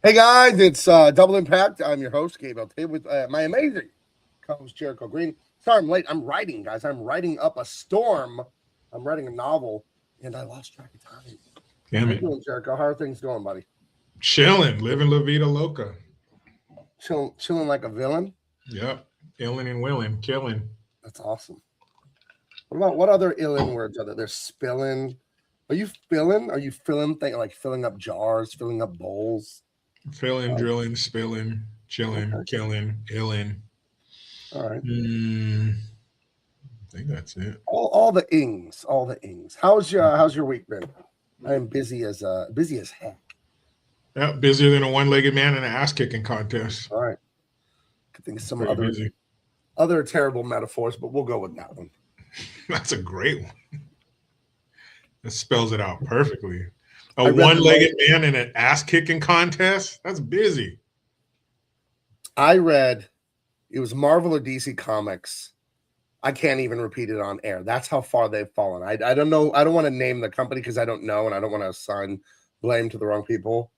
Hey guys, it's Double Impact. I'm your host, Gabe Eltaeb, with my amazing co-host Jericho Green. Sorry I'm late. I'm writing, guys. I'm writing up a storm. I'm writing a novel, and I lost track of time. Damn How you it. doing, Jericho? How are things going, buddy? Chilling, living La Vida Loca. Chilling like a villain. Yep. Illing and willing, killing. That's awesome. What other illin words are there? There's spilling. Are you filling? Are you filling thing like filling up jars, filling up bowls? Filling, drilling, spilling, chilling, Okay. killing, illing. All right. I think that's it. All the ings, all the ings. How's your week been? I am busy as heck. Yep, busier than a one-legged man in an ass-kicking contest. All right. Could think of some Pretty busy. other terrible metaphors, but we'll go with that one. That's a great one. That spells it out perfectly. I A read the one-legged man in an ass-kicking contest? That's busy. I read it was Marvel or DC Comics. I can't even repeat it on air. That's how far they've fallen. I don't know. I don't want to name the company because I don't know, and I don't want to assign blame to the wrong people.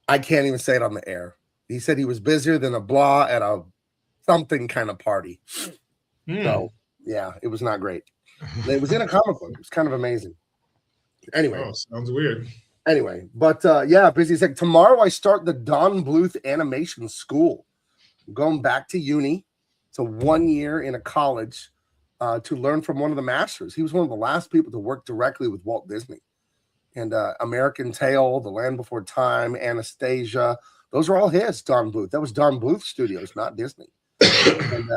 I can't even say it on the air. He said he was busier than a blah at a something kind of party. So yeah, it was not great. It was in a comic book. It was kind of amazing. Anyway, sounds weird. Anyway, but yeah, busy as heck. Tomorrow I start the Don Bluth Animation School. I'm going back to uni. It's a 1 year in a college to learn from one of the masters. He was one of the last people to work directly with Walt Disney. And American Tail, The Land Before Time, Anastasia, those are all his, Don Bluth. That was Don Bluth Studios, not Disney. And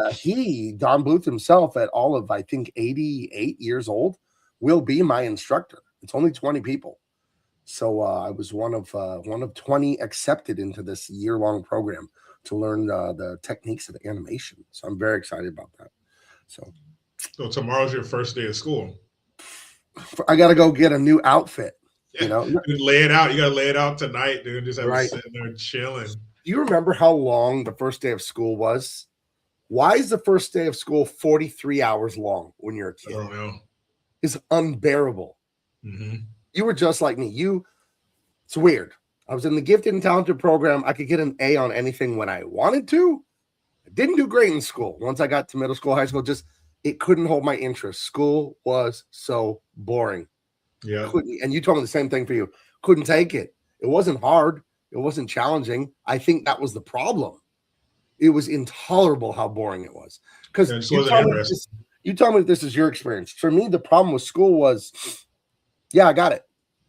Don Bluth himself, at all of, I think, 88 years old, will be my instructor. It's only 20 people. So I was one of 20 accepted into this year-long program to learn the techniques of animation. So I'm very excited about that. So tomorrow's your first day of school. I got to go get a new outfit. You know, lay it out. You got to lay it out tonight, dude. Just have it sitting there chilling. Do you remember how long the first day of school was? Why is the first day of school 43 hours long when you're a kid? I don't know. It's unbearable. Mm-hmm. You were just like me. It's weird. I was in the gifted and talented program. I could get an A on anything when I wanted to. I didn't do great in school. Once I got to middle school, high school, it couldn't hold my interest. School was so boring. Yeah. And you told me the same thing for you. Couldn't take it. It wasn't hard. It wasn't challenging. I think that was the problem. It was intolerable how boring it was. Because you tell me if this is your experience. For me, the problem with school was, yeah, I got it.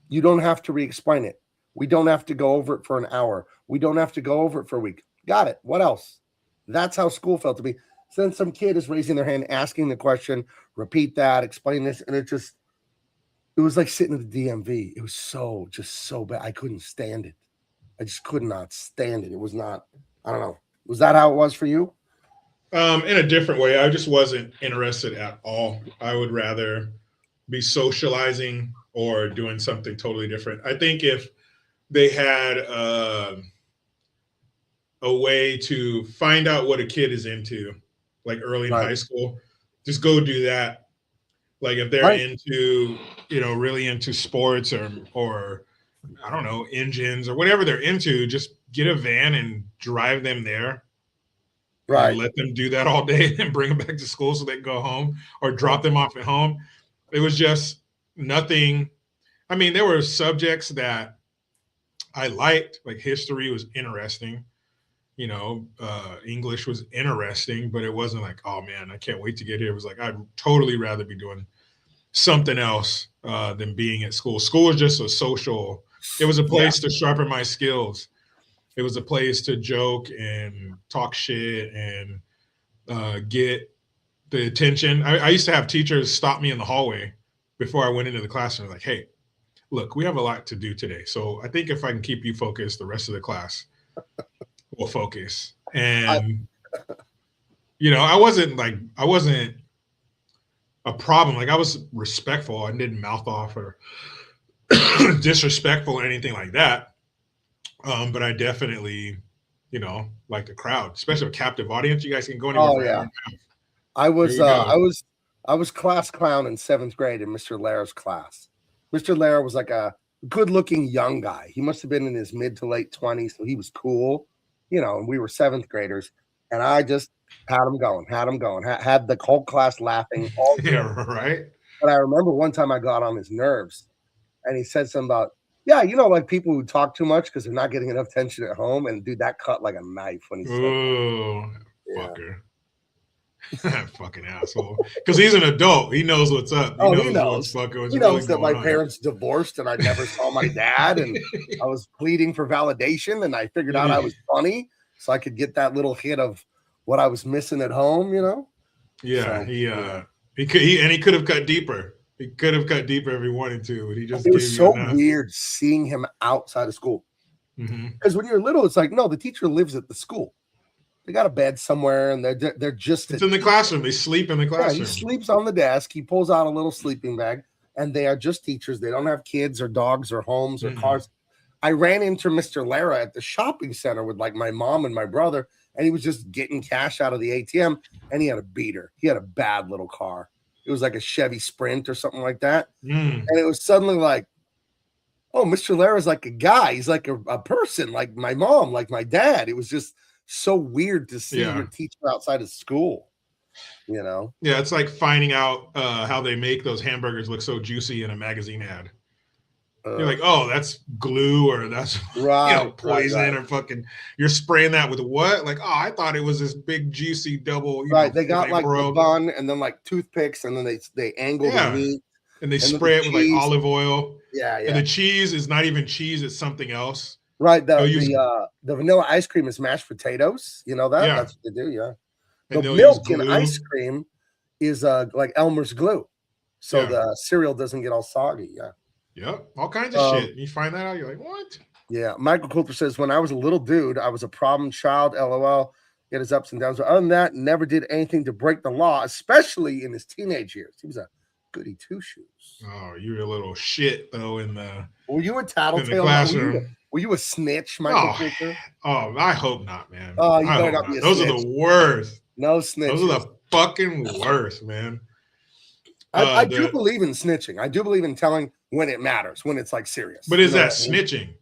You don't have to re-explain it. We don't have to go over it for an hour. We don't have to go over it for a week. Got it. What else? That's how school felt to me. So then some kid is raising their hand, asking the question, repeat that, explain this, and it was like sitting at the DMV. It was so bad. I couldn't stand it. I just could not stand it. It was not, I don't know. Was that how it was for you? In a different way. I just wasn't interested at all. I would rather be socializing or doing something totally different. I think if they had a way to find out what a kid is into, like early in high school, just go do that. Like if they're into, really into sports or I don't know, engines or whatever they're into, just get a van and drive them there. Right. And let them do that all day and bring them back to school so they can go home or drop them off at home. It was just nothing. I mean, there were subjects that I liked, like history was interesting. English was interesting, but it wasn't like, oh man, I can't wait to get here. It was like, I'd totally rather be doing something else than being at school. School was just a social, it was a place to sharpen my skills. It was a place to joke and talk shit and get the attention. I used to have teachers stop me in the hallway before I went into the classroom. Like, hey, look, we have a lot to do today. So I think if I can keep you focused the rest of the class, we'll focus. And, I wasn't a problem. Like I was respectful. I didn't mouth off or disrespectful or anything like that. But I definitely, like the crowd, especially a captive audience. You guys can go anywhere. Oh yeah. I was class clown in 7th grade in Mr. Lara's class. Mr. Lara was like a good-looking young guy. He must have been in his mid to late 20s, so he was cool, and we were seventh graders, and I just had him going, had the whole class laughing all year. Yeah, right. But I remember one time I got on his nerves, and he said something about, yeah, like people who talk too much because they're not getting enough attention at home, and dude, that cut like a knife when he said that. Oh, Yeah. fucker. Fucking asshole. Because he's an adult. He knows what's up. He knows. What's fucking, what's he knows really that my going on. parents divorced and I never saw my dad, and I was pleading for validation, and I figured out I was funny so I could get that little hit of what I was missing at home, Yeah, So, he could have cut deeper. He could have cut deeper if he wanted to, but he just it was gave so you enough. weird seeing him outside of school. Because when you're little, it's like, no, the teacher lives at the school. They got a bed somewhere, and they're just. It's in the classroom. They sleep in the classroom. Yeah, he sleeps on the desk. He pulls out a little sleeping bag, and they are just teachers. They don't have kids or dogs or homes or cars. I ran into Mr. Lara at the shopping center with like my mom and my brother, and he was just getting cash out of the ATM, and he had a beater. He had a bad little car. It was like a Chevy Sprint or something like that. And it was suddenly like, oh, Mr. Lara's like a guy. He's like a person, like my mom, like my dad. It was just so weird to see your teacher outside of school, Yeah, it's like finding out how they make those hamburgers look so juicy in a magazine ad. You're like, oh, that's glue, or that's poison, or fucking, you're spraying that with what? Like, oh, I thought it was this big juicy double. They got like the bun and then like toothpicks, and then they angle the meat. And they spray it with like olive oil. Yeah. And the cheese is not even cheese, it's something else. Right. The vanilla ice cream is mashed potatoes. You know that? Yeah. That's what they do, yeah. And the milk in ice cream is like Elmer's glue. So the cereal doesn't get all soggy. Yeah. Yep. All kinds of shit. You find that out, you're like, what? Yeah. Michael Coulter says, when I was a little dude, I was a problem child. LOL. He had his ups and downs. But other than that, never did anything to break the law, especially in his teenage years. He was a goody two shoes. Oh, you're a little shit though in the. Were you a tattletale? Classroom? Were you a snitch, Michael Coulter? Oh, I hope not, man. Oh, you better not be a Those snitch. Are the worst. No snitch. Those are the fucking worst, man. I do believe in snitching. I do believe in telling when it matters, when it's like serious. But is that snitching?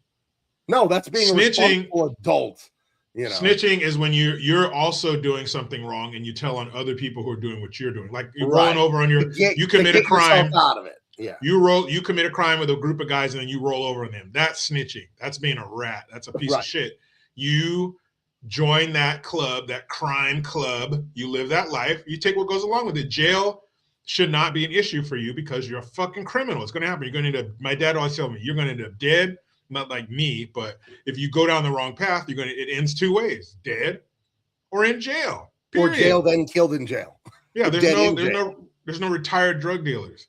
No, that's being a responsible adult. Snitching is when you're also doing something wrong and you tell on other people who are doing what you're doing. Like you're rolling over on you commit a crime out of it. Yeah. You commit a crime with a group of guys and then you roll over on them. That's snitching. That's being a rat. That's a piece of shit. You join that club, that crime club. You live that life. You take what goes along with it. Jail should not be an issue for you because you're a fucking criminal. It's going to happen. You're going to end up, my dad always told me, you're going to end up dead. Not like me, but if you go down the wrong path, it ends two ways: dead or in jail. Period. Or jail, then killed in jail. Yeah, there's no retired drug dealers.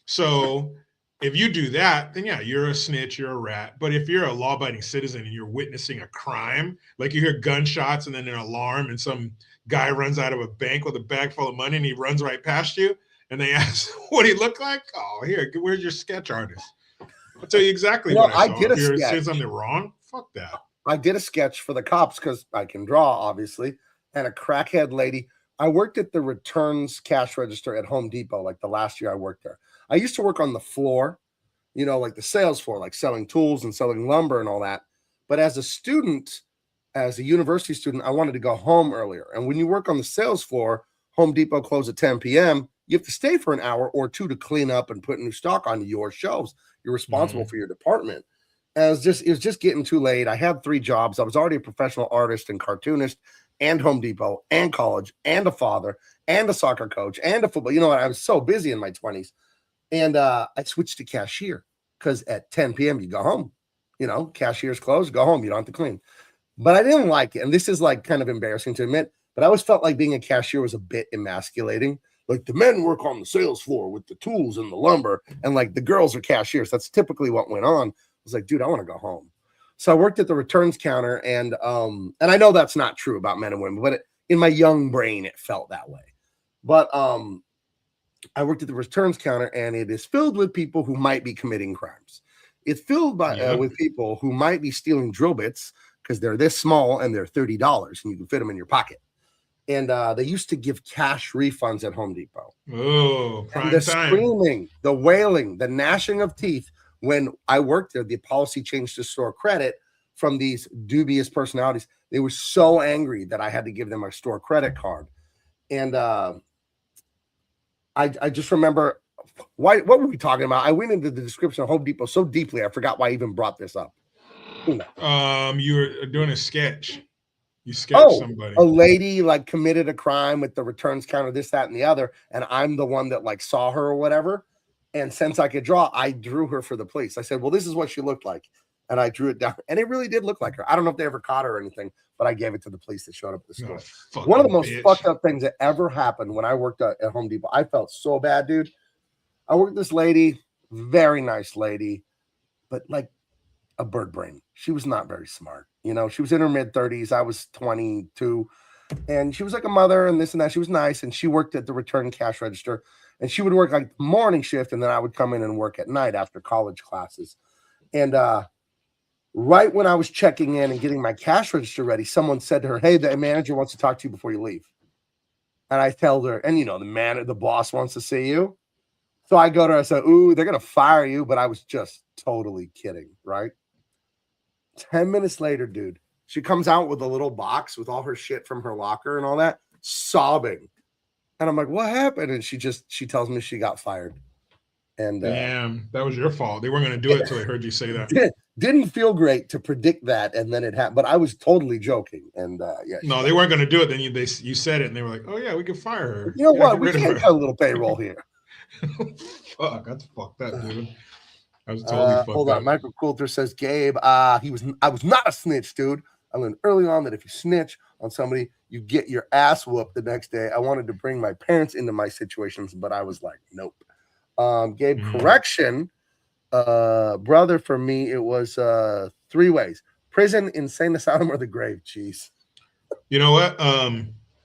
So if you do that, then yeah, you're a snitch, you're a rat. But if you're a law-abiding citizen and you're witnessing a crime, like you hear gunshots and then an alarm and some guy runs out of a bank with a bag full of money and he runs right past you and they ask what he looked like, oh, here, where's your sketch artist? I'll tell you exactly what I saw. did a sketch. sketch. Say something wrong? Fuck that. I did a sketch for the cops because I can draw, obviously, and a crackhead lady. I worked at the returns cash register at Home Depot, like the last year I worked there. I used to work on the floor, like the sales floor, like selling tools and selling lumber and all that. But as a student, as a university student, I wanted to go home earlier. And when you work on the sales floor, Home Depot closed at 10 p.m., you have to stay for an hour or two to clean up and put new stock on your shelves. You're responsible for your department. And it was just getting too late. I had 3 jobs. I was already a professional artist and cartoonist and Home Depot and college and a father and a soccer coach and a football. I was so busy in my 20s. And I switched to cashier because at 10 p.m. you go home. Cashier's closed, go home. You don't have to clean. But I didn't like it. And this is like kind of embarrassing to admit, but I always felt like being a cashier was a bit emasculating. Like the men work on the sales floor with the tools and the lumber, and like the girls are cashiers. That's typically what went on. I was like, dude, I want to go home. So I worked at the returns counter, and I know that's not true about men and women, but in my young brain, it felt that way. But I worked at the returns counter, and it is filled with people who might be committing crimes. It's filled with people who might be stealing drill bits because they're this small and they're $30, and you can fit them in your pocket. And they used to give cash refunds at Home Depot. Oh, prime and the time. Screaming, the wailing, the gnashing of teeth when I worked there, the policy changed to store credit from these dubious personalities. They were so angry that I had to give them a store credit card. And I just remember, what were we talking about? I went into the description of Home Depot so deeply, I forgot why I even brought this up. You were doing a sketch. You sketched somebody. A lady like committed a crime with the returns counter, this, that, and the other. And I'm the one that like saw her or whatever. And since I could draw, I drew her for the police. I said, well, this is what she looked like. And I drew it down. And it really did look like her. I don't know if they ever caught her or anything, but I gave it to the police that showed up at the store. One of the most fucked up things that ever happened when I worked at Home Depot. I felt so bad, dude. I worked with this lady, very nice lady, but like a bird brain. She was not very smart. You know, she was in her mid-30s. I was 22. And she was like a mother and this and that. She was nice. And she worked at the return cash register. And she would work like morning shift. And then I would come in and work at night after college classes. And right when I was checking in and getting my cash register ready, someone said to her, hey, the manager wants to talk to you before you leave. And I told her, and you know, the boss wants to see you. So I go to her, I said, ooh, they're going to fire you. But I was just totally kidding, right? 10 minutes later, dude, she comes out with a little box with all her shit from her locker and all that, sobbing. And I'm like, what happened? And she tells me she got fired. And damn, that was your fault. They weren't going to do it until they heard you say that. Didn't feel great to predict that, and then it happened. But I was totally joking. And yeah, no, they weren't going to do it. Then you said it, and they were like, oh yeah, we can fire her. You know what? We can't cut a little payroll here. Fuck, that's fucked up, dude. I was totally fucked hold up. on, Michael Coulter says, Gabe, I was not a snitch, dude. I learned early on that if you snitch on somebody, you get your ass whooped the next day. I wanted to bring my parents into my situations, but I was like, nope. Gabe, correction, brother, for me, it was 3 ways: prison, insane asylum, or the grave. Jeez. You know what?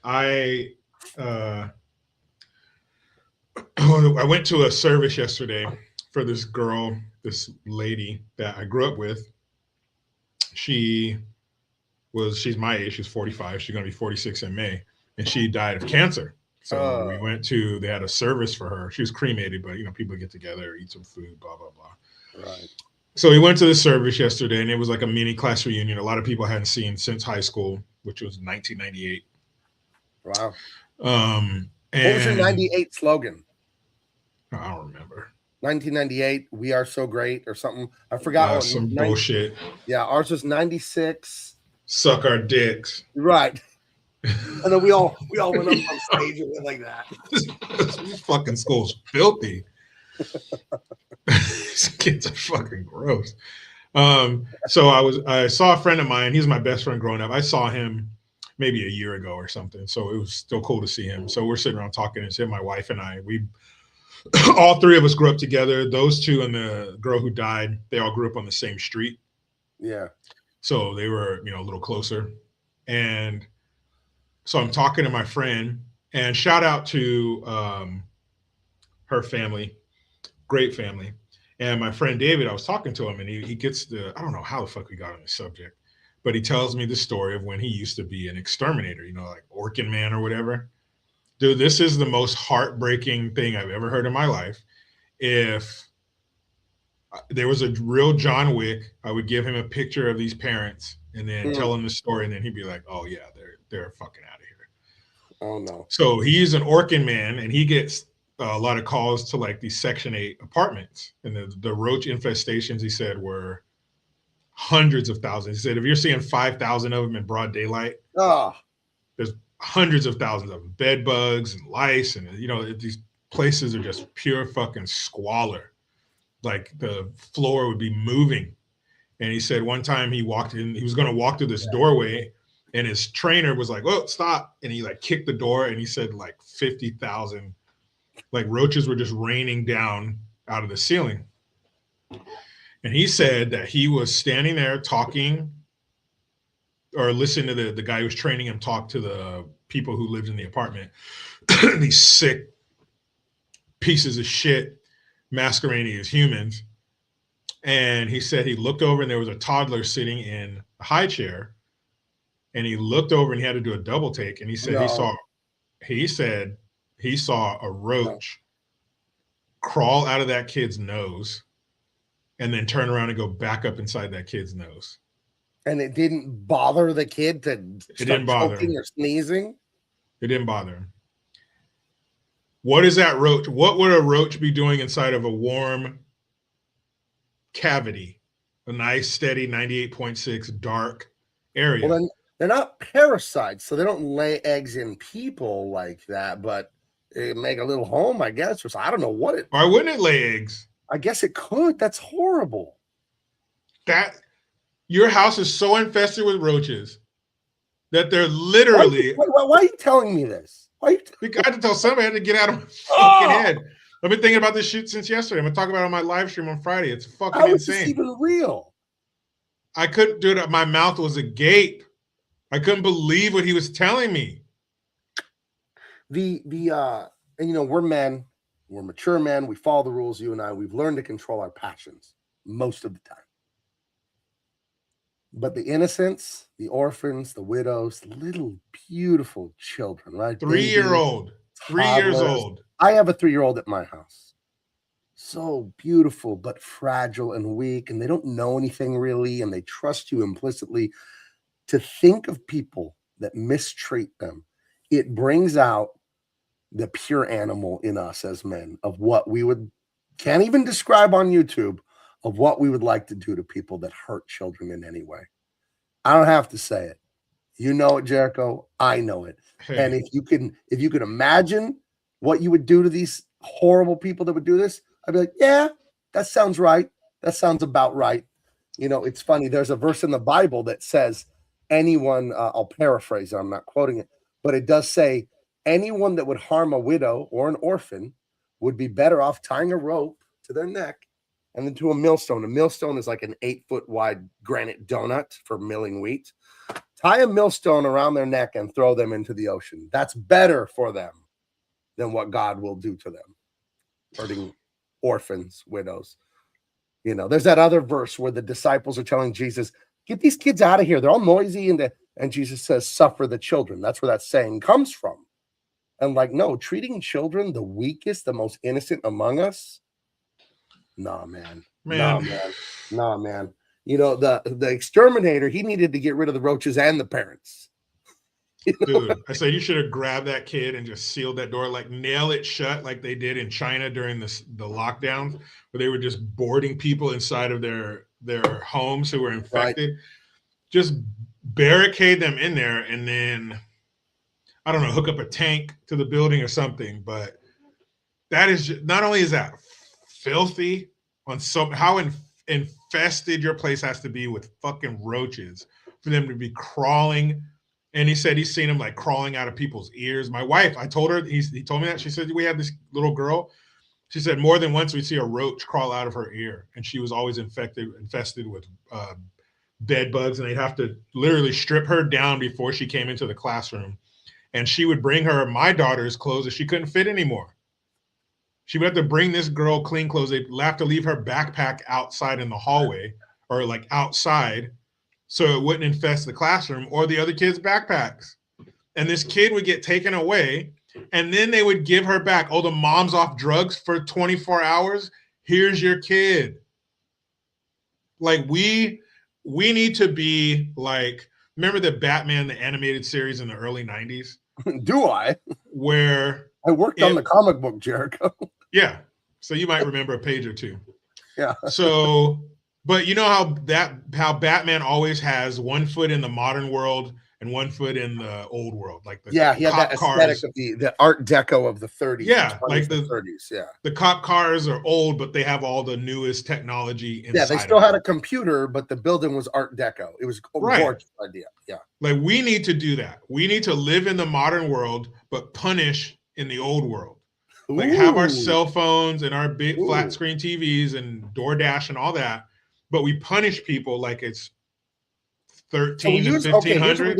I went to a service yesterday for this girl, this lady that I grew up with. She's my age. She's 45. She's going to be 46 in May. And she died of cancer. So they had a service for her. She was cremated, but, you know, people get together, eat some food, blah, blah, blah. Right. So we went to the service yesterday, and it was like a mini class reunion. A lot of people I hadn't seen since high school, which was 1998. Wow. And what was your 98 slogan? I don't remember. 1998, we are so great, or something. I forgot. Some bullshit. Yeah, ours was 96. Suck our dicks. Right. And then we all went up on stage and went like that. This fucking school's filthy. These kids are fucking gross. So I saw a friend of mine. He's my best friend growing up. I saw him maybe a year ago or something. So it was still cool to see him. So we're sitting around talking. It's him, my wife, and I. We all 3 of us grew up together. Those 2 and the girl who died, they all grew up on the same street. Yeah. So they were, you know, a little closer. And so I'm talking to my friend, and shout out to her family, great family. And my friend David, I was talking to him, and he gets I don't know how the fuck we got on this subject, but he tells me the story of when he used to be an exterminator, you know, like Orkin Man or whatever. Dude, this is the most heartbreaking thing I've ever heard in my life. If there was a real John Wick, I would give him a picture of these parents and then tell him the story, and then he'd be like, oh yeah, they're fucking out of here. Oh no. So he's an Orkin Man, and he gets a lot of calls to like these Section 8 apartments, and the roach infestations, he said, were hundreds of thousands. He said, if you're seeing 5,000 of them in broad daylight, there's hundreds of thousands of them, bed bugs and lice. And, you know, these places are just pure fucking squalor. Like the floor would be moving. And he said one time he walked in, he was going to walk through this doorway, and his trainer was like, "Whoa, stop." And he like kicked the door, and he said like 50,000 like roaches were just raining down out of the ceiling. And he said that he was standing there talking or listening to the guy who was training him talk to the people who lived in the apartment. These sick pieces of shit masquerading as humans. And he said he looked over, and there was a toddler sitting in a high chair. And he looked over, and he had to do a double take. And he said he saw a roach crawl out of that kid's nose and then turn around and go back up inside that kid's nose. And it didn't bother the kid to start choking or sneezing? It didn't bother him. What is that roach? What would a roach be doing inside of a warm cavity? A nice, steady 98.6 dark area. Well, then they're not parasites, so they don't lay eggs in people like that, but they make a little home, I guess. Or so I don't know what it. Why wouldn't it lay eggs? I guess it could. That's horrible. Your house is so infested with roaches that they're literally. Why are you telling me this? Because I had to tell somebody I had to get out of my fucking head. I've been thinking about this shit since yesterday. I'm gonna talk about it on my live stream on Friday. It's fucking insane. How is this even real? I couldn't do it. My mouth was agape. I couldn't believe what he was telling me. And we're men, we're mature men. We follow the rules. You and I, we've learned to control our passions most of the time. But the innocents, the orphans, the widows, the little beautiful children, right? 3-year-old, 3 years old. I have a 3-year-old at my house. So beautiful, but fragile and weak, and they don't know anything really, and they trust you implicitly. To think of people that mistreat them, it brings out the pure animal in us as men of what we can't even describe on YouTube, of what we would like to do to people that hurt children in any way. I don't have to say it. You know it, Jericho. I know it. Hey. And if you can imagine what you would do to these horrible people that would do this, I'd be like, yeah, that sounds right. That sounds about right. It's funny. There's a verse in the Bible that says anyone, I'll paraphrase it, I'm not quoting it, but it does say anyone that would harm a widow or an orphan would be better off tying a rope to their neck and then to a millstone. A millstone is like an 8-foot wide granite donut for milling wheat. Tie a millstone around their neck and throw them into the ocean. That's better for them than what God will do to them. Hurting orphans, widows. There's that other verse where the disciples are telling Jesus, get these kids out of here. They're all noisy. And Jesus says, suffer the children. That's where that saying comes from. And no, treating children, the weakest, the most innocent among us. Nah, man. Nah, man. The exterminator, he needed to get rid of the roaches and the parents. Dude, I said you should have grabbed that kid and just sealed that door, nail it shut like they did in China during the lockdown, where they were just boarding people inside of their homes who were infected. Right. Just barricade them in there and then, I don't know, hook up a tank to the building or something. But that is just, not only is that filthy on how infested your place has to be with fucking roaches for them to be crawling. And he said he's seen them crawling out of people's ears. My wife, I told her, he told me that. She said, we have this little girl. She said more than once we'd see a roach crawl out of her ear. And she was always infested with bed bugs. And they'd have to literally strip her down before she came into the classroom. And she would bring her my daughter's clothes that she couldn't fit anymore. She would have to bring this girl clean clothes. They'd have to leave her backpack outside in the hallway or outside, so it wouldn't infest the classroom or the other kids' backpacks. And this kid would get taken away, and then they would give her back. Oh, the mom's off drugs for 24 hours. Here's your kid. We need to be remember the Batman, the animated series in the early 90s? Do I? Where I worked on the comic book, Jericho. Yeah. So you might remember a page or two. Yeah. So, but you know how Batman always has one foot in the modern world and one foot in the old world, he had that aesthetic of the Art Deco of the 30s. Yeah, the 30s. Yeah, the cop cars are old, but they have all the newest technology inside. Yeah, they still had a computer, but the building was Art Deco. It was a gorgeous idea. Yeah, we need to do that. We need to live in the modern world, but punish in the old world. Have our cell phones and our big flat screen TVs and DoorDash and all that, but we punish people like it's 13 to 1500.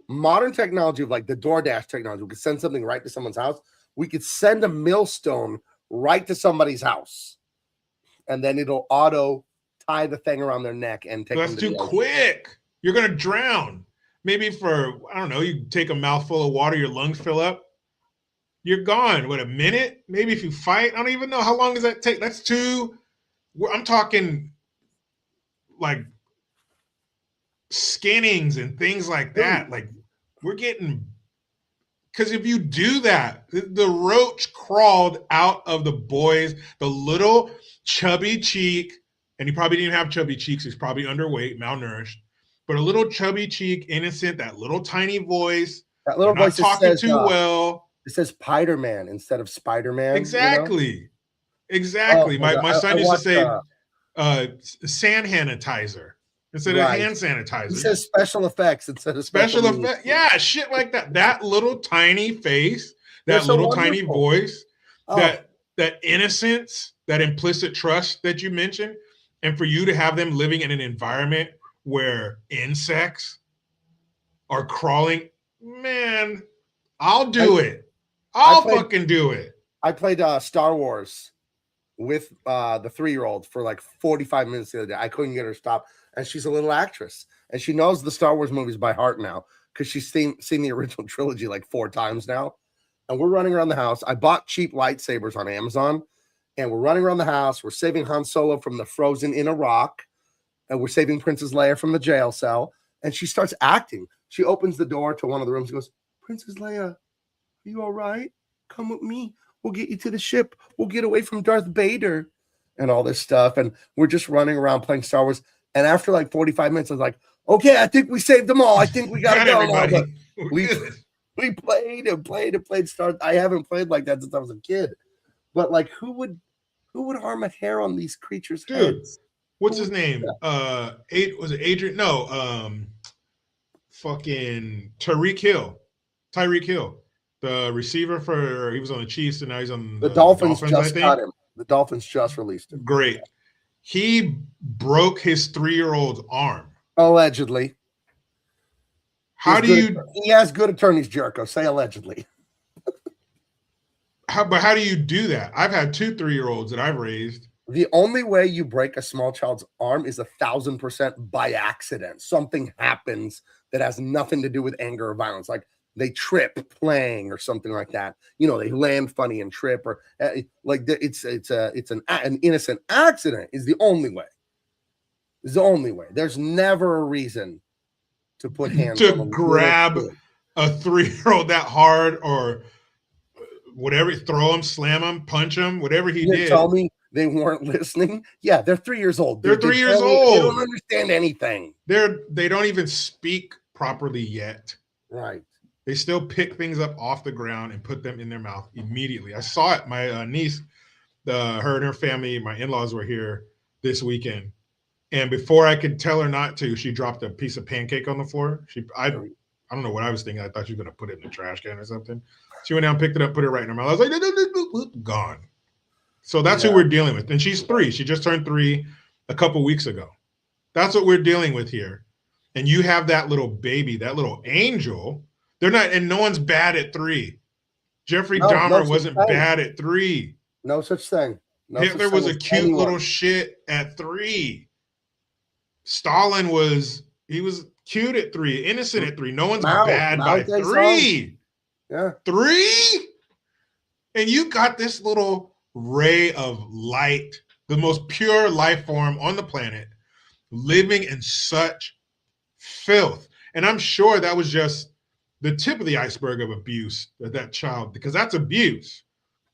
Modern technology of the DoorDash technology. We could send something right to someone's house. We could send a millstone right to somebody's house, and then it'll auto tie the thing around their neck and take. That's too quick. You're gonna drown. Maybe for, I don't know, you take a mouthful of water, your lungs fill up. You're gone. What, a minute? Maybe if you fight, I don't even know. How long does that take? That's too I'm talking like skinnings and things like that. Like we're getting, because if you do that, the roach crawled out of the boys, the little chubby cheek, and he probably didn't have chubby cheeks. He's probably underweight, malnourished, but a little chubby cheek, innocent, that little tiny voice. That little They're not voice that talking says, too well. it says Spider-Man instead of Spider-Man. Exactly. You know? Exactly. Oh, My son I used to watched, say sand sanitizer instead of right. hand He sanitizer. says special effects instead of Special effect. Yeah, shit like that. That little tiny face, They're that so little tiny wonderful. voice, Oh, that innocence, that implicit trust that you mentioned, and for you to have them living in an environment where insects are crawling, man, I'll do it. I'll fucking do it. I played Star Wars with the 3-year-old for like 45 minutes the other day. I couldn't get her to stop. And she's a little actress. And she knows the Star Wars movies by heart now because she's seen the original trilogy like 4 times now. And we're running around the house. I bought cheap lightsabers on Amazon. And we're running around the house. We're saving Han Solo from the frozen in Iraq. And we're saving Princess Leia from the jail cell. And she starts acting. She opens the door to one of the rooms and goes, Princess Leia, are you all right? Come with me. We'll get you to the ship. We'll get away from Darth Vader and all this stuff. And we're just running around playing Star Wars. And after like 45 minutes, I was like, okay, I think we saved them all. I think we got to go now. But we played and played and played Star. I haven't played like that since I was a kid. But like, who would harm a hair on these creatures' heads? What's his name? Was it Adrian? No, fucking Tyreek Hill. The receiver he was on the Chiefs and now he's on the Dolphins. Just got him. The Dolphins just released him. Great. He broke his 3-year-old's arm. Allegedly. He has good attorneys, Jericho. Say allegedly. But how do you do that? I've had 2 3-year-olds that I've raised. The only way you break a small child's arm is 1,000% by accident. Something happens that has nothing to do with anger or violence. Like they trip playing or something like that. You know, they land funny and trip, or like it's an innocent accident is the only way. Is the only way. There's never a reason to put hands to on grab a 3-year-old that hard or whatever, throw him, slam him, punch him, whatever he did. Tell me they weren't listening. Yeah, they're 3 years old. They're 3 years old. They don't understand anything. They don't even speak properly yet. Right. They still pick things up off the ground and put them in their mouth immediately. I saw it. My niece, her and her family, my in-laws were here this weekend. And before I could tell her not to, she dropped a piece of pancake on the floor. I don't know what I was thinking. I thought she was going to put it in the trash can or something. She went down, picked it up, put it right in her mouth. I was like, gone. So that's who we're dealing with. And she's 3. She just turned 3 a couple weeks ago. That's what we're dealing with here. And you have that little baby, that little angel. They're not, and no one's bad at 3. Jeffrey Dahmer wasn't bad at 3. No such thing. Hitler was a cute little shit at 3. Stalin was cute at 3, innocent at 3. No one's bad by 3. Yeah. 3? And you got this little ray of light, the most pure life form on the planet, living in such filth. And I'm sure that was just the tip of the iceberg of abuse that child, because that's abuse.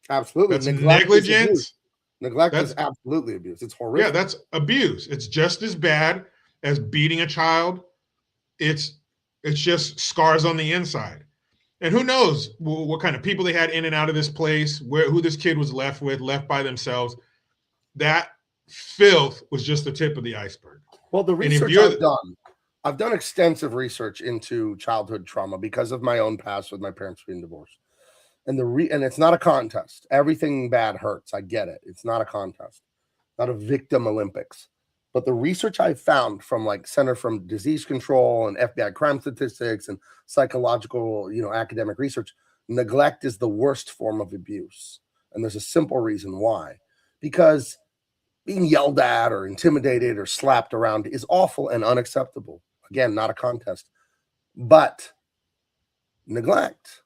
Absolutely. That's negligence. Neglect is absolutely abuse. It's horrific. Yeah, that's abuse. It's just as bad as beating a child. It's just scars on the inside. And who knows what kind of people they had in and out of this place, who this kid was left by themselves. That filth was just the tip of the iceberg. Well, the research I've done extensive research into childhood trauma because of my own past with my parents being divorced. And and it's not a contest. Everything bad hurts. I get it. It's not a contest, not a victim Olympics. But the research I found from like Center for Disease Control and FBI crime statistics and psychological, academic research, neglect is the worst form of abuse. And there's a simple reason why. Because being yelled at or intimidated or slapped around is awful and unacceptable. Again, not a contest. But neglect,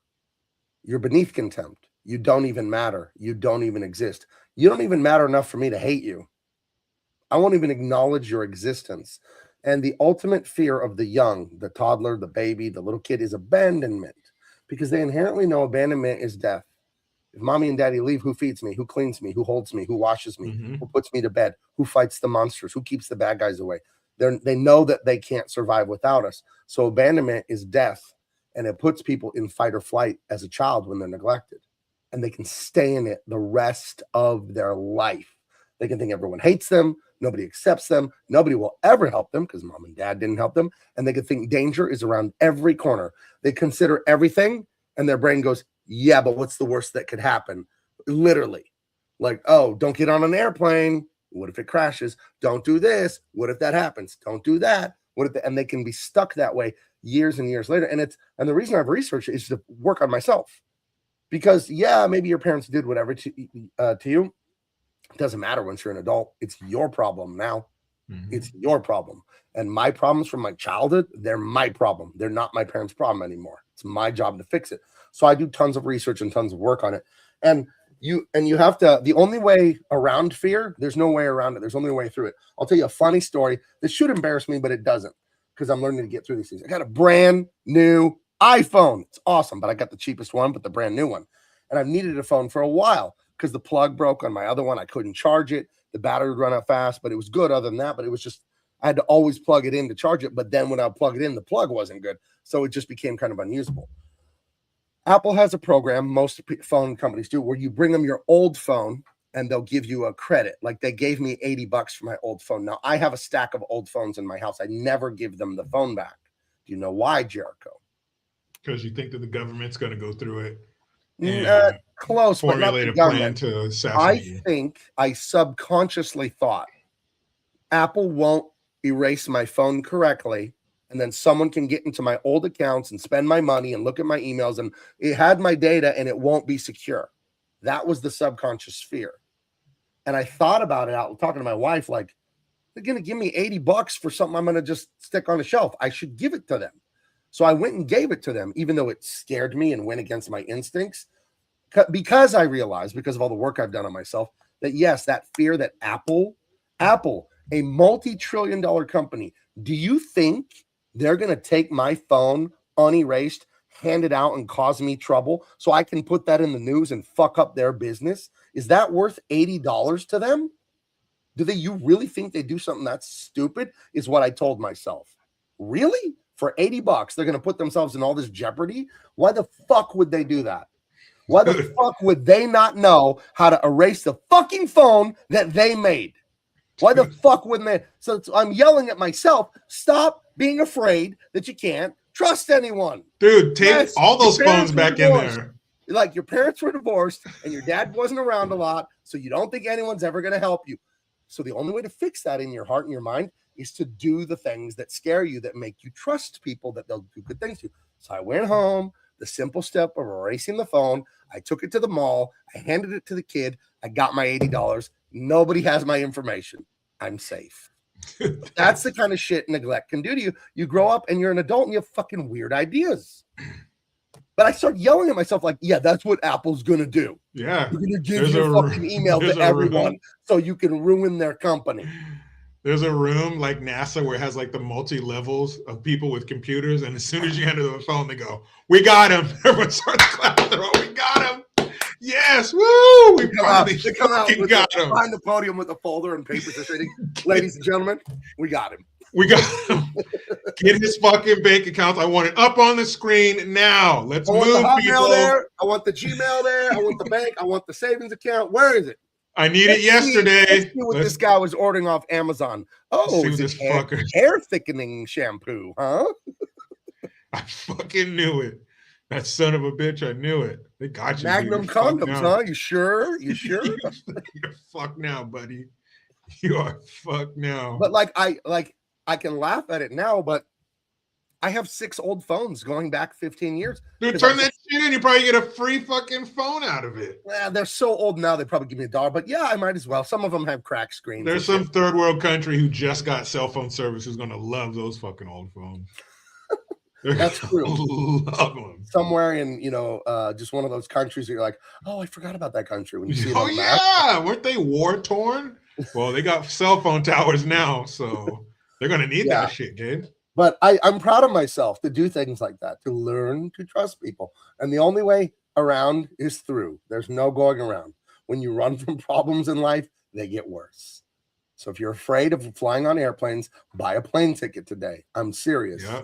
you're beneath contempt. You don't even matter. You don't even exist. You don't even matter enough for me to hate you. I won't even acknowledge your existence. And the ultimate fear of the young, the toddler, the baby, the little kid, is abandonment, because they inherently know abandonment is death. If mommy and daddy leave, who feeds me? Who cleans me? Who holds me? Who washes me? Who puts me to bed? Who fights the monsters? Who keeps the bad guys away? They know that they can't survive without us. So abandonment is death, and it puts people in fight or flight as a child when they're neglected, and they can stay in it the rest of their life. They can think everyone hates them, nobody accepts them, nobody will ever help them because mom and dad didn't help them, and they can think danger is around every corner. They consider everything, and their brain goes, yeah, but what's the worst that could happen? Literally. Like, oh, don't get on an airplane. What if it crashes? Don't do this. What if that happens? Don't do that. What if and they can be stuck that way years and years later. And the reason I've researched it is to work on myself. Because yeah, maybe your parents did whatever to you. It doesn't matter once you're an adult. It's your problem now. It's your problem. And my problems from my childhood, they're my problem. They're not my parents' problem anymore. It's my job to fix it. So I do tons of research and tons of work on it. And you have to, the only way around fear, there's no way around it. There's only a way through it. I'll tell you a funny story. This should embarrass me, but it doesn't, because I'm learning to get through these things. I got a brand new iPhone. It's awesome, but I got the cheapest one, but the brand new one. And I've needed a phone for a while because the plug broke on my other one. I couldn't charge it. The battery would run out fast, but it was good other than that. But it was just, I had to always plug it in to charge it. But then when I plug it in, the plug wasn't good. So it just became kind of unusable. Apple has a program, most phone companies do, where you bring them your old phone and they'll give you a credit. Like they gave me $80 for my old phone. Now I have a stack of old phones in my house. I never give them the phone back. Do you know why, Jericho? Because you think that the government's going to go through it. Close, but not the government. To assassinate you. I think I subconsciously thought Apple won't erase my phone correctly, and then someone can get into my old accounts and spend my money and look at my emails, and it had my data and it won't be secure. That was the subconscious fear. And I thought about it out talking to my wife, like, they're going to give me $80 for something I'm going to just stick on the shelf. I should give it to them. So I went and gave it to them, even though it scared me and went against my instincts, because I realized, because of all the work I've done on myself, that yes, that fear that Apple, a multi-trillion-dollar company, do you think they're going to take my phone unerased, hand it out, and cause me trouble so I can put that in the news and fuck up their business? Is that worth $80 to them? You really think they do something that's stupid? Is what I told myself. Really? For $80, they're going to put themselves in all this jeopardy? Why the fuck would they do that? Why the fuck would they not know how to erase the fucking phone that they made? Why the fuck wouldn't they? So I'm yelling at myself. Stop being afraid that you can't trust anyone. Dude, take all those phones back in there. Like your parents were divorced and your dad wasn't around a lot, so you don't think anyone's ever going to help you. So the only way to fix that in your heart and your mind is to do the things that scare you, that make you trust people, that they'll do good things to you. So I went home, the simple step of erasing the phone. I took it to the mall. I handed it to the kid. I got my $80. Nobody has my information. I'm safe. That's the kind of shit neglect can do to you. You grow up and you're an adult and you have fucking weird ideas. But I start yelling at myself like, yeah, that's what Apple's going to do. Yeah. You're going to give your fucking email to everyone so you can ruin their company. There's a room like NASA where it has like the multi-levels of people with computers. And as soon as you enter the phone, they go, we got him. Everyone starts clapping. We got him. Yes. Woo. We finally got him. Behind the podium with a folder and papers are saying, ladies and gentlemen, we got him. We got him. Get his fucking bank accounts. I want it up on the screen now. Let's move, people. There. I want the Gmail there. I want the bank. I want the savings account. Where is it? I need it yesterday. Let's see what this guy was ordering off Amazon. Oh, is this hair thickening shampoo, huh? I fucking knew it. That son of a bitch, I knew it. They got you. Magnum condoms, huh? You sure? You sure? You're fucked now, buddy. You are fucked now. But I can laugh at it now, but I have 6 old phones going back 15 years. Dude, turn that shit in. You probably get a free fucking phone out of it. Yeah, they're so old now, they probably give me $1. But yeah, I might as well. Some of them have cracked screens. There's some third world country who just got cell phone service who's going to love those fucking old phones. That's true. Love them. Somewhere in, just one of those countries where you're like, oh, I forgot about that country. When you see it on the map. Weren't they war torn? Well, they got cell phone towers now, so they're gonna need that shit, Gabe. But I'm proud of myself to do things like that, to learn to trust people. And the only way around is through. There's no going around. When you run from problems in life, they get worse. So if you're afraid of flying on airplanes, buy a plane ticket today. I'm serious. Yeah.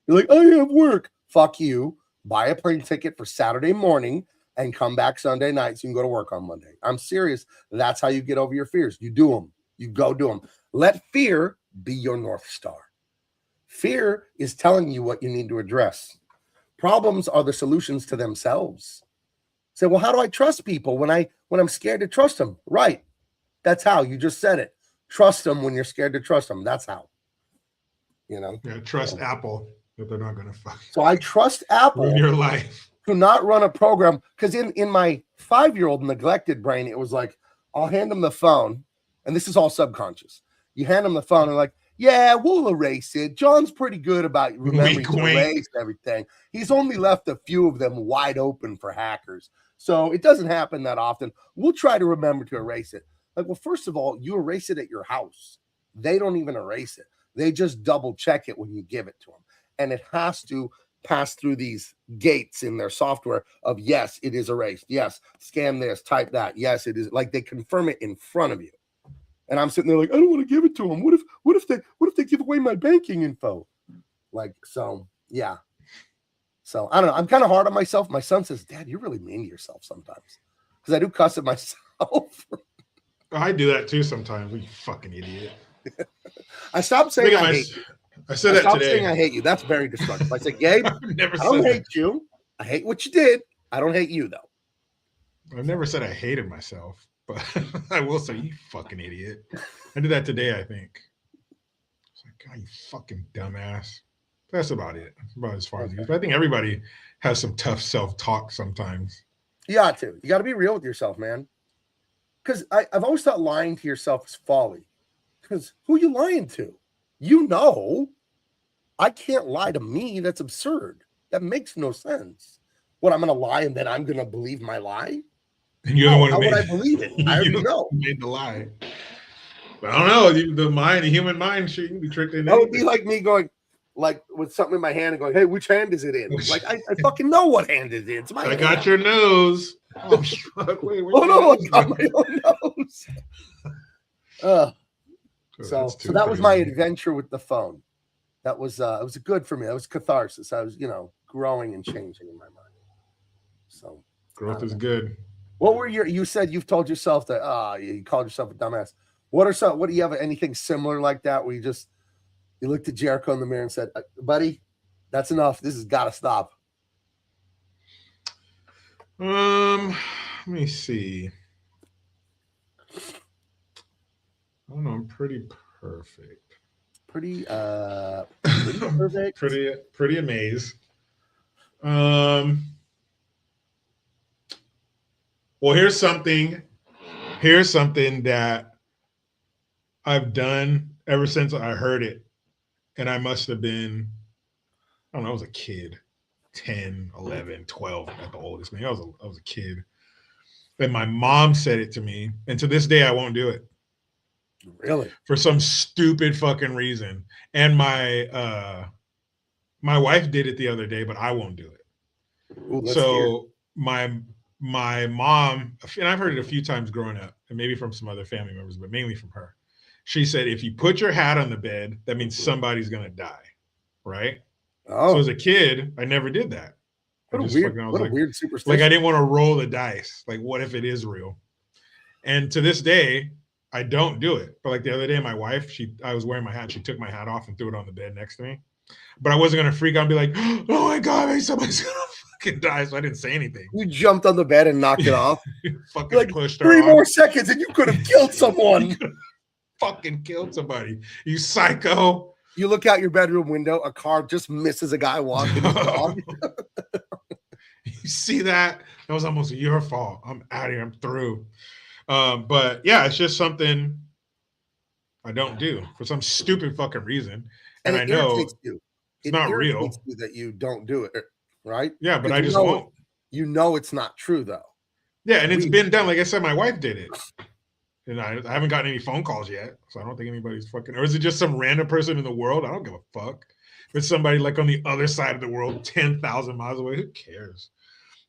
You're like, I have work. Fuck you. Buy a plane ticket for Saturday morning and come back Sunday night so you can go to work on Monday. I'm serious. That's how you get over your fears. You do them. You go do them. Let fear be your North Star. Fear is telling you what you need to address. Problems are the solutions to themselves. Say, well, how do I trust people when I'm scared to trust them? Right. That's how. You just said it. Trust them when you're scared to trust them. That's how. You know. Yeah, trust Apple that they're not gonna fuck. So I trust Apple in your life to not run a program, because in my 5-year-old neglected brain, it was like, I'll hand them the phone, and this is all subconscious. You hand them the phone and like, yeah, we'll erase it. John's pretty good about remembering to erase everything. He's only left a few of them wide open for hackers. So it doesn't happen that often. We'll try to remember to erase it. Like, well, first of all, you erase it at your house. They don't even erase it. They just double check it when you give it to them. And it has to pass through these gates in their software of, yes, it is erased. Yes, scan this, type that. Yes, it is. Like, they confirm it in front of you. And I'm sitting there like, I don't want to give it to them. What if they give away my banking info? Like, so yeah. So I don't know. I'm kind of hard on myself. My son says, Dad, you're really mean to yourself sometimes. Because I do cuss at myself. I do that too sometimes. You fucking idiot. I stopped saying I hate you. I said that today. Saying I hate you. That's very destructive. I said, Gabe, I don't hate you. I hate what you did. I don't hate you though. I've never said I hated myself. But I will say, you fucking idiot. I did that today, I think. It's like, God, you fucking dumbass. That's about it. That's about as far as it goes. But I think everybody has some tough self-talk sometimes. You got to. You got to be real with yourself, man. Because I've always thought lying to yourself is folly. Because who are you lying to? You know. I can't lie to me. That's absurd. That makes no sense. What, I'm going to lie and then I'm going to believe my lie? And you're the one who made it. How would I believe it? I already know. Made the lie. But I don't know. The human mind, you can be tricked in. That would be like me going, like, with something in my hand and going, hey, which hand is it in? Like, I fucking know what hand it is. It's my hand. Got your nose. Oh, wait, oh no, I got my own nose. So that was my adventure with the phone. That was it was good for me. That was catharsis. I was, growing and changing in my mind. So growth is good. What were you said you've told yourself that you called yourself a dumbass. What do you have anything similar like that where you looked at Jericho in the mirror and said, buddy, that's enough. This has got to stop. Let me see. I don't know, I'm pretty perfect. Pretty perfect. pretty amazed. Well, here's something that I've done ever since I heard it. And I must have been, I don't know, I was a kid, 10, 11, 12 at the oldest. I was a kid. And my mom said it to me. And to this day, I won't do it. Really? For some stupid fucking reason. And my wife did it the other day, but I won't do it. Ooh, so my mom, and I've heard it a few times growing up, and maybe from some other family members, but mainly from her. She said, if you put your hat on the bed, that means somebody's going to die. Right? Oh. So as a kid, I never did that. What a weird superstition. Like, I didn't want to roll the dice. Like, what if it is real? And to this day, I don't do it. But like the other day, my wife, I was wearing my hat. She took my hat off and threw it on the bed next to me. But I wasn't going to freak out and be like, oh my God, maybe somebody's going to fucking die. So I didn't say anything. You jumped on the bed and knocked it off. Fucking like, pushed her 3 more seconds and you could have killed someone. Fucking killed somebody. You psycho. You look out your bedroom window, a car just misses a guy walking his dog. You see that? That was almost your fault. I'm out of here. I'm through. But yeah, it's just something I don't do for some stupid fucking reason. And I know it's not real. You that you don't do it, right? Yeah, but I just won't. You know it's not true though. Yeah, and it's been done. Like I said, my wife did it. And I haven't gotten any phone calls yet, so I don't think anybody's fucking. Or is it just some random person in the world? I don't give a fuck. If it's somebody like on the other side of the world, 10,000 miles away, who cares?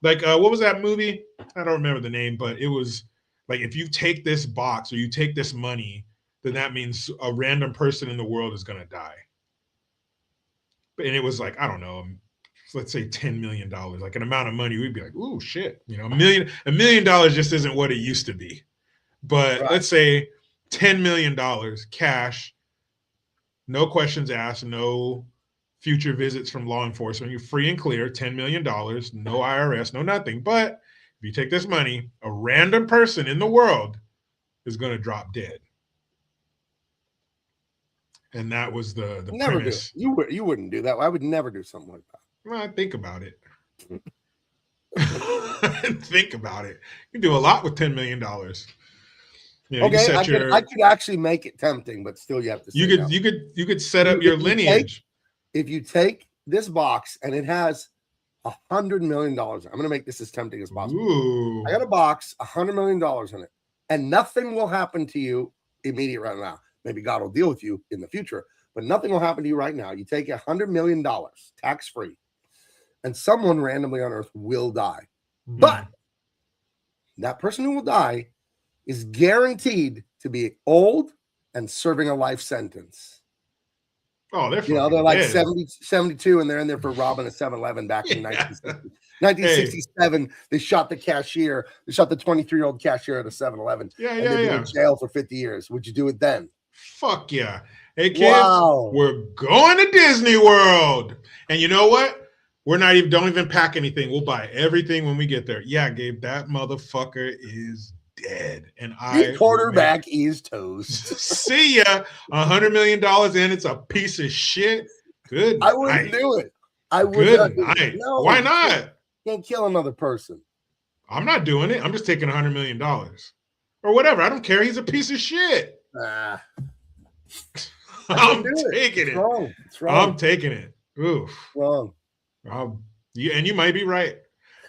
Like, what was that movie? I don't remember the name, but it was like, if you take this box or you take this money, then that means a random person in the world is gonna die. And it was like, I don't know, let's say $10 million, like an amount of money, we'd be like, ooh, shit, you know, $1 million just isn't what it used to be. But let's say $10 million cash, no questions asked, no future visits from law enforcement. You're free and clear, $10 million, no IRS, no nothing. But if you take this money, a random person in the world is going to drop dead. And that was the never premise. You wouldn't do that. I would never do something like that. Well, think about it. Think about it. You can do a lot with $10 million. You know, okay, I could actually make it tempting, but still you have to say you could set up your lineage. If you take this box and it has $100 million, I'm going to make this as tempting as possible. Ooh. I got a box, $100 million in it, and nothing will happen to you immediately right now. Maybe God will deal with you in the future, but nothing will happen to you right now. You take $100 million tax-free, and someone randomly on earth will die. Mm-hmm. But that person who will die is guaranteed to be old and serving a life sentence. Oh, they're they're like 70, 72, and they're in there for robbing a 7-Eleven back in 1967. They shot the cashier. They shot the 23-year-old cashier at a 7-Eleven. Yeah. In jail for 50 years. Would you do it then? Fuck yeah. Hey, kids, we're going to Disney World. And you know what? Don't even pack anything. We'll buy everything when we get there. Yeah, Gabe, that motherfucker is dead. And the quarterback is toast. See ya. $100 million and it's a piece of shit. Good night. I wouldn't do it. I would Good night. No, why not? Can't kill another person. I'm not doing it. I'm just taking $100 million. Or whatever. I don't care. He's a piece of shit. I'm taking it. It's wrong. I'm taking it. Oof. Wrong. And you might be right,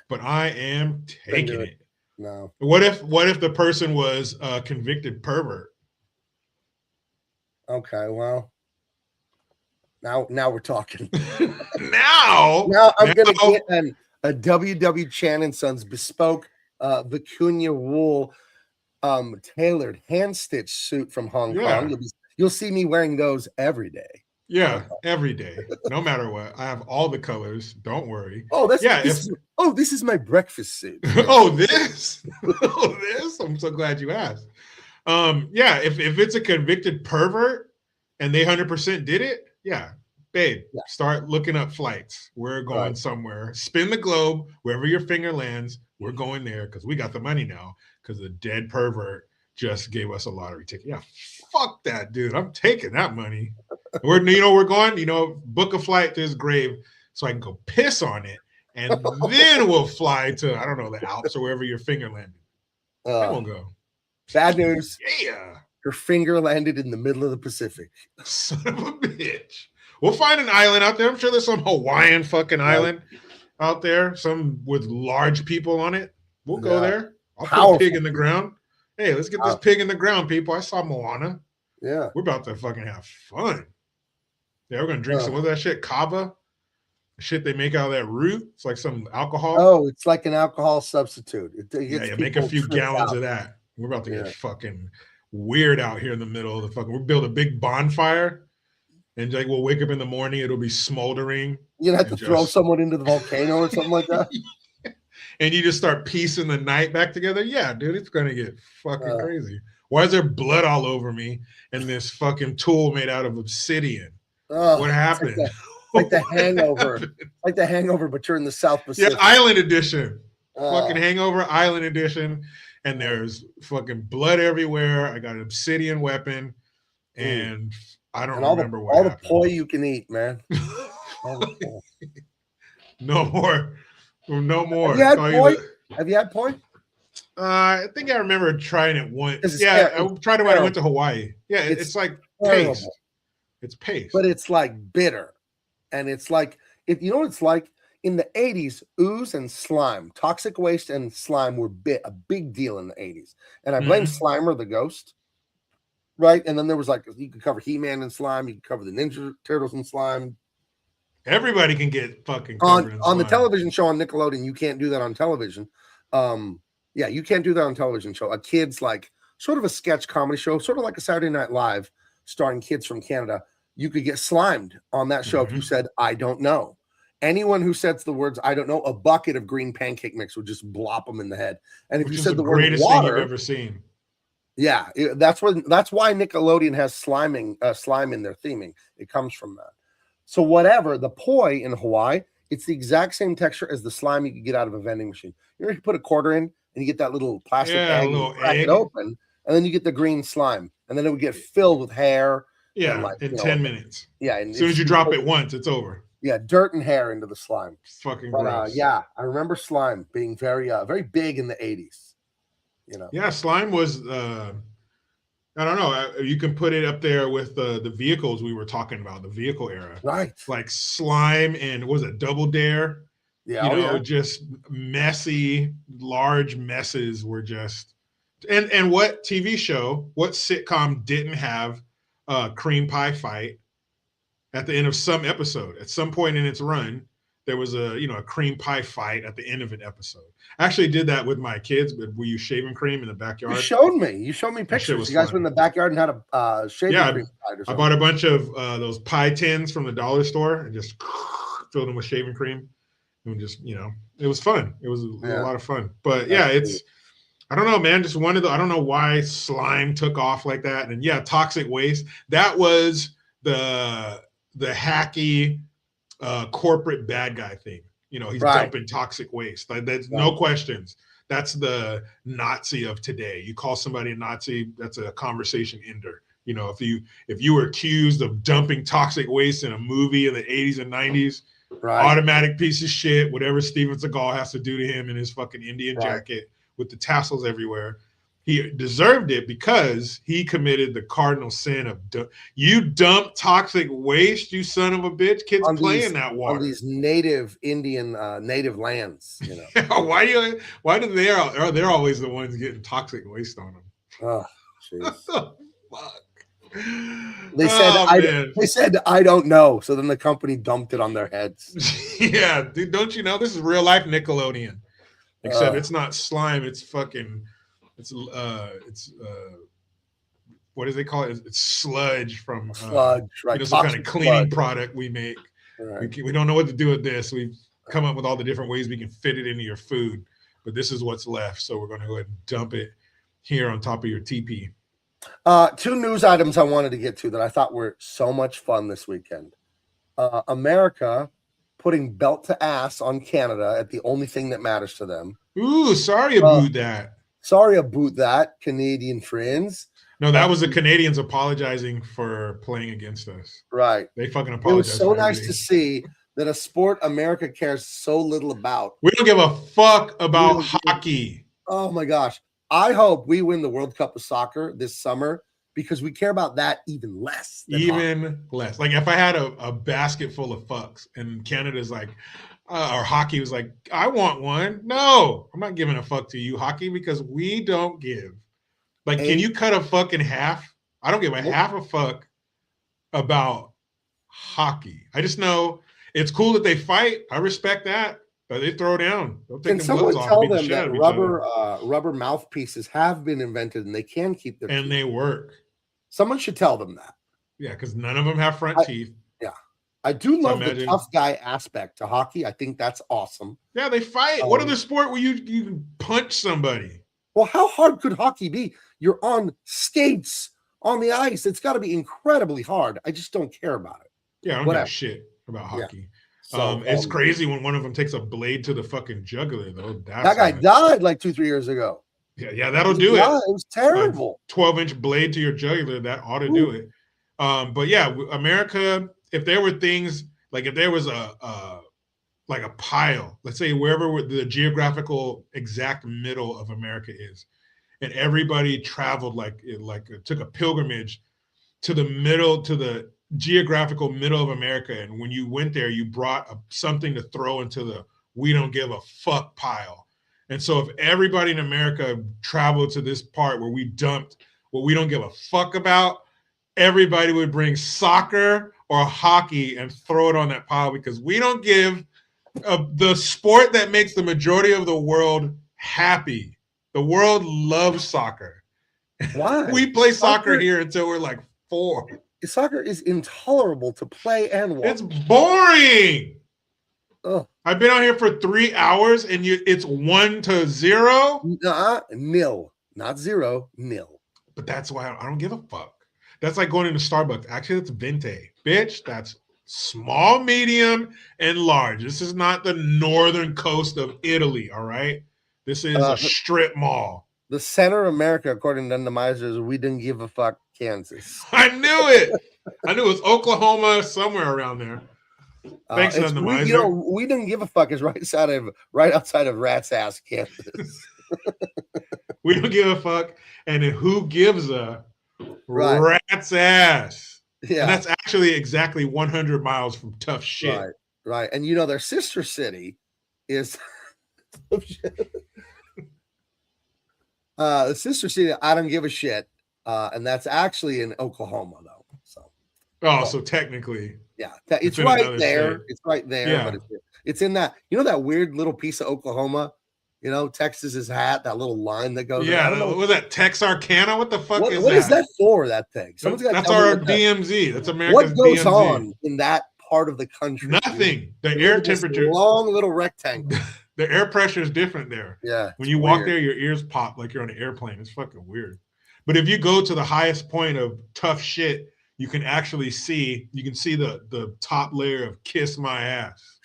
but I am taking it. No. What if the person was a convicted pervert? Okay, well, now we're talking. now I'm gonna get a W.W. Chan & Sons bespoke vicuña wool tailored hand stitched suit from Hong Kong. You'll see me wearing those every day. Yeah, every day, no matter what. I have all the colors. Don't worry. Oh, this is my breakfast suit. This. I'm so glad you asked. If it's a convicted pervert and they 100% did it, babe, start looking up flights. We're going somewhere. Spin the globe wherever your finger lands. We're going there because we got the money now. Because the dead pervert just gave us a lottery ticket. Yeah, fuck that, dude. I'm taking that money. We're going, book a flight to his grave so I can go piss on it. And then we'll fly to, I don't know, the Alps or wherever your finger landed. Then we'll go. Bad news. Yeah. Her finger landed in the middle of the Pacific. Son of a bitch. We'll find an island out there. I'm sure there's some Hawaiian fucking island out there, some with large people on it. We'll go there. I'll put a pig in the ground. Hey, let's get this pig in the ground, people. I saw Moana. Yeah. We're about to fucking have fun. Yeah, we're going to drink some of that shit. Kava. Shit they make out of that root. It's like some alcohol. Oh, it's like an alcohol substitute. Make a few gallons of that. We're about to get fucking weird out here in the middle of the fucking. We'll build a big bonfire. And like we'll wake up in the morning, it'll be smoldering. You'd have to throw someone into the volcano or something like that. And you just start piecing the night back together. Yeah, dude, it's gonna get fucking crazy. Why is there blood all over me and this fucking tool made out of obsidian? What happened? Like the Hangover. Like the Hangover, but you're in the South Pacific. Yeah, Island Edition. Fucking Hangover Island Edition. And there's fucking blood everywhere. I got an obsidian weapon. And I don't remember what happened. All the poi you can eat, man. No more. No more. Have you had poi? I think I remember trying it once. Yeah, I tried it when I went to Hawaii. Yeah, it's like terrible. Paste. It's paste. But it's like bitter. And it's like, you know what it's like? In the 80s, ooze and slime, toxic waste and slime were a big deal in the 80s. And I blame Slimer the ghost, right? And then there was like, you could cover He-Man in slime, you could cover the Ninja Turtles in slime. Everybody can get fucking covered in slime. On the television show on Nickelodeon, you can't do that on television. Yeah, you can't do that on television show. A kid's like sort of a sketch comedy show, sort of like a Saturday Night Live starring kids from Canada. You could get slimed on that show if you said, I don't know. Anyone who says the words, I don't know, a bucket of green pancake mix would just blop them in the head. And if you said the word water, thing you've ever seen. Yeah, that's why Nickelodeon has slime in their theming. It comes from that. So whatever, the poi in Hawaii, it's the exact same texture as the slime you could get out of a vending machine. You know, you put a quarter in and you get that little plastic egg, and crack it open, and then you get the green slime, and then it would get filled with hair. Yeah, like, in 10 minutes. Yeah, as soon as you drop it once, it's over. Yeah, dirt and hair into the slime. Fucking gross. Yeah, I remember slime being very big in the 80s. You know. Yeah, slime was I don't know. You can put it up there with the vehicles we were talking about, the vehicle era. Right. Like slime and was it Double Dare? Yeah. You know, just messy, large messes were just and what TV show, what sitcom didn't have a cream pie fight at the end of some episode? At some point in its run, there was a cream pie fight at the end of an episode. I actually did that with my kids, but were you shaving cream in the backyard? You showed me pictures. You guys were in the backyard and had a shaving cream fight or something. I bought a bunch of those pie tins from the dollar store and just filled them with shaving cream. And just, it was fun. It was a lot of fun. But yeah, I don't know, man. Just I don't know why slime took off like that. And yeah, toxic waste. That was the hacky corporate bad guy thing. He's dumping toxic waste. Like, that's no questions. That's the Nazi of today. You call somebody a Nazi, that's a conversation ender. If you were accused of dumping toxic waste in a movie in the 80s and 90s, automatic piece of shit, whatever Steven Seagal has to do to him in his fucking Indian jacket with the tassels everywhere. He deserved it because he committed the cardinal sin of you dump toxic waste, you son of a bitch. Kids play in that water. On these native Indian native lands. Why do they're always the ones getting toxic waste on them? Oh, jeez. Fuck. They said I don't know. So then the company dumped it on their heads. Yeah, dude, don't you know this is real life Nickelodeon? Except it's not slime, it's fucking it's what do they call it? It's sludge from sludge, right? Some kind of cleaning product we make. Right. We don't know what to do with this. We've come up with all the different ways we can fit it into your food, but this is what's left. So we're going to go ahead and dump it here on top of your TP. 2 news items I wanted to get to that I thought were so much fun this weekend. America putting belt to ass on Canada at the only thing that matters to them. Ooh, sorry about that. Sorry about that, Canadian friends. No, that was the Canadians apologizing for playing against us. Right. They fucking apologized. It was so nice to see that a sport America cares so little about. We don't give a fuck about hockey. Oh my gosh. I hope we win the World Cup of Soccer this summer because we care about that even less. Less. Like if I had a basket full of fucks and Canada's like, or hockey was like, I want one. No, I'm not giving a fuck to you, hockey, because we don't give. Like, can you cut a fuck in half? I don't give a half a fuck about hockey. I just know it's cool that they fight. I respect that. But they throw down. Can someone tell them that rubber mouthpieces have been invented and they can keep their teeth? They work. Someone should tell them that. Yeah, because none of them have front teeth. Yeah. I do love the tough guy aspect to hockey. I think that's awesome. Yeah, they fight. What other sport where you can punch somebody? Well, how hard could hockey be? You're on skates on the ice. It's got to be incredibly hard. I just don't care about it. Yeah, I don't give a shit about hockey. Yeah. So, it's crazy when one of them takes a blade to the fucking jugular, though. That guy died like 2-3 years ago. Yeah, that'll do it. It was terrible. 12-inch blade to your jugular, that ought to do it. But yeah, America, if there were things, like if there was a pile, let's say wherever the geographical exact middle of America is, and everybody traveled took a pilgrimage to the middle, to the geographical middle of America, and when you went there, you brought something to throw into the "we don't give a fuck" pile. And so, if everybody in America traveled to this part where we dumped what we don't give a fuck about, everybody would bring soccer or hockey and throw it on that pile, because we don't give the sport that makes the majority of the world happy. The world loves soccer. Why? We play soccer here until we're like 4. Soccer is intolerable to play and watch. It's boring. Oh. I've been out here for 3 hours and it's 1-0. Nil, not 0, nil. But that's why I don't give a fuck. That's like going into Starbucks. Actually, that's venti, bitch. That's small, medium, and large. This is not the northern coast of Italy. All right, this is a strip mall. The center of America, according to the Misers, we didn't give a fuck. Kansas. I knew it. I knew it was Oklahoma, somewhere around there. Thanks, we didn't give a fuck is right outside of Rat's Ass, Kansas. We don't give a fuck, and then who gives a rat's ass? Yeah, and that's actually exactly 100 miles from tough shit. Right. And their sister city is the sister city. I don't give a shit, and that's actually in Oklahoma, though. So technically, yeah, it's right there. It's right there, yeah. But it's in that that weird little piece of Oklahoma. Texas's hat, that little line that goes. Yeah, was that Texarkana? What the fuck is that? What is that for? That thing? That's our DMZ. That's America's DMZ. What goes on in that part of the country? Nothing. The air temperature. Long little rectangle. The air pressure is different there. Yeah. When you walk there, your ears pop like you're on an airplane. It's fucking weird. But if you go to the highest point of tough shit, you can actually see. You can see the top layer of "Kiss My Ass."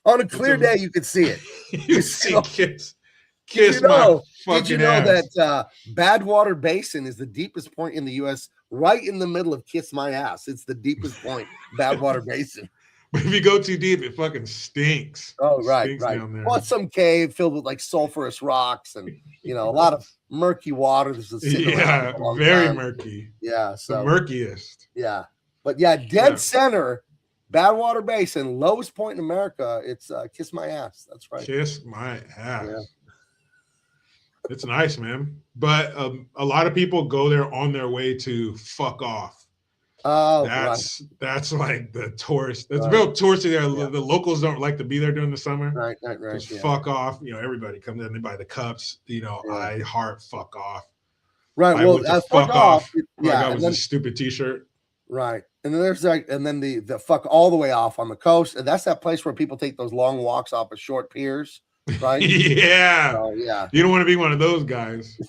On a clear day, you could see it. You see kiss my fucking Did you know ass. that Badwater Basin is the deepest point in the U.S., right in the middle of Kiss My Ass? It's the deepest point, Badwater Basin. But if you go too deep, it fucking stinks. Oh, right. Well, it's some cave filled with like sulfurous rocks and a lot of murky water. Very murky. Yeah, so the murkiest. Yeah, but dead center. Badwater Basin, lowest point in America. It's Kiss My Ass. That's right. Kiss my ass. Yeah. It's nice, man. But a lot of people go there on their way to fuck off. Oh, that's like the tourist. It's real touristy there. Yeah. The locals don't like to be there during the summer. Right. Just fuck off. Everybody comes in. They buy the cups. I heart fuck off. Right. Well, fuck off. That was a stupid T-shirt. Right. And then there's the fuck all the way off on the coast. And that's that place where people take those long walks off of short piers. Right. Yeah. So, yeah. You don't want to be one of those guys.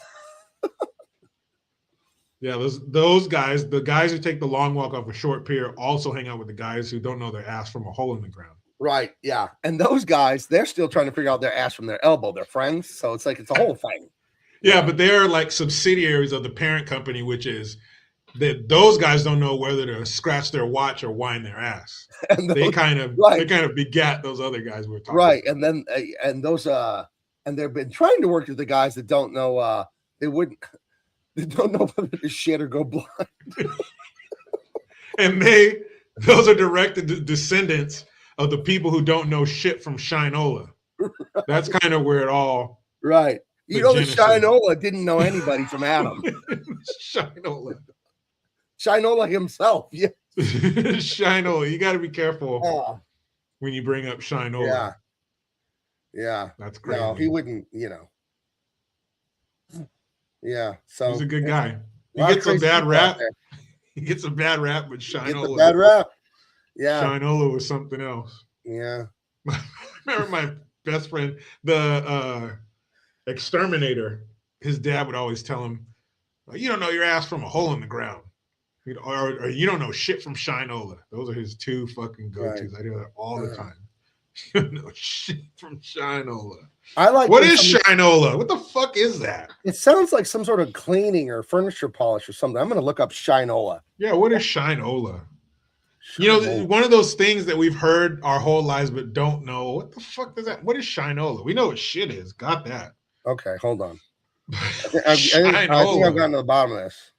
Yeah, those guys, the guys who take the long walk off a short pier, also hang out with the guys who don't know their ass from a hole in the ground. Right. Yeah. And those guys, they're still trying to figure out their ass from their elbow. They're friends. So it's like it's a whole thing. Yeah, but they're like subsidiaries of the parent company, which is that those guys don't know whether to scratch their watch or wind their ass. They kind of begat those other guys we're talking about. And then and they've been trying to work with the guys that don't know they don't know whether to shit or go blind. And those are direct descendants of the people who don't know shit from Shinola. Right. That's kind of where it all right. The Shinola didn't know anybody from Adam. Shinola himself. Yeah. Shinola. You got to be careful when you bring up Shinola. Yeah. That's great. No, he wouldn't, Yeah. So he's a good guy. He gets a bad rap. He gets a bad rap, but Shinola. Bad rap. Yeah. Shinola was something else. Yeah. Remember my best friend, the exterminator, his dad would always tell him, you don't know your ass from a hole in the ground. Or you don't know shit from Shinola. Those are his two fucking go-tos. Right. I do that all the time. You don't know shit from Shinola. What is Shinola? What the fuck is that? It sounds like some sort of cleaning or furniture polish or something. I'm going to look up Shinola. Yeah, what is Shinola? One of those things that we've heard our whole lives but don't know. What the fuck is that? What is Shinola? We know what shit is. Got that. Okay, hold on. I think I've gotten to the bottom of this.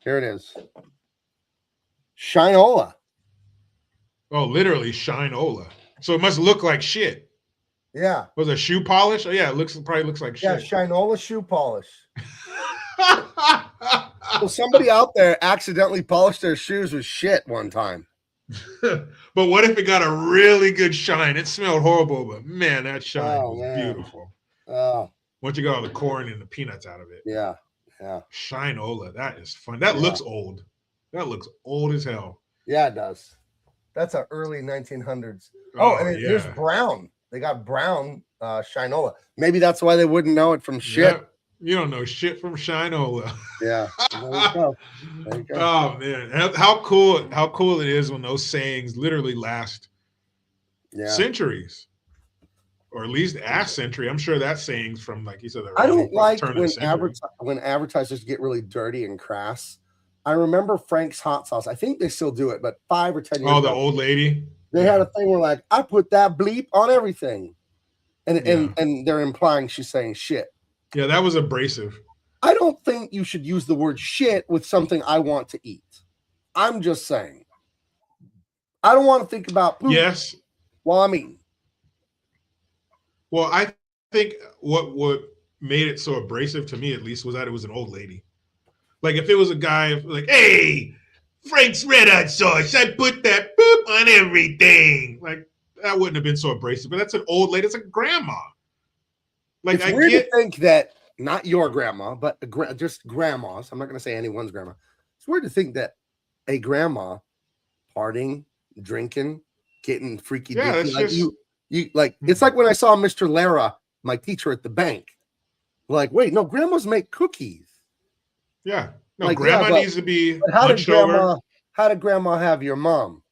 Here it is. Shinola. Oh, literally Shinola. So it must look like shit. Yeah. Was it shoe polish? Oh yeah, probably looks like Yeah, shit. Shinola shoe polish. So somebody out there accidentally polished their shoes with shit one time. But what if it got a really good shine? It smelled horrible, but man, that shine was beautiful. Oh. Once you got all the corn and the peanuts out of it. Yeah. Yeah. Shinola, that is fun. That looks old. That looks old as hell. Yeah, it does. That's an early 1900s. Oh, and here's brown. They got brown Shinola. Maybe that's why they wouldn't know it from shit. Yep. You don't know shit from Shinola. Yeah. There you go. There you go. Oh man, how cool it is when those sayings literally last centuries, or at least a century. I'm sure that saying's from, like you said. I don't like when advertisers get really dirty and crass. I remember Frank's hot sauce. I think they still do it, but 5 or 10 years ago. Oh, the old lady. They had a thing where like, I put that bleep on everything, and they're implying she's saying shit. Yeah, that was abrasive. I don't think you should use the word shit with something I want to eat. I'm just saying. I don't want to think about poop while I'm eating. Well, I think what made it so abrasive to me, at least, was that it was an old lady. Like if it was a guy like, hey, Frank's red hot sauce, I put that boop on everything. Like that wouldn't have been so abrasive. But that's an old lady. It's a grandma. Like it's weird to think that. Not your grandma, but just grandmas. I'm not going to say anyone's grandma. It's weird to think that a grandma partying, drinking, getting freaky. Yeah, that's like just... you like. It's like when I saw Mr. Lara, my teacher at the bank. Like, wait, no, grandmas make cookies. Yeah, no, like, grandma needs to be. How did grandma have your mom?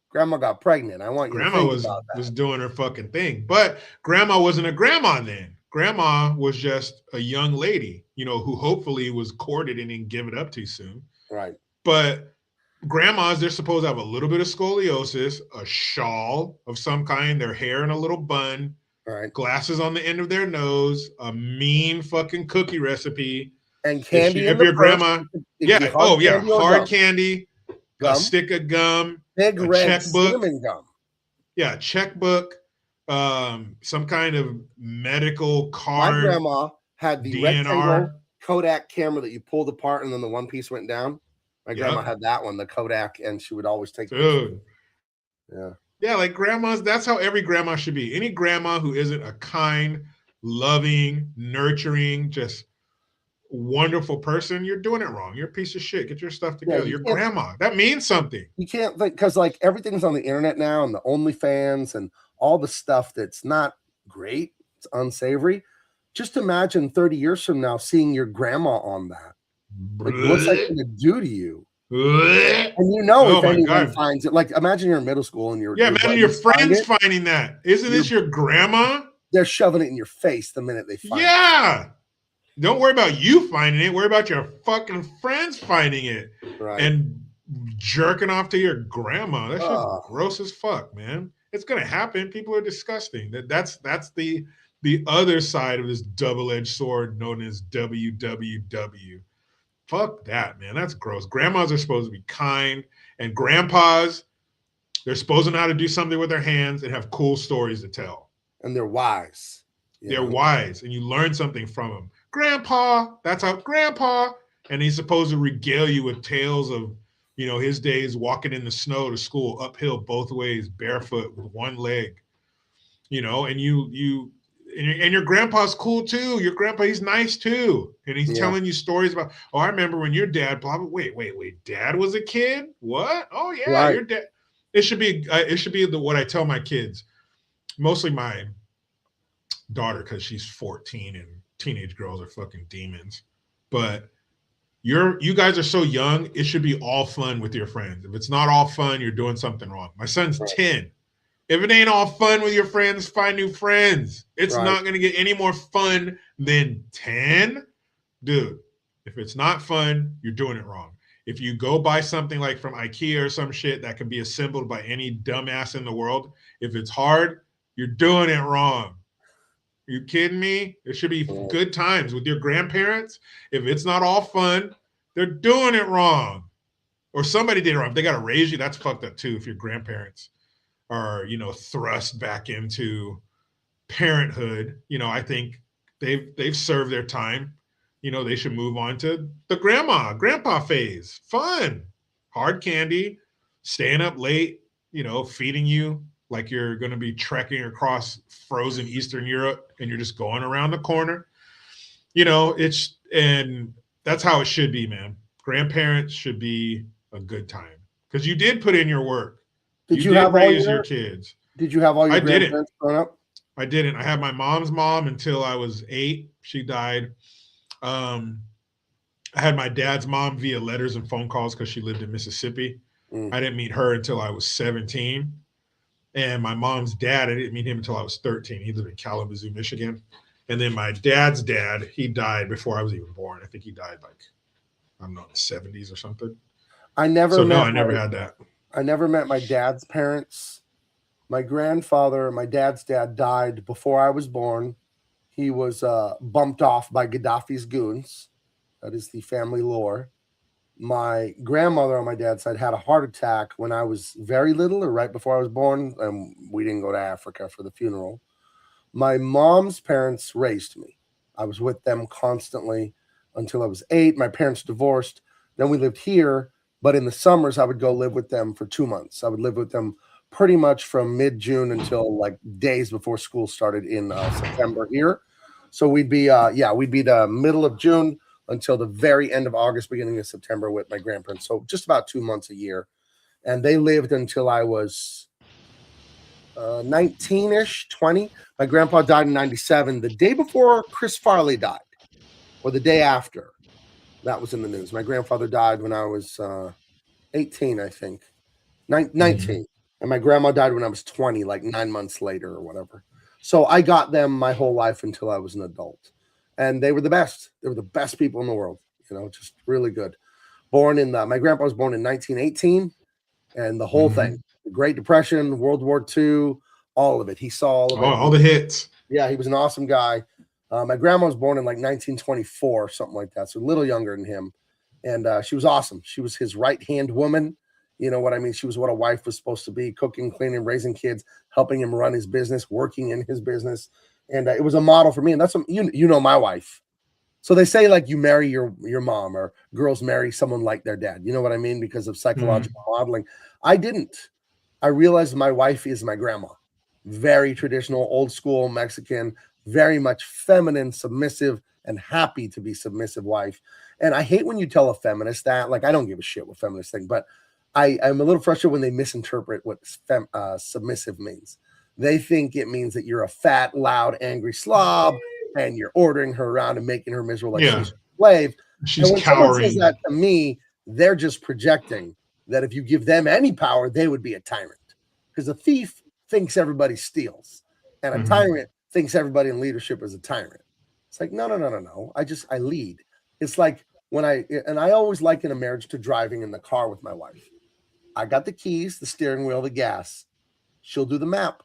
Grandma got pregnant. I want you to think about that. Was doing her fucking thing, but grandma wasn't a grandma then. Grandma was just a young lady, who hopefully was courted and didn't give it up too soon. Right. But grandmas, they're supposed to have a little bit of scoliosis, a shawl of some kind, their hair in a little bun, glasses on the end of their nose, a mean fucking cookie recipe. And candy. If your grandma, hard candy, gum, a stick of gum, big red checkbook, cinnamon gum. Yeah, checkbook. Some kind of medical card. My grandma had the rectangle Kodak camera that you pulled apart and then the one piece went down. My grandma had that one, the Kodak, and she would always take it. Yeah, like grandmas, that's how every grandma should be. Any grandma who isn't a kind, loving, nurturing, just wonderful person, you're doing it wrong. You're a piece of shit. Get your stuff together. Your grandma, that means something. You can't think, because like everything's on the internet now and the OnlyFans and all the stuff that's not great, it's unsavory. Just imagine 30 years from now seeing your grandma on that. Like, what's that going to do to you? And if anyone finds it, like imagine you're in middle school and imagine your friends finding that. Isn't this your grandma? They're shoving it in your face the minute they find it. Yeah. Don't worry about you finding it. Worry about your fucking friends finding it. Right. And jerking off to your grandma. That's just gross as fuck, man. It's gonna happen. People are disgusting. That's the other side of this double-edged sword known as WWW. Fuck that, man. That's gross. Grandmas are supposed to be kind, and grandpas, they're supposed to know how to do something with their hands and have cool stories to tell. And they're wise. They're wise, and you learn something from them. Grandpa, that's how Grandpa, and he's supposed to regale you with tales of his days walking in the snow to school, uphill both ways, barefoot with one leg, and your grandpa's cool too. Your grandpa, he's nice too. And he's telling you stories about, I remember when your dad, blah, blah, wait, dad was a kid? What? Oh yeah, your dad. It should be what I tell my kids, mostly my daughter, because she's 14 and teenage girls are fucking demons. But you guys are so young, it should be all fun with your friends. If it's not all fun, you're doing something wrong. My son's 10. If it ain't all fun with your friends, find new friends. It's not going to get any more fun than 10. Dude, if it's not fun, you're doing it wrong. If you go buy something like from IKEA or some shit that can be assembled by any dumbass in the world, if it's hard, you're doing it wrong. You kidding me? It should be good times with your grandparents. If it's not all fun, they're doing it wrong. or somebody did it wrong. If they got to raise you, that's fucked up too. If your grandparents are, thrust back into parenthood, I think they've served their time. They should move on to the grandpa phase. Fun, hard candy, staying up late, feeding you like you're going to be trekking across frozen Eastern Europe and you're just going around the corner. And that's how it should be, man. Grandparents should be a good time because you did put in your work. Did you did raise your kids. Did you have all your grandparents growing up? I didn't. I had my mom's mom until I was 8. She died. I had my dad's mom via letters and phone calls because she lived in Mississippi. I didn't meet her until I was 17. And my mom's dad, I didn't meet him until I was 13. He lived in Kalamazoo, Michigan. And then my dad's dad, he died before I was even born. I think he died in the 70s or something. I never had that. I never met my dad's parents. My grandfather, my dad's dad, died before I was born. He was bumped off by Gaddafi's goons. That is the family lore. My grandmother on my dad's side had a heart attack when I was very little or right before I was born, and we didn't go to Africa for the funeral. My mom's parents raised me. I was with them constantly until I was 8. My parents divorced. Then we lived here, but in the summers, I would go live with them for 2 months. I would live with them pretty much from mid-June until like days before school started in September here. So we'd be the middle of June until the very end of August, beginning of September with my grandparents. So just about 2 months a year. And they lived until I was 19-ish, 20. My grandpa died in 97, the day before Chris Farley died, or the day after. That was in the news. My grandfather died when I was 18, I think. 19. And my grandma died when I was 20, like 9 months later or whatever. So I got them my whole life until I was an adult. And they were the best. They were the best people in the world, just really good. My grandpa was born in 1918, and the whole thing, the Great Depression, World War II, all of it. He saw all of it. All the hits. Yeah, he was an awesome guy. My grandma was born in like 1924, something like that. So a little younger than him. And she was awesome. She was his right-hand woman. You know what I mean? She was what a wife was supposed to be, cooking, cleaning, raising kids, helping him run his business, working in his business. And it was a model for me. And that's what, my wife. So they say like you marry your mom, or girls marry someone like their dad. You know what I mean? Because of psychological modeling. I didn't. I realized my wife is my grandma. Very traditional, old school Mexican, very much feminine, submissive, and happy to be submissive wife. And I hate when you tell a feminist that. Like, I don't give a shit what feminists think, but I'm a little frustrated when they misinterpret what submissive means. They think it means that you're a fat, loud, angry slob, and you're ordering her around and making her miserable like she's a slave. She's when cowering. someone says that to me, they're just projecting that if you give them any power, they would be a tyrant. Because a thief thinks everybody steals, and a tyrant thinks everybody in leadership is a tyrant. It's like, no. I lead. It's like I always liken a marriage to driving in the car with my wife. I got the keys, the steering wheel, the gas. She'll do the map.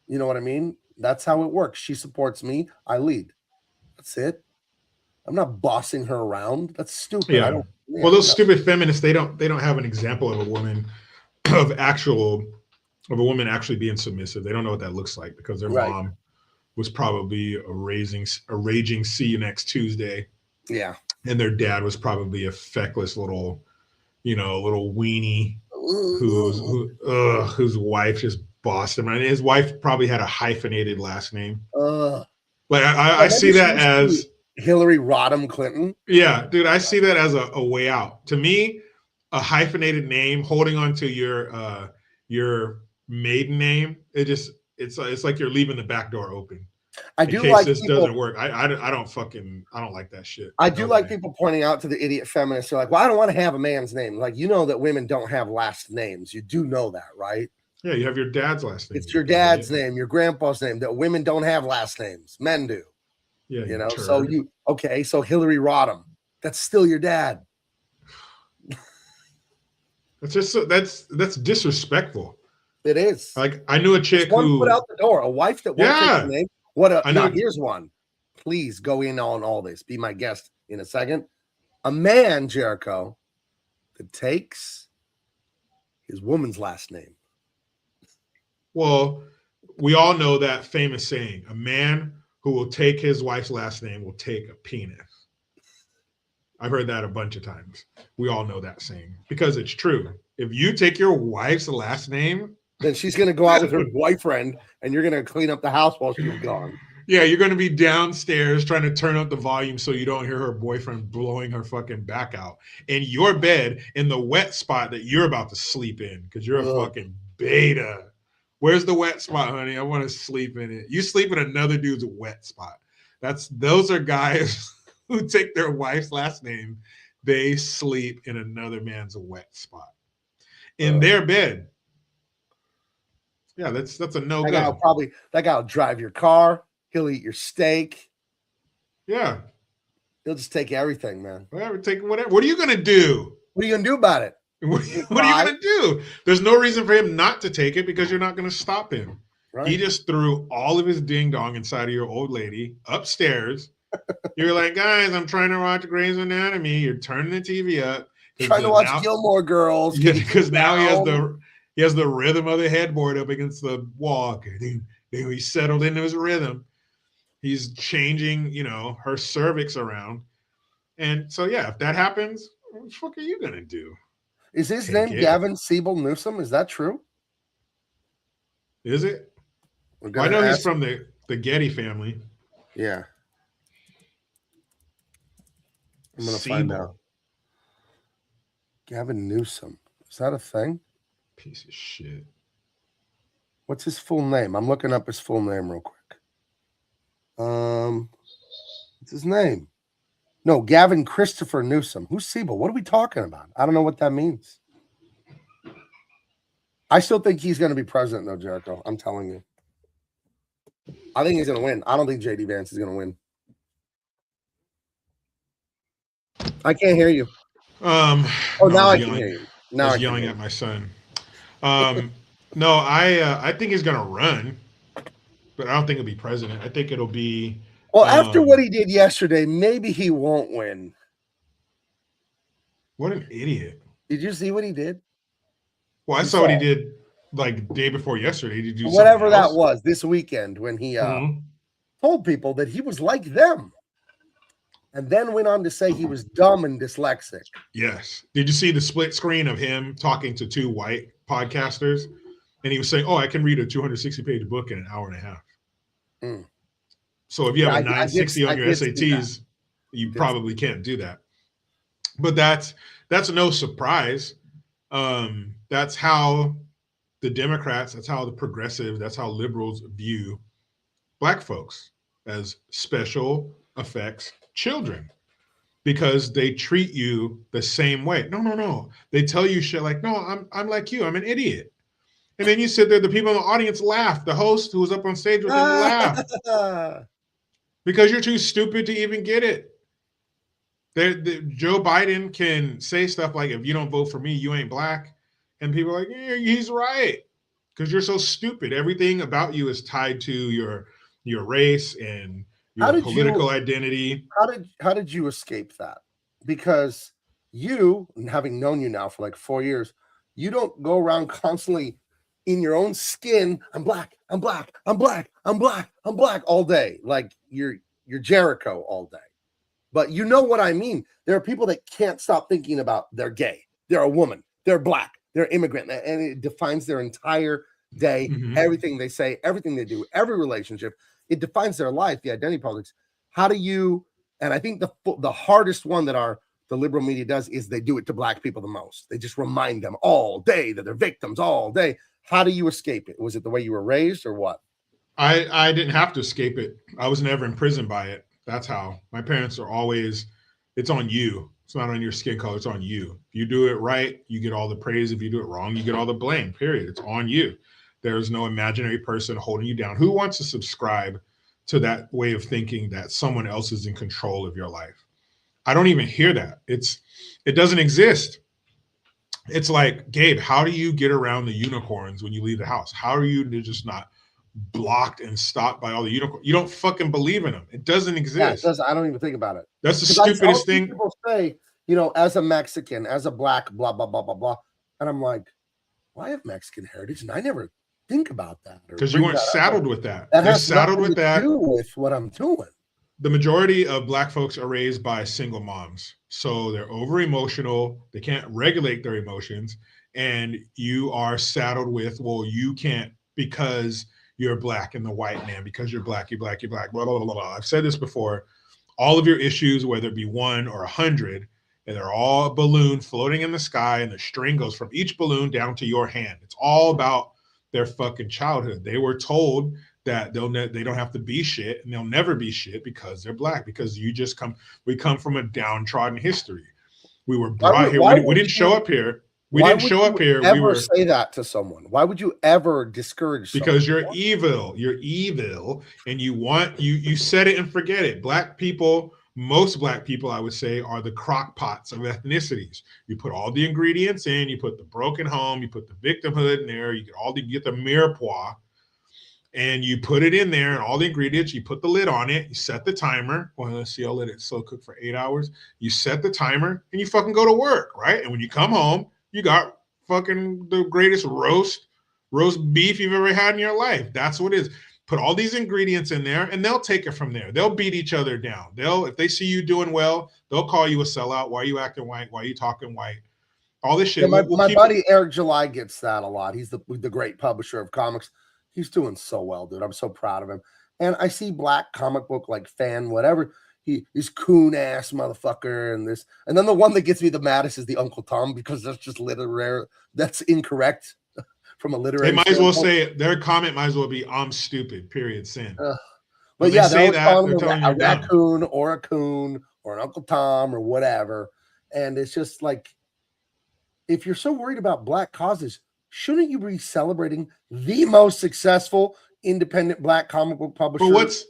You know what I mean? That's how it works. She supports me. I lead. That's it. I'm not bossing her around. That's stupid. Yeah. Those stupid feminists, they don't have an example of a woman actually being submissive. They don't know what that looks like because their mom was probably a raging see you next Tuesday. Yeah. And their dad was probably a feckless little weenie whose wife just bossed him. And his wife probably had a hyphenated last name. I see that as Hillary Rodham Clinton. Yeah, dude, I see that as a way out. To me, a hyphenated name holding on to your maiden name, it's like you're leaving the back door open. I do like this people, doesn't work. I don't like that shit. I do like people pointing out to the idiot feminists. They're like, well, I don't want to have a man's name. Like, that women don't have last names. You do know that, right? Yeah, you have your dad's last name. It's your dad's name, your grandpa's name. That women don't have last names. Men do. Yeah, so so Hillary Rodham, that's still your dad. That's disrespectful. It is. Like, I knew a chick who put out the door, a wife that won't take the name. Here's one. Please go in on all this. Be my guest in a second. A man, Jericho, that takes his woman's last name? Well, we all know that famous saying, a man who will take his wife's last name will take a penis. I've heard that a bunch of times. We all know that saying because it's true. If you take your wife's last name, then she's going to go out with her boyfriend and you're going to clean up the house while she's gone. Yeah, you're going to be downstairs trying to turn up the volume so you don't hear her boyfriend blowing her fucking back out in your bed in the wet spot that you're about to sleep in because you're a fucking beta. Where's the wet spot, honey? I want to sleep in it. You sleep in another dude's wet spot. Those are guys who take their wife's last name. They sleep in another man's wet spot in their bed. Yeah, that's a no-go. That guy will drive your car. He'll eat your steak. Yeah. He'll just take everything, man. Take whatever. What are you gonna do? What are you gonna do about it? What are you gonna do? There's no reason for him not to take it because you're not gonna stop him. Right. He just threw all of his ding dong inside of your old lady upstairs. You're like, guys, I'm trying to watch Grey's Anatomy. You're turning the TV up. Trying to watch Gilmore Girls. Yeah, because now he has the rhythm of the headboard up against the wall. He's settled into his rhythm. He's changing, her cervix around. And so, yeah, if that happens, what the fuck are you going to do? Is his name Gavin Siebel Newsom? Is that true? Is it? I know he's from the Getty family. Yeah. I'm going to find out. Gavin Newsom. Is that a thing? Piece of shit. What's his full name? I'm looking up his full name real quick. What's his name? No, Gavin Christopher Newsom. Who's Siebel? What are we talking about? I don't know what that means. I still think he's going to be president, though, Jericho. I'm telling you. I think he's going to win. I don't think J.D. Vance is going to win. I can't hear you. Now I can hear you. Now I was yelling at my son. No, I think he's going to run, but I don't think he'll be president. I think it'll be. Well, after what he did yesterday, maybe he won't win. What an idiot! Did you see what he did? Well, I saw what he did like the day before yesterday. Did you? Whatever that was this weekend when he told people that he was like them. And then went on to say he was dumb and dyslexic. Yes. Did you see the split screen of him talking to two white podcasters? And he was saying, I can read a 260-page book in an hour and a half. Mm. So if you have a 960 on your SATs, you probably can't do that. But that's no surprise. That's how the Democrats, that's how the progressives, that's how liberals view Black folks as special effects children, because they treat you the same way. No. They tell you shit like, no, I'm like you. I'm an idiot. And then you sit there, the people in the audience laugh. The host who was up on stage with them laugh. Because you're too stupid to even get it. Joe Biden can say stuff like, if you don't vote for me, you ain't Black. And people are like, yeah, he's right. Because you're so stupid. Everything about you is tied to your race and your political identity. How did you escape that? Because you, having known you now for like 4 years, you don't go around constantly in your own skin. I'm Black all day. Like you're Jericho all day. But you know what I mean? There are people that can't stop thinking about they're gay, they're a woman, they're Black, they're immigrant, and it defines their entire day, everything they say, everything they do, every relationship. It defines their life, the identity politics. How do you, and I think the hardest one that the liberal media does is they do it to Black people the most. They just remind them all day that they're victims all day. How do you escape it? Was it the way you were raised or what? I didn't have to escape it. I was never imprisoned by it. That's how. My parents are always, it's on you. It's not on your skin color. It's on you. If you do it right, you get all the praise. If you do it wrong, you get all the blame, period. It's on you. There's no imaginary person holding you down. Who wants to subscribe to that way of thinking that someone else is in control of your life? I don't even hear that. It doesn't exist. It's like, Gabe, how do you get around the unicorns when you leave the house? How are you just not blocked and stopped by all the unicorns? You don't fucking believe in them. It doesn't exist. Yeah, I don't even think about it. That's the stupidest thing. People say you know, as a Mexican, as a black, blah, blah, blah, blah, blah. And I'm like, well, I have Mexican heritage, and I never think about that. Because you weren't saddled with that. That They're has saddled nothing with to that. do with what I'm doing. The majority of Black folks are raised by single moms. So they're over emotional. They can't regulate their emotions. And you are saddled with, well, you can't because you're Black and the white man, because you're Black, blah, blah, blah, blah, blah. I've said this before. All of your issues, whether it be 1 or 100, and they're all a balloon floating in the sky, and the string goes from each balloon down to your hand. It's all about their fucking childhood. They were told that they don't have to be shit, and they'll never be shit because they're Black, because we come from a downtrodden history. We were brought here. We didn't show up here. We didn't show up here. We were say that to someone. Why would you ever discourage someone? Because you're evil. You're evil, and you set it and forget it. Black people, most Black people, I would say, are the crock pots of ethnicities. You put all the ingredients in. You put the broken home. You put the victimhood in there. You get the mirepoix, and you put it in there, and all the ingredients. You put the lid on it. You set the timer. Well, let's see. I'll let it slow cook for 8 hours. You set the timer, and you fucking go to work, right? And when you come home, you got fucking the greatest roast beef you've ever had in your life. That's what it is. Put all these ingredients in there, and they'll take it from there. They'll beat each other down. If they see you doing well, they'll call you a sellout. Why are you acting white? Why are you talking white? All this shit. Yeah, my buddy Eric July gets that a lot. He's the great publisher of comics. He's doing so well, dude. I'm so proud of him. And I see Black comic book like fan, whatever. He's coon ass motherfucker, and then the one that gets me the maddest is the Uncle Tom, because that's just literary. That's incorrect from a literary. They might as well say their comment might as well be "I'm stupid." Period. Sin. But yeah, they're telling a raccoon or a coon or an Uncle Tom or whatever, and it's just like, if you're so worried about Black causes, shouldn't you be celebrating the most successful independent Black comic book publisher? But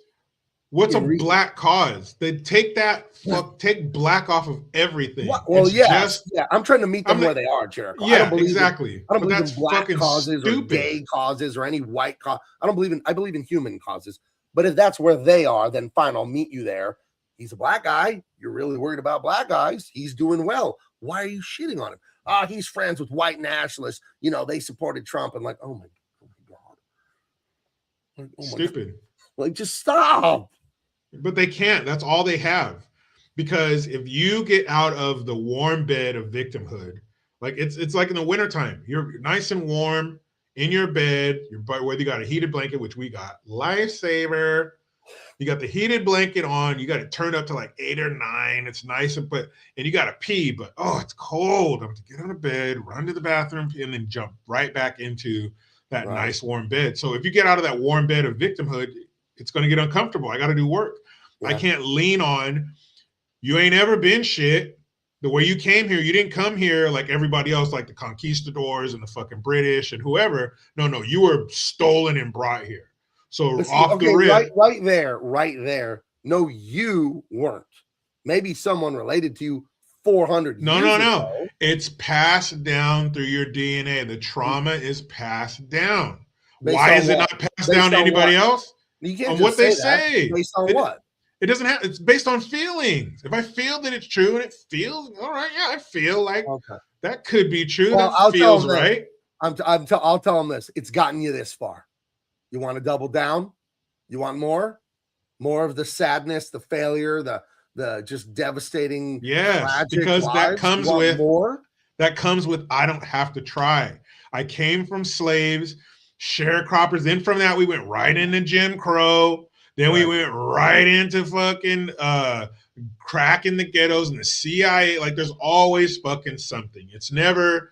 what's a Black cause? They take take Black off of everything. Well, yeah, I'm trying to meet them where they are, Jericho. Yeah, exactly. I don't believe in Black causes or gay causes or any white cause. I believe in human causes. But if that's where they are, then fine, I'll meet you there. He's a Black guy. You're really worried about Black guys. He's doing well. Why are you shitting on him? He's friends with white nationalists. You know, they supported Trump, and like, oh my God. Like, stupid. God. Like, just stop. But they can't. That's all they have. Because if you get out of the warm bed of victimhood, like it's like in the wintertime, you're nice and warm in your bed, whether you got a heated blanket, which we got, lifesaver. You got the heated blanket on, you got it turned up to like 8 or 9. It's nice, and you got to pee, but it's cold. I'm going to get out of bed, run to the bathroom, and then jump right back into that nice warm bed. So if you get out of that warm bed of victimhood, it's going to get uncomfortable. I got to do work. Yeah. I can't lean on, you ain't ever been shit. The way you came here, you didn't come here like everybody else, like the conquistadors and the fucking British and whoever. No, you were stolen and brought here. So the rip. Right there. No, you weren't. Maybe someone related to you 400 years ago. No. It's passed down through your DNA. The trauma is passed down. Why is it not passed down to anybody else? You can't on what they say. Based on what? It doesn't have. It's based on feelings. If I feel that it's true and it feels all right, I feel like that could be true. Well, that feels right. I'll tell them this. It's gotten you this far. You want to double down? You want more of the sadness, the failure, the just devastating. Yes, because that comes with more. That comes with I don't have to try. I came from slaves, sharecroppers. Then from that we went right into Jim Crow. Then we went right into fucking crack in the ghettos and the CIA. Like there's always fucking something. It's never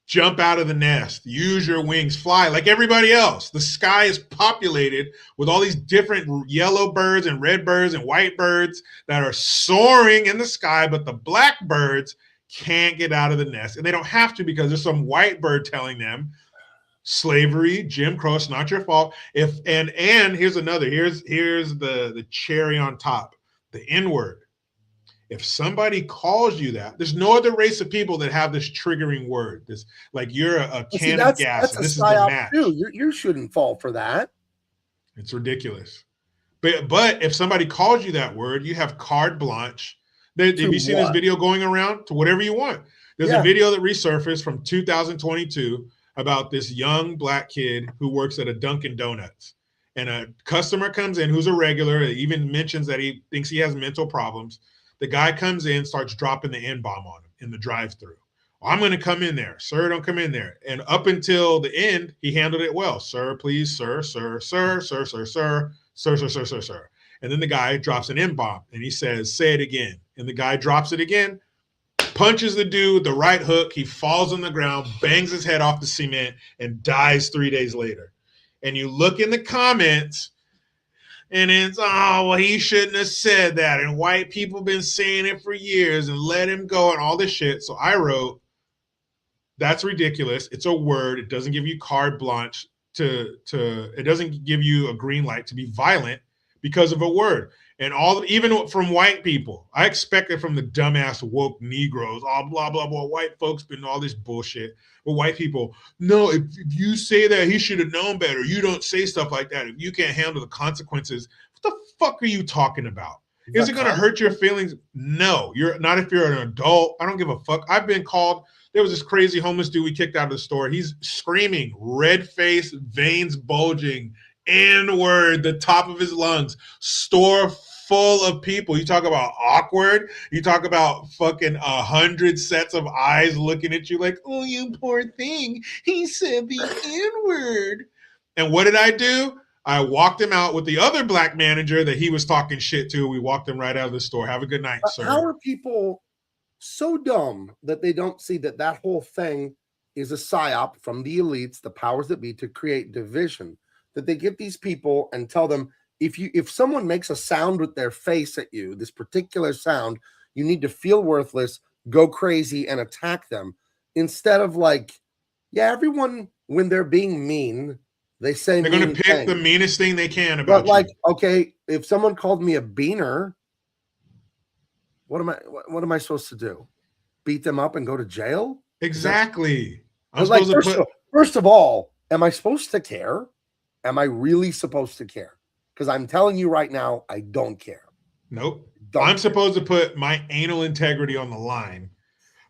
jump out of the nest, use your wings, fly like everybody else. The sky is populated with all these different yellow birds and red birds and white birds that are soaring in the sky, but the black birds can't get out of the nest. And they don't have to because there's some white bird telling them slavery, Jim Crow, it's not your fault. And here's another, here's the cherry on top, the N-word. If somebody calls you that, there's no other race of people that have this triggering word. This like you're a can of gas. And this is the match. You shouldn't fall for that. It's ridiculous. But if somebody calls you that word, you have carte blanche Have you seen this video going around? To whatever you want. There's a video that resurfaced from 2022 about this young black kid who works at a Dunkin' Donuts. And a customer comes in who's a regular, even mentions that he thinks he has mental problems. The guy comes in, starts dropping the N-bomb on him in the drive-thru. I'm going to come in there. Sir, don't come in there. And up until the end, he handled it well. Sir, please, sir, sir, sir, sir, sir, sir, sir, sir, sir, sir, sir. And then the guy drops an N-bomb and he says, say it again. And the guy drops it again, punches the dude with the right hook. He falls on the ground, bangs his head off the cement, and dies 3 days later. And you look in the comments, and it's, oh, well, he shouldn't have said that. And white people been saying it for years, and let him go and all this shit. So I wrote, that's ridiculous. It's a word. It doesn't give you carte blanche it doesn't give you a green light to be violent because of a word. And even from white people, I expect it from the dumbass woke Negroes, all blah, blah, blah. White folks been all this bullshit. But white people, no, if you say that, he should have known better. You don't say stuff like that. If you can't handle the consequences, what the fuck are you talking about? Is it going to hurt your feelings? No, you're not if you're an adult. I don't give a fuck. I've been called. There was this crazy homeless dude we kicked out of the store. He's screaming, red face, veins bulging, N-word, the top of his lungs, store full of people. You talk about awkward. You talk about fucking 100 sets of eyes looking at you like, oh, you poor thing. He said the N-word. And what did I do? I walked him out with the other black manager that he was talking shit to. We walked him right out of the store. Have a good night, sir. How are people so dumb that they don't see that that whole thing is a psyop from the elites, the powers that be, to create division? That they get these people and tell them, if someone makes a sound with their face at you, this particular sound, you need to feel worthless, go crazy, and attack them. Instead of like, yeah, everyone, when they're being mean, they say they're going to pick the meanest thing they can about you. But like, okay, if someone called me a beaner, what am I supposed to do? Beat them up and go to jail? Exactly. First of all, am I supposed to care? Am I really supposed to care? Because I'm telling you right now, I don't care. Nope. I'm supposed to put my anal integrity on the line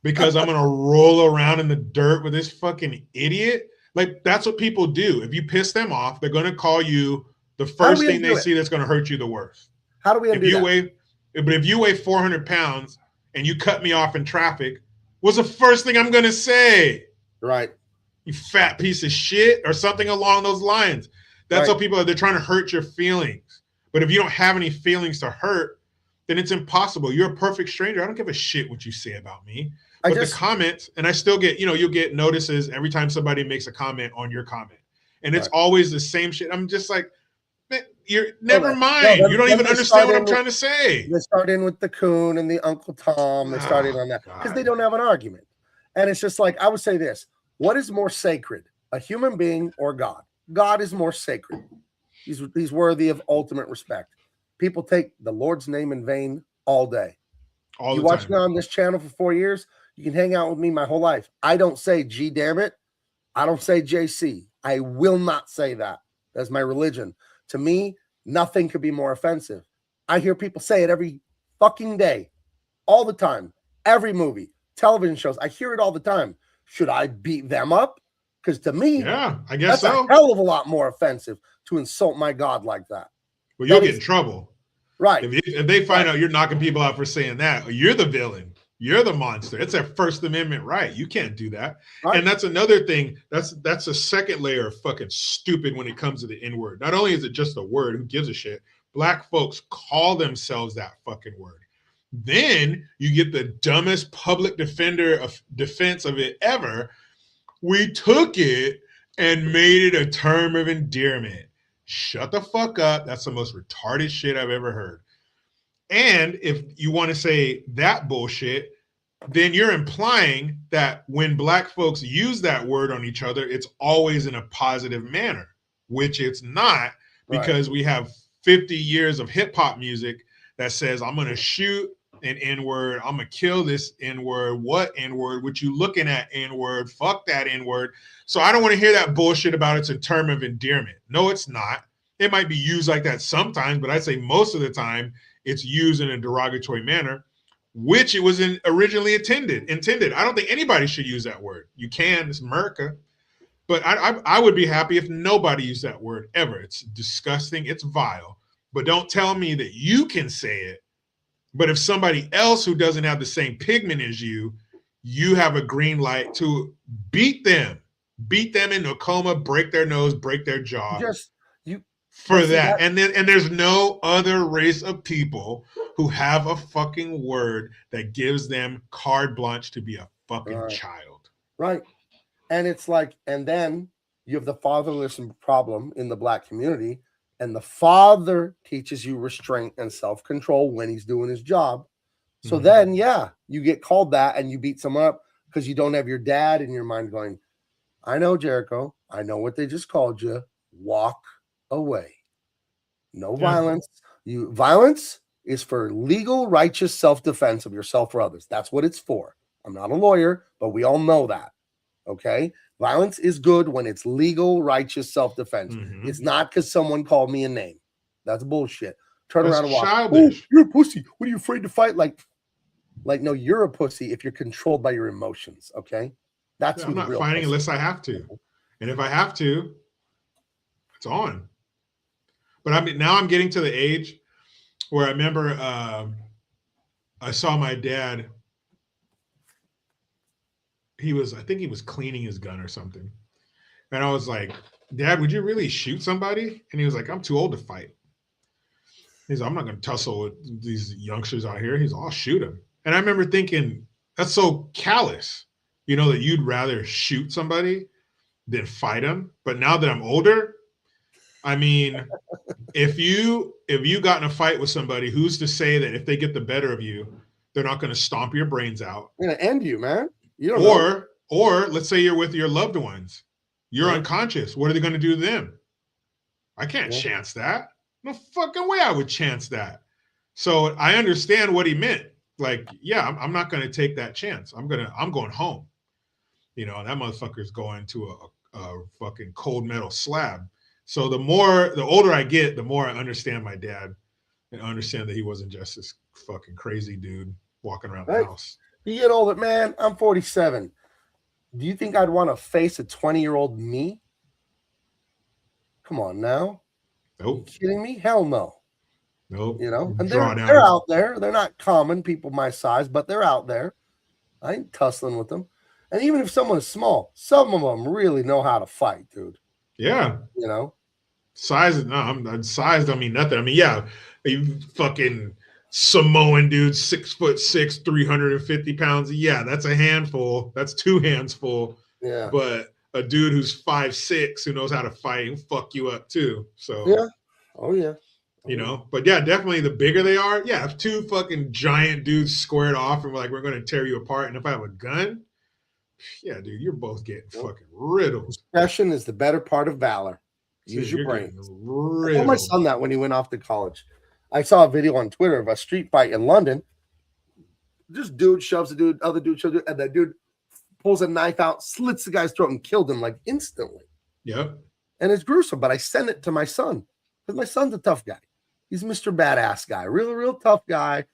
because I'm going to roll around in the dirt with this fucking idiot. Like, that's what people do. If you piss them off, they're going to call you the first thing they see that's going to hurt you the worst. How do we undo that? But if you weigh 400 pounds and you cut me off in traffic, what's the first thing I'm going to say? Right. You fat piece of shit, or something along those lines. That's how people are. They're trying to hurt your feelings. But if you don't have any feelings to hurt, then it's impossible. You're a perfect stranger. I don't give a shit what you say about me. But the comments, and I still get, you'll get notices every time somebody makes a comment on your comment. And it's always the same shit. I'm just like, man, never mind. You don't even understand what I'm trying to say. They start in with the coon and the Uncle Tom. They started on that because they don't have an argument. And it's just like, I would say this. What is more sacred, a human being or God? God is more sacred. He's worthy of ultimate respect. People take the Lord's name in vain all day. You watch me on this channel for 4 years, you can hang out with me my whole life. I don't say G damn it. I don't say JC. I will not say that. That's my religion. To me, nothing could be more offensive. I hear people say it every fucking day, all the time, every movie, television shows. I hear it all the time. Should I beat them up? Because to me, I guess that's a hell of a lot more offensive to insult my God like that. Well, you'll get in trouble. Right. If they find out you're knocking people out for saying that, you're the villain. You're the monster. It's a First Amendment right. You can't do that. Right. And that's another thing. That's a second layer of fucking stupid when it comes to the N-word. Not only is it just a word, who gives a shit? Black folks call themselves that fucking word. Then you get the dumbest public defense of it ever. We took it and made it a term of endearment. Shut the fuck up. That's the most retarded shit I've ever heard. And if you want to say that bullshit, then you're implying that when black folks use that word on each other, it's always in a positive manner, which it's not, because we have 50 years of hip hop music that says, I'm going to shoot an N-word. I'm going to kill this N-word. What N-word? What you looking at N-word? Fuck that N-word. So I don't want to hear that bullshit about it's a term of endearment. No, it's not. It might be used like that sometimes, but I'd say most of the time it's used in a derogatory manner. which it was originally intended. I don't think anybody should use that word. You can, it's America. But I would be happy if nobody used that word ever. It's disgusting. It's vile. But don't tell me that you can say it. But if somebody else who doesn't have the same pigment as you, you have a green light to beat them into a coma, break their nose, break their jaw. For that. And there's no other race of people who have a fucking word that gives them carte blanche to be a fucking child. Right. And it's like, and then you have the fatherless problem in the Black community, and the father teaches you restraint and self-control when he's doing his job. So then, you get called that and you beat someone up because you don't have your dad in your mind going, I know, Jericho, I know what they just called you. Walk away. No violence. Violence is for legal, righteous self-defense of yourself or others. That's what it's for. I'm not a lawyer, but we all know that. Okay? Violence is good when it's legal, righteous self-defense. It's not because someone called me a name. That's bullshit. Turn around and walk. Childish. Oh, you're a pussy. What are you afraid to fight? Like, no, you're a pussy if you're controlled by your emotions. Okay? That's I'm not fighting unless I have to. And if I have to, it's on. But I mean, now I'm getting to the age where I remember I saw my dad. I think he was cleaning his gun or something. And I was like, Dad, would you really shoot somebody? And he was like, I'm too old to fight. He's like, I'm not going to tussle with these youngsters out here. He's like, I'll shoot him. And I remember thinking, that's so callous, that you'd rather shoot somebody than fight them. But now that I'm older, I mean, if you got in a fight with somebody, who's to say that if they get the better of you, they're not going to stomp your brains out? They're going to end you, man. You don't know. Or let's say you're with your loved ones. You're unconscious. What are they going to do to them? I can't chance that. No fucking way I would chance that. So I understand what he meant. Like, I'm not going to take that chance. I'm going home. That motherfucker's going to a fucking cold metal slab. So the older I get, the more I understand my dad and understand that he wasn't just this fucking crazy dude walking around the house. You get older, man. I'm 47. Do you think I'd want to face a 20-year-old me? Come on now. Nope. Are you kidding me? Hell no. Nope. And they're out there. They're not common people my size, but they're out there. I ain't tussling with them. And even if someone's small, some of them really know how to fight, dude. Yeah. Size don't mean nothing. I mean, you fucking Samoan dude, 6'6", 350 pounds. Yeah, that's a handful. That's two hands full. Yeah. But a dude who's 5'6" who knows how to fight will fuck you up too. So But definitely the bigger they are, if two fucking giant dudes squared off and we're going to tear you apart, and if I have a gun, dude, you're both getting fucking riddled. Discretion is the better part of valor. Use your brain. I told my son that when he went off to college. I saw a video on Twitter of a street fight in London. This dude shoves a dude, other dude shoves it, and that dude pulls a knife out, slits the guy's throat, and killed him instantly. Yep. And it's gruesome, but I sent it to my son because my son's a tough guy. He's Mr. Badass guy, real tough guy,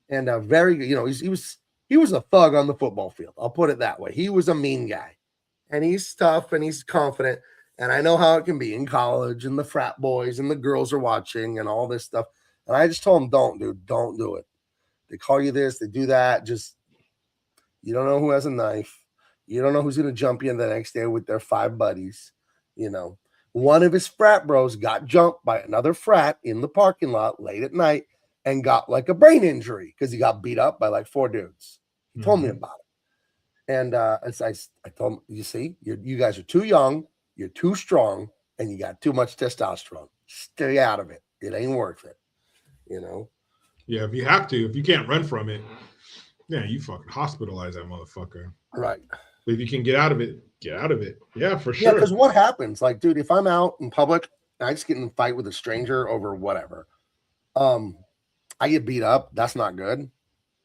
and a very, he was a thug on the football field. I'll put it that way. He was a mean guy, and he's tough and he's confident. And I know how it can be in college, and the frat boys and the girls are watching and all this stuff. And I just told him, don't do it. They call you this, they do that. Just, you don't know who has a knife. You don't know who's going to jump you the next day with their 5 buddies. One of his frat bros got jumped by another frat in the parking lot late at night and got a brain injury because he got beat up by 4 dudes. He told me about it. And I told him, you see, you guys are too young, you're too strong, and you got too much testosterone. Stay out of it. It ain't worth it. Yeah, if you can't run from it, you fucking hospitalize that motherfucker. Right. But if you can get out of it, get out of it. Yeah, for sure. Yeah, because what happens? Dude, if I'm out in public and I just get in a fight with a stranger over whatever, I get beat up. That's not good.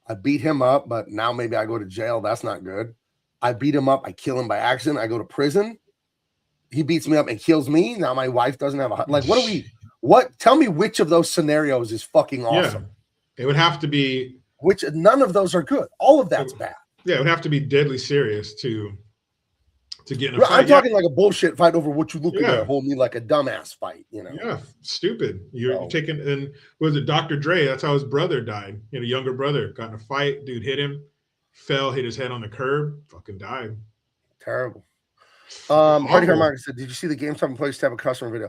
I beat him up, but now maybe I go to jail. That's not good. I beat him up. I kill him by accident. I go to prison. He beats me up and kills me. Now my wife doesn't have a tell me which of those scenarios is fucking awesome. Yeah. It would have to be which none of those are good. All of that's bad. Yeah, it would have to be deadly serious to get in a fight. I'm talking like a bullshit fight over what you looking Yeah. at, homie, like a dumbass fight, you know? Yeah, stupid. You're taking, and was it Dr. Dre? That's how his brother died. He had a younger brother, got in a fight, dude hit him, fell, hit his head on the curb, fucking died. Terrible. Freddie Harmark said, did you see the GameStop employees to have a customer video?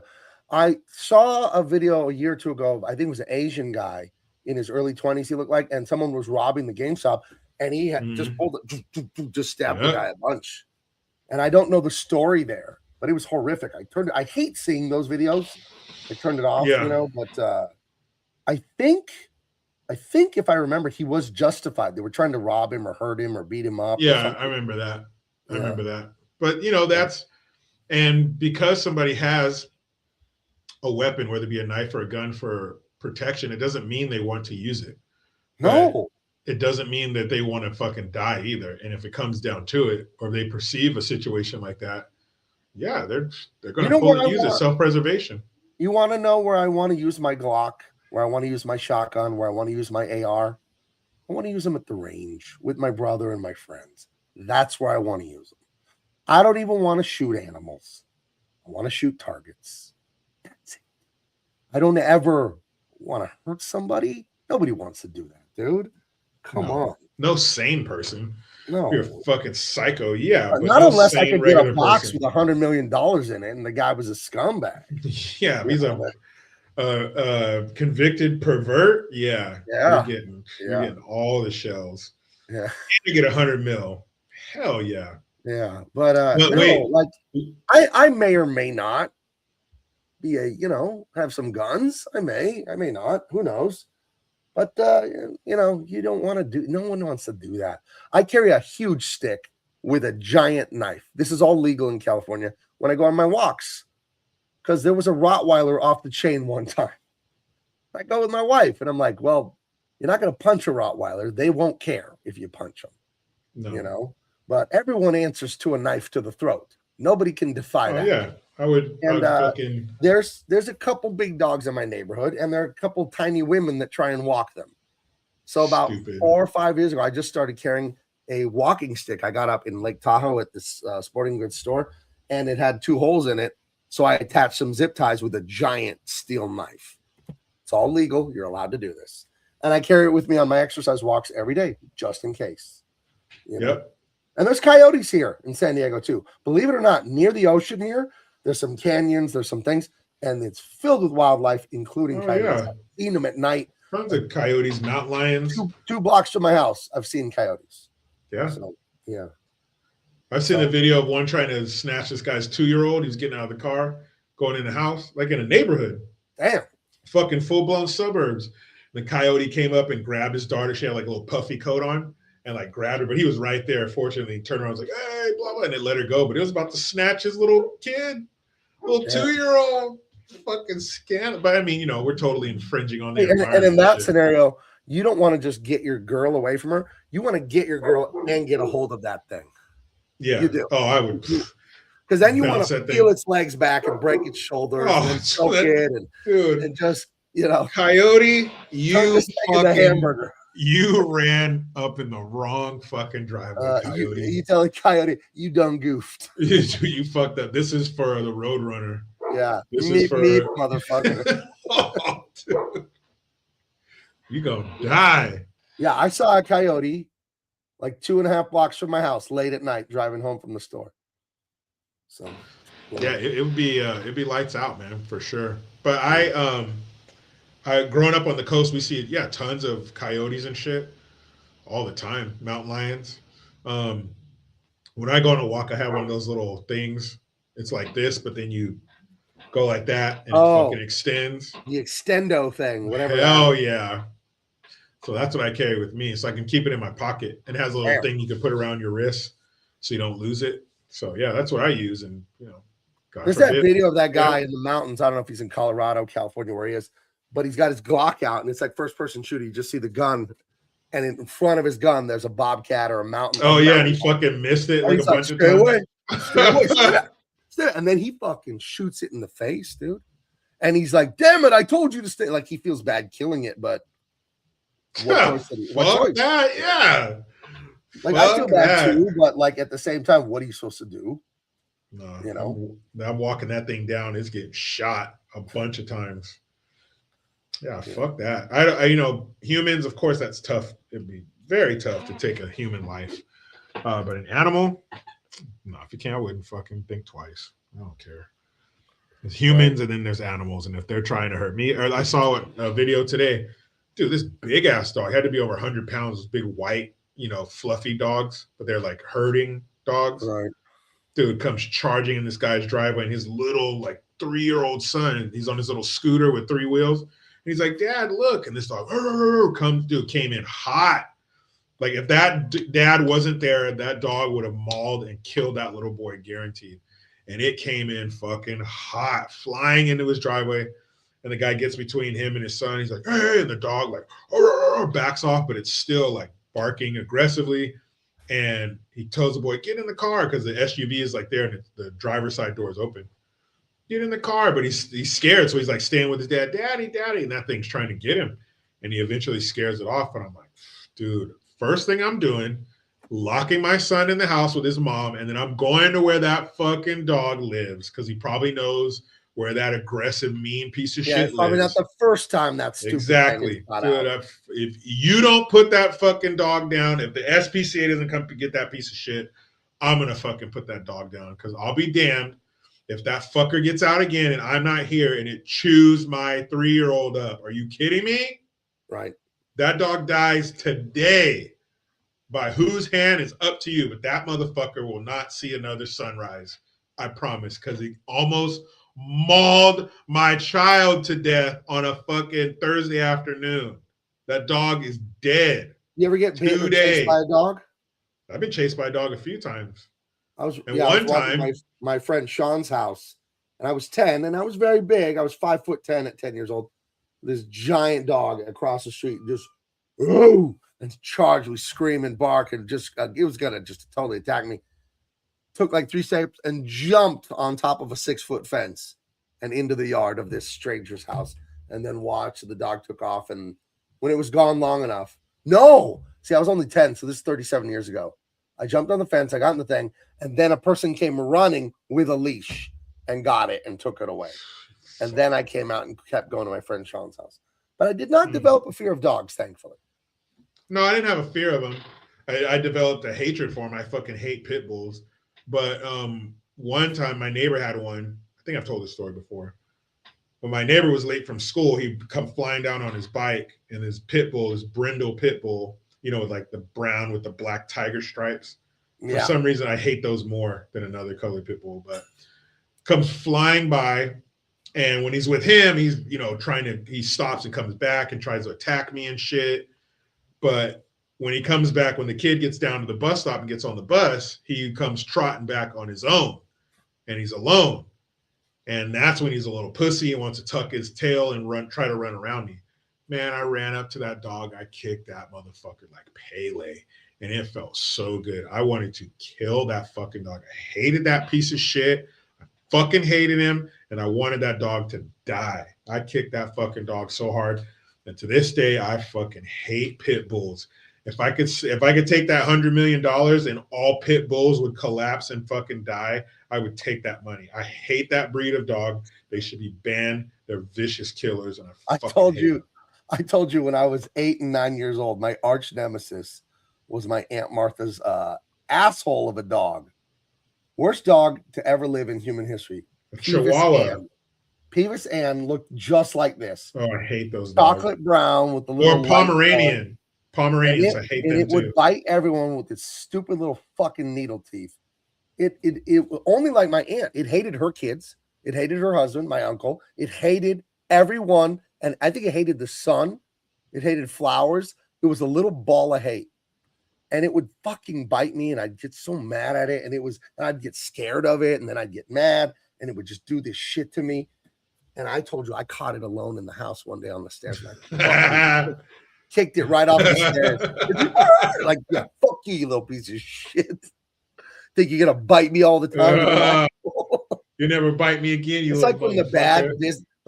I saw a video a year or two ago. I think it was an Asian guy in his early 20s, he looked like, and someone was robbing the GameStop, and he had just pulled it, just stabbed the guy a bunch. And I don't know the story there, but it was horrific. I hate seeing those videos. I turned it off, you know, but I think if I remember, he was justified. They were trying to rob him or hurt him or beat him up. Yeah, I remember that. I remember that. But, you know, and because somebody has a weapon, whether it be a knife or a gun for protection, it doesn't mean they want to use it. No. It doesn't mean that they want to fucking die either. And if it comes down to it, or they perceive a situation like that, yeah, they're going to fully use it. Self-preservation. You want to know where I want to use my Glock, where I want to use my shotgun, where I want to use my AR? I want to use them at the range with my brother and my friends. That's where I want to use them. I don't even want to shoot animals. I want to shoot targets. That's it. I don't ever want to hurt somebody. Nobody wants to do that, dude. Come on. No sane person. No. You're a fucking psycho. Yeah. But not unless I could get a box with $100 million in it and the guy was a scumbag. Yeah. He's a convicted pervert. Yeah. You're getting all the shells. Yeah. And you get $100 million. Hell yeah. Yeah. But wait, like I may or may not be have some guns. I may not. Who knows? But, you don't want to do, no one wants to do that. I carry a huge stick with a giant knife. This is all legal in California when I go on my walks, because there was a Rottweiler off the chain one time. I go with my wife and I'm like, well, you're not going to punch a Rottweiler. They won't care if you punch them, but everyone answers to a knife to the throat. Nobody can defy that. Yeah. There's a couple big dogs in my neighborhood, and there are a couple tiny women that try and walk them. So about 4 or 5 years ago, I just started carrying a walking stick. I got up in Lake Tahoe at this sporting goods store, and it had 2 holes in it. So I attached some zip ties with a giant steel knife. It's all legal. You're allowed to do this. And I carry it with me on my exercise walks every day, just in case. Yep. And there's coyotes here in San Diego too. Believe it or not, near the ocean here, there's some canyons, there's some things, and it's filled with wildlife, including coyotes. Yeah. I've seen them at night. Tons of coyotes, mountain lions. 2 blocks from my house, I've seen coyotes. Yeah. So, yeah. I've seen a video of one trying to snatch this guy's 2-year-old. He's getting out of the car, going in the house, like in a neighborhood. Damn. Fucking full-blown suburbs. The coyote came up and grabbed his daughter. She had like a little puffy coat on, and like grabbed her, but he was right there. Fortunately, he turned around and was like, hey, blah, blah, and it let her go. But it was about to snatch his little kid, little 2-year-old. Fucking scandal. But I mean, we're totally infringing on the environment. And in that scenario, you don't want to just get your girl away from her. You want to get your girl and get a hold of that thing. Yeah. You do. Oh, I would. Because then you want to feel its legs back and break its shoulders and choke it and just, Coyote, you fucking hamburger. You ran up in the wrong fucking driveway, Coyote. You tell a Coyote, you done goofed. You fucked up. This is for the Roadrunner. Yeah. This is for motherfucker. Oh, dude. You gonna die. Yeah, I saw a coyote like 2.5 blocks from my house late at night driving home from the store. So yeah, it'd be lights out, man, for sure. But I growing up on the coast, we see tons of coyotes and shit all the time, mountain lions. When I go on a walk, I have one of those little things. It's like this, but then you go like that and it fucking extends. The extendo thing, whatever. Hell yeah. So that's what I carry with me. So I can keep it in my pocket. It has a little thing you can put around your wrist so you don't lose it. So yeah, that's what I use. And there's that video of that guy in the mountains. I don't know if he's in Colorado, California, where he is, but he's got his Glock out and it's like first person shooter. You just see the gun, and in front of his gun, there's a bobcat or a mountain. Oh yeah, and he fucking missed it like a bunch of times. Stay away. And then he fucking shoots it in the face, dude. And he's like, damn it, I told you to stay. Like he feels bad killing it, but What choice did he? What Fuck choice? that, yeah. Like I feel Fuck bad that. too, but like at the same time, what are you supposed to do? No, You know, I'm walking that thing down. It's getting shot a bunch of times. Yeah, fuck that. You know, humans, of course, that's tough. It'd be very tough to take a human life. But an animal, no, if you can't, I wouldn't fucking think twice. I don't care. There's humans and then there's animals. And if they're trying to hurt me, or I saw a video today, dude, this big ass dog had to be over 100 pounds, big white, you know, fluffy dogs, but they're like herding dogs. Right. Dude comes charging in this guy's driveway, and his little like 3-year-old son, he's on his little scooter with 3 wheels. And he's like, Dad, look. And this dog comes, dude, came in hot. Like if that dad wasn't there, that dog would have mauled and killed that little boy, guaranteed. And it came in fucking hot, flying into his driveway. And the guy gets between him and his son. He's like, hey, and the dog like backs off, but it's still like barking aggressively. And he tells the boy, get in the car, because the SUV is like there and the driver's side door is open. Get in the car, but he's scared. So he's like staying with his dad, daddy, daddy. And that thing's trying to get him. And he eventually scares it off. And I'm like, dude, first thing I'm doing, locking my son in the house with his mom. And then I'm going to where that fucking dog lives, because he probably knows where that aggressive, mean piece of shit lives. Probably not the first time that's exactly. Dude, if you don't put that fucking dog down, if the SPCA doesn't come to get that piece of shit, I'm gonna fucking put that dog down, because I'll be damned if that fucker gets out again and I'm not here and it chews my 3-year-old up. Are you kidding me? Right. That dog dies today. By whose hand is up to you, but that motherfucker will not see another sunrise. I promise, because he almost mauled my child to death on a fucking Thursday afternoon. That dog is dead. You ever get chased by a dog? I've been chased by a dog a few times. I was walking my friend Sean's house, and I was 10, and I was very big. I was 5'10" at 10 years old. This giant dog across the street just and charged, we scream and bark, and just it was gonna just totally attack me. Took like 3 steps and jumped on top of a 6-foot fence and into the yard of this stranger's house, and then watched the dog took off. And when it was gone long enough, I was only 10, so this is 37 years ago. I jumped on the fence, I got in the thing, and then a person came running with a leash and got it and took it away. And then I came out and kept going to my friend Sean's house. But I did not develop a fear of dogs, thankfully. No, I didn't have a fear of them. I developed a hatred for them. I fucking hate pit bulls. But one time my neighbor had one. I think I've told this story before. When my neighbor was late from school, he'd come flying down on his bike, and his pit bull, his brindle pit bull, you know, with like the brown with the black tiger stripes. For some reason, I hate those more than another colored pit bull, but comes flying by. And when he's with him, he's, you know, he stops and comes back and tries to attack me and shit. But when he comes back, when the kid gets down to the bus stop and gets on the bus, he comes trotting back on his own, and he's alone. And that's when he's a little pussy and wants to tuck his tail and try to run around me. Man, I ran up to that dog. I kicked that motherfucker like Pele, and it felt so good. I wanted to kill that fucking dog. I hated that piece of shit. I fucking hated him, and I wanted that dog to die. I kicked that fucking dog so hard. And to this day, I fucking hate pit bulls. If I could take that $100 million and all pit bulls would collapse and fucking die, I would take that money. I hate that breed of dog. They should be banned. They're vicious killers. And I told you when I was 8 and 9 years old, my arch nemesis was my Aunt Martha's asshole of a dog. Worst dog to ever live in human history. Chihuahua. Peevis Ann looked just like this. Oh, I hate those chocolate dogs. Brown with the little Pomeranian. Pomeranians, I hate them too. It would bite everyone with its stupid little fucking needle teeth. It only like my aunt. It hated her kids. It hated her husband, my uncle. It hated everyone, and I think it hated the sun. It hated flowers. It was a little ball of hate, and it would fucking bite me, and I'd get so mad at it, and I'd get scared of it, and then I'd get mad, and it would just do this shit to me. And I told you I caught it alone in the house one day on the stairs. And kicked it right off the stairs. Like, yeah, fuck you little piece of shit. Think you're gonna bite me all the time? You never bite me again. It's like when the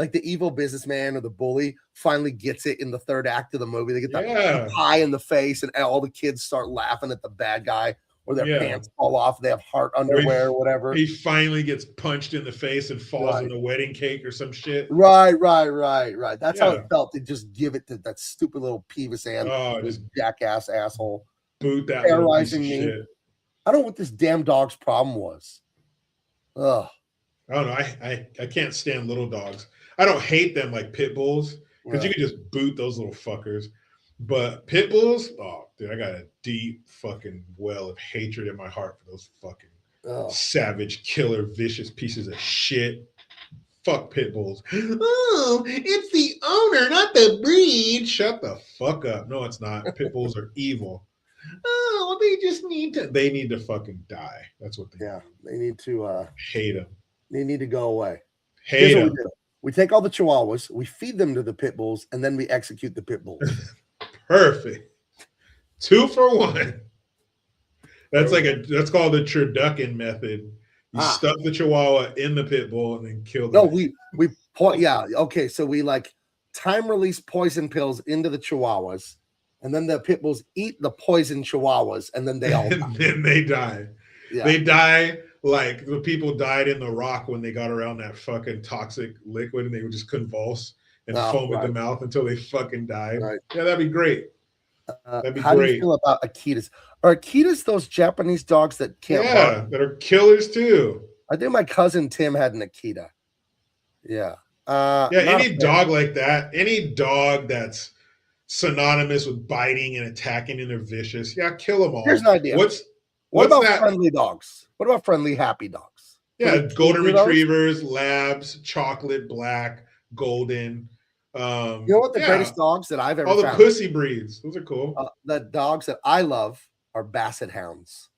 like the evil businessman or the bully finally gets it in the third act of the movie. They get the pie in the face, and all the kids start laughing at the bad guy, or their pants fall off. They have heart underwear or whatever. He finally gets punched in the face and falls in the wedding cake or some shit. Right. That's how it felt to just give it to that stupid little Peeves and this jackass asshole. Boot that terrorizing me. Shit. I don't know what this damn dog's problem was. Ugh. I don't know. I can't stand little dogs. I don't hate them like pit bulls because you can just boot those little fuckers. But pit bulls, oh, dude, I got a deep fucking well of hatred in my heart for those fucking savage, killer, vicious pieces of shit. Fuck pit bulls. Oh, it's the owner, not the breed. Shut the fuck up. No, it's not. Pit bulls are evil. Oh, they need to fucking die. That's what they need. They need to hate them. They need to go away. Hate them. We take all the chihuahuas, we feed them to the pit bulls, and then we execute the pit bulls. Perfect. 2 for 1. That's called the turducken method. You stuff the chihuahua in the pit bull and then kill them. Okay, so we like time release poison pills into the chihuahuas, and then the pit bulls eat the poison chihuahuas, and then they all die. Then they die. Yeah. They die like the people died in The Rock when they got around that fucking toxic liquid and they would just convulse and foam at the mouth until they fucking died. Right. Yeah, that'd be great. That'd be great. How do you feel about Akitas? Are Akitas those Japanese dogs that can't bark? That are killers too. I think my cousin Tim had an Akita. Yeah. Any dog like that, any dog that's synonymous with biting and attacking and they're vicious. Yeah, kill them all. Here's an idea. What about friendly dogs? What about friendly, happy dogs? Yeah, golden retrievers, labs, chocolate, black, golden. You know what the greatest dogs that I've ever found? All the pussy breeds. Those are cool. The dogs that I love are basset hounds.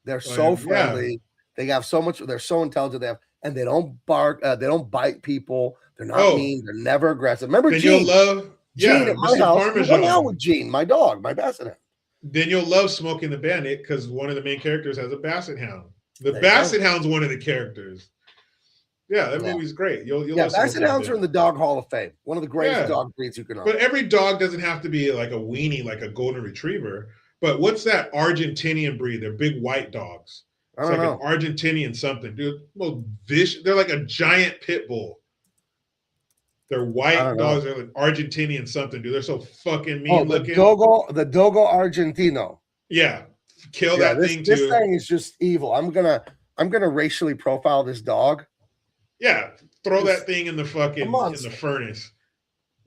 They're so friendly. They have so much. They're so intelligent. And they don't bark. They don't bite people. They're not mean. They're never aggressive. Remember Gene? Gene at my house. Hang out with Gene, my dog, my basset hound. Then you'll love Smoking the Bandit because one of the main characters has a basset hound. The basset hound's one of the characters. Yeah, that movie's great. You'll love basset hounds are in the Dog Hall of Fame. One of the greatest dog breeds you can own. But every dog doesn't have to be like a weenie, like a golden retriever. But what's that Argentinian breed? They're big white dogs. It's like an Argentinian something, dude. Well, they're like a giant pit bull. They're white dogs. They're like Argentinian something, dude. They're so fucking mean looking. The Dogo Argentino. Yeah, kill that thing too. This thing is just evil. I'm gonna racially profile this dog. Yeah, throw that thing in the fucking in the furnace.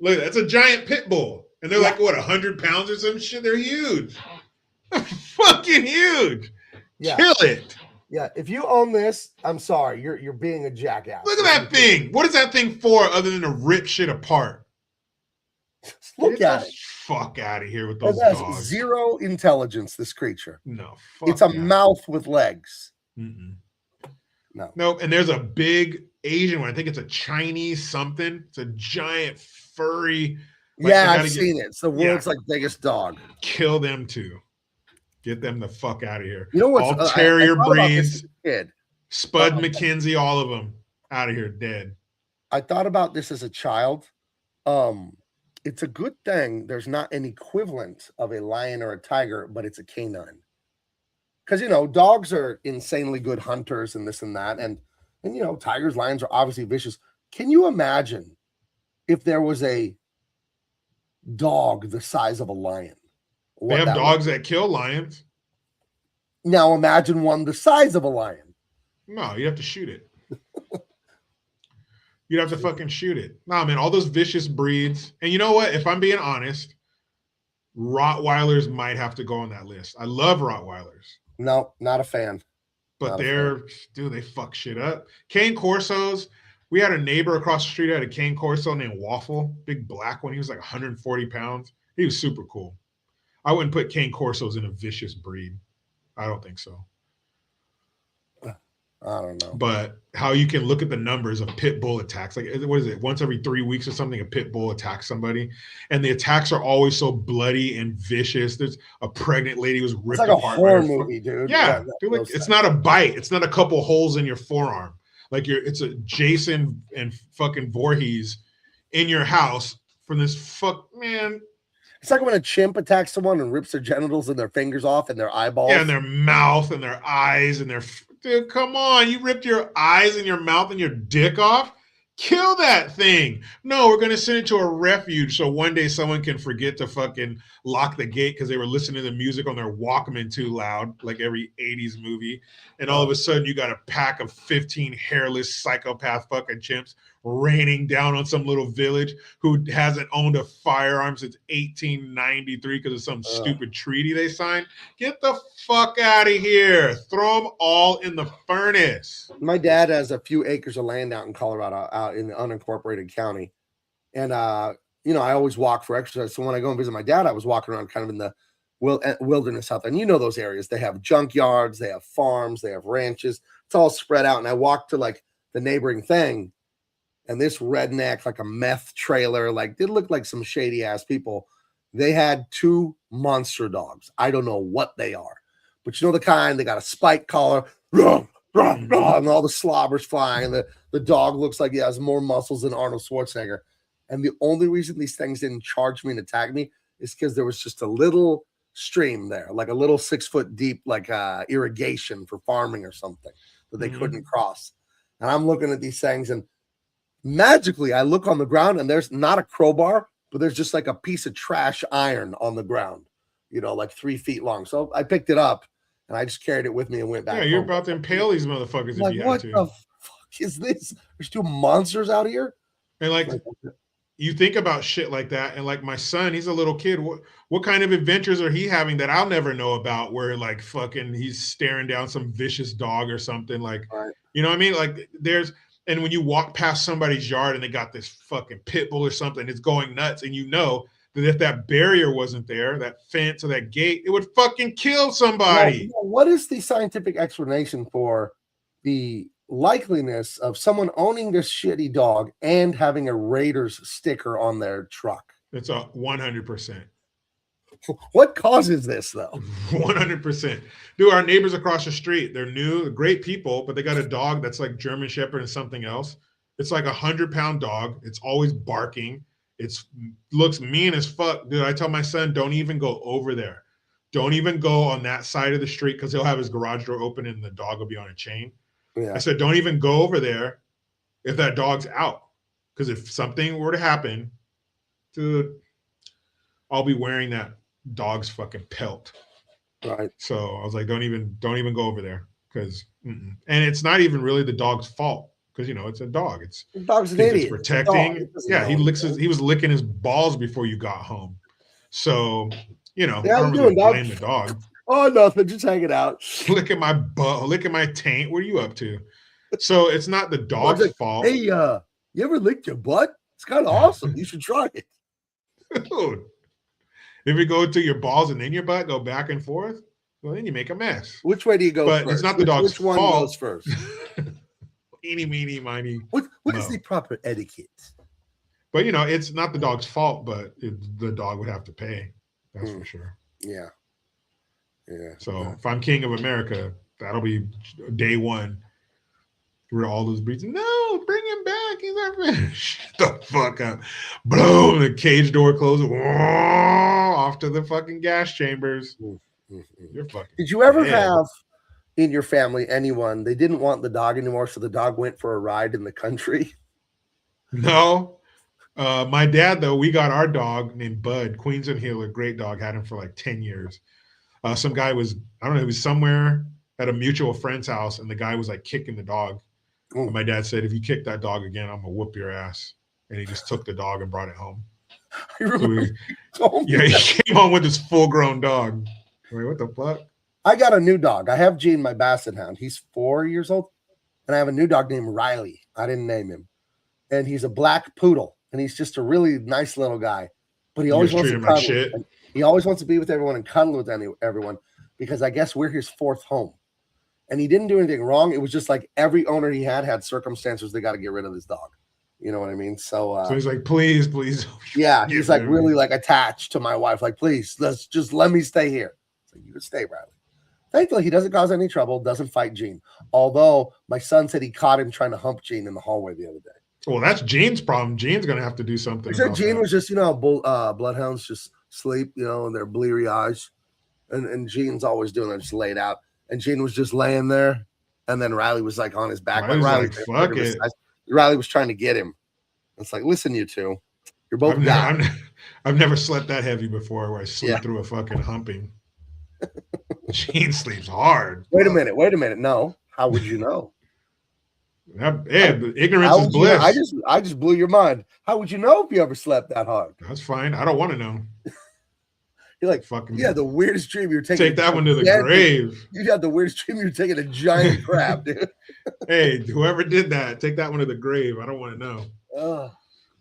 Look, that's a giant pit bull, and they're like what 100 pounds or some shit. They're huge, fucking huge. Yeah. Kill it. Yeah, if you own this, I'm sorry, you're being a jackass. Look at that thing. What is that thing for other than to rip shit apart? Look at it. Fuck out of here with those dogs. Zero intelligence, this creature. No, it's a mouth with legs. No, and there's a big Asian one. I think it's a Chinese something. It's a giant furry. I've seen it. It's the world's biggest dog. Kill them too. Get them the fuck out of here. You know what's all terrier breeds, Spud McKenzie, all of them out of here dead. I thought about this as a child. It's a good thing there's not an equivalent of a lion or a tiger, but it's a canine. Because dogs are insanely good hunters and this and that, and tigers, lions are obviously vicious. Can you imagine if there was a dog the size of a lion? They have dogs that kill lions. Now imagine one the size of a lion. No, you have to shoot it. You'd have to fucking shoot it. No, man, all those vicious breeds. And you know what? If I'm being honest, Rottweilers might have to go on that list. I love Rottweilers. No, not a fan. But they fuck shit up. Cane Corsos. We had a neighbor across the street that had a Cane Corso named Waffle, big black one. He was like 140 pounds. He was super cool. I wouldn't put Cane Corsos in a vicious breed. I don't think so. I don't know. But how you can look at the numbers of pit bull attacks. Like, what is it? Once every 3 weeks or something, a pit bull attacks somebody. And the attacks are always so bloody and vicious. There's a pregnant lady who was ripped apart. It's like a horror movie, dude. Yeah. Dude, it's not a bite. It's not a couple holes in your forearm. like it's a Jason and fucking Voorhees in your house from this man. It's like when a chimp attacks someone and rips their genitals and their fingers off and their eyeballs. Yeah, and their mouth and their eyes and dude, come on. You ripped your eyes and your mouth and your dick off? Kill that thing. No, we're going to send it to a refuge so one day someone can forget to fucking lock the gate because they were listening to the music on their Walkman too loud, like every 80s movie. And all of a sudden you got a pack of 15 hairless psychopath fucking chimps raining down on some little village who hasn't owned a firearm since 1893 because of some stupid treaty they signed. Get the fuck out of here. Throw them all in the furnace. My dad has a few acres of land out in Colorado, out in the unincorporated county. And, you know, I always walk for exercise. So when I go and visit my dad, I was walking around kind of in the wilderness out there. And you know those areas. They have junkyards, they have farms, they have ranches. It's all spread out. And I walked to like the neighboring thing. And this redneck, like a meth trailer, like they looked like some shady ass people. They had 2 monster dogs. I don't know what they are, but you know the kind. They got a spike collar, and all the slobber's flying. And the dog looks like he has more muscles than Arnold Schwarzenegger. And the only reason these things didn't charge me and attack me is because there was just a little stream there, like a little 6 foot deep, like irrigation for farming or something that they couldn't cross. And I'm looking at these things and magically, I look on the ground and there's not a crowbar, but there's just like a piece of trash iron on the ground, you know, like 3 feet long. So I picked it up and I just carried it with me and went back. Yeah, you're about to impale these motherfuckers if you what have to. The fuck is this? There's 2 monsters out here. And like, you think about shit like that, and like my son, he's a little kid. What kind of adventures are he having that I'll never know about? Where like fucking he's staring down some vicious dog or something, like, you know what I mean? Like and when you walk past somebody's yard and they got this fucking pit bull or something, it's going nuts. And you know that if that barrier wasn't there, that fence or that gate, it would fucking kill somebody. Well, what is the scientific explanation for the likeliness of someone owning this shitty dog and having a Raiders sticker on their truck? It's a 100%. What causes this though? 100%. Dude, our neighbors across the street, they're new, great people, but they got a dog that's like German Shepherd and something else. It's like 100-pound dog. It's always barking. It's looks mean as fuck. Dude, I tell my son, don't even go over there. Don't even go on that side of the street because he'll have his garage door open and the dog will be on a chain. Yeah. I said, don't even go over there if that dog's out. Because if something were to happen, dude, I'll be wearing that dog's fucking pelt. Right. So I was like, don't even go over there. Because and it's not even really the dog's fault. Because you know, it's a dog. The dog's an idiot. It's protecting. Yeah, he was licking his balls before you got home. So, you know, I don't really blame the dog. Oh, nothing, just hanging out. Licking my butt, licking my taint. What are you up to? So it's not the dog's fault. Hey, you ever licked your butt? It's kind of awesome. You should try it. Dude, if you go to your balls and then your butt, go back and forth, well, then you make a mess. Which way do you go but first? It's not the dog's fault. Which one goes first? Eeny, meeny, miny. What is the proper etiquette? But, you know, it's not the dog's fault, but the dog would have to pay. That's for sure. Yeah. Yeah. So if I'm king of America, that'll be day one. Where all those breeds, no, bring him back. He's not finished. Shut the fuck up. Boom, the cage door closes. Off to the fucking gas chambers. You're fucking. Did you ever have in your family anyone, they didn't want the dog anymore, so the dog went for a ride in the country? No. My dad, though, we got our dog named Bud, Queens and Healer, great dog, had him for like 10 years. Some guy was, I don't know, he was somewhere at a mutual friend's house, and the guy was like kicking the dog. And my dad said, if you kick that dog again, I'm going to whoop your ass. And he just took the dog and brought it home. He came home with his full-grown dog. Wait, what the fuck? I got a new dog. I have Gene, my basset hound. He's 4 years old. And I have a new dog named Riley. I didn't name him. And he's a black poodle. And he's just a really nice little guy. But he always wants to cuddle. Like shit. He always wants to be with everyone and cuddle with everyone because I guess we're his fourth home. And he didn't do anything wrong. It was just like every owner he had circumstances they got to get rid of this dog. You know what I mean? So he's like, please. Yeah, he's like really like attached to my wife. Like, please, let me stay here. So you can stay, Riley. Thankfully, he doesn't cause any trouble, doesn't fight Gene. Although my son said he caught him trying to hump Gene in the hallway the other day. Well, that's Gene's problem. Gene's going to have to do something. He said Gene was just, bloodhounds just sleep, and their bleary eyes. And Gene's always doing it, just laid out. And Gene was just laying there. And then Riley was like on his back. Fuck it. Riley was trying to get him. It's like, listen, you two. You're both I've never slept that heavy before where I sleep through a fucking humping. Gene sleeps hard. Wait a minute. No. How would you know? Ignorance is bliss. I just blew your mind. How would you know if you ever slept that hard? That's fine. I don't want to know. You're like, fucking the weirdest dream you're taking. Take that one to the grave. You got the weirdest dream you're taking a giant crab, dude. Hey, whoever did that, take that one to the grave. I don't want to know.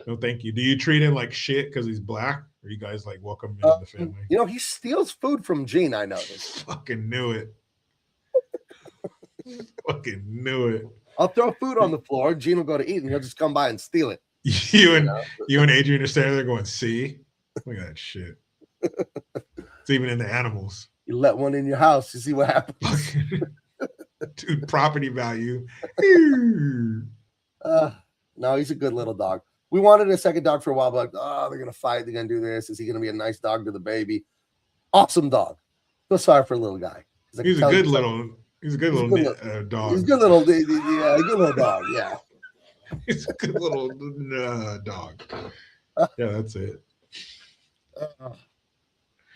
No, thank you. Do you treat him like shit because he's black? Or you guys like welcome him into the family? He steals food from Gene, I noticed. Fucking knew it. Fucking knew it. I'll throw food on the floor. Gene will go to eat, and he'll just come by and steal it. You and Adrian are standing there going, see? Look at that shit. It's even in the animals. You let one in your house, you see what happens. Dude, property value. No, he's a good little dog. We wanted a second dog for a while, but they're going to fight. They're going to do this. Is he going to be a nice dog to the baby? Awesome dog. Feel sorry for a little guy. He's a good little dog. He's a good little dog. Yeah. He's a good little dog. Yeah, that's it.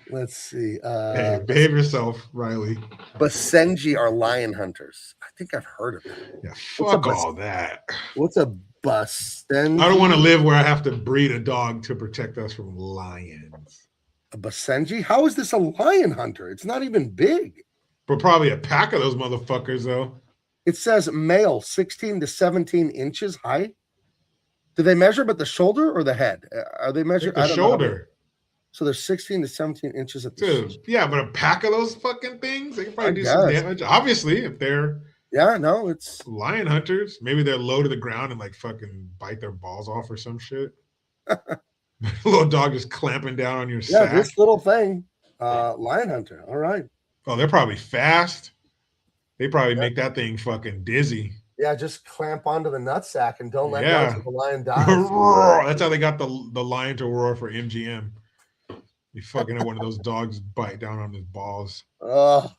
Let's see. Hey, behave yourself, Riley. Basenji are lion hunters. I think I've heard of it. Yeah, fuck all that. What's a Basenji? I don't want to live where I have to breed a dog to protect us from lions. A Basenji? How is this a lion hunter? It's not even big. But probably a pack of those motherfuckers, though. It says male, 16 to 17 inches high. Do they measure but the shoulder or the head? Are they measured? The shoulder. So they're 16 to 17 inches at the shoulder. Yeah, but a pack of those fucking things, they can probably do some damage. Obviously, if they're it's lion hunters, maybe they're low to the ground and like fucking bite their balls off or some shit. Little dog just clamping down on your sack. Yeah, this little thing, lion hunter. All right. Oh, they're probably fast. They probably make that thing fucking dizzy. Yeah, just clamp onto the nutsack and don't let go until the lion dies. That's how they got the lion to roar for MGM. You fucking have one of those dogs bite down on his balls. Oh,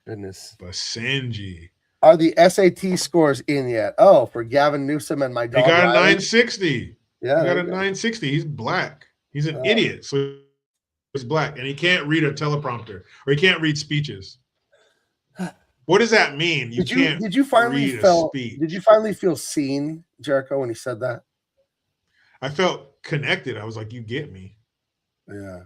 goodness. Basenji. Are the SAT scores in yet? Oh, for Gavin Newsom and my dog. He got a 960. Yeah, he got a 960. He's black. He's an idiot. So he's black, and he can't read a teleprompter, or he can't read speeches. What does that mean? Did you finally feel seen, Jericho, when he said that? I felt connected. I was like, "You get me." Yeah.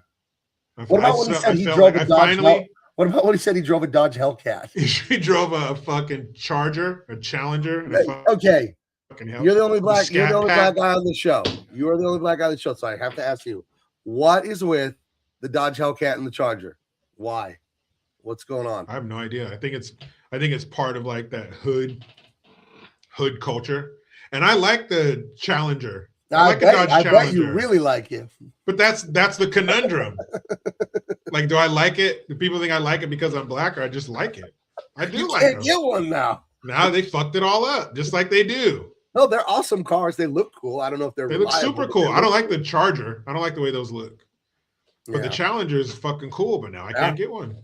What about when he said he drove a Dodge? What about when he said he drove a Dodge Hellcat? He drove a fucking Charger, a Challenger. And okay. You're the only black guy on the show. You are the only black guy on the show. So I have to ask you, what is with the Dodge Hellcat and the Charger? Why? What's going on? I have no idea. I think it's part of like that hood culture. And I like the Challenger. I bet you really like it. But that's the conundrum. Like, do I like it? Do people think I like it because I'm black, or I just like it? I do like it. You can't get one now. Now they fucked it all up, just like they do. No, they're awesome cars. They look cool. I don't know if they look super cool. I don't like the Charger. I don't like the way those look. But the Challenger is fucking cool. But now I can't get one.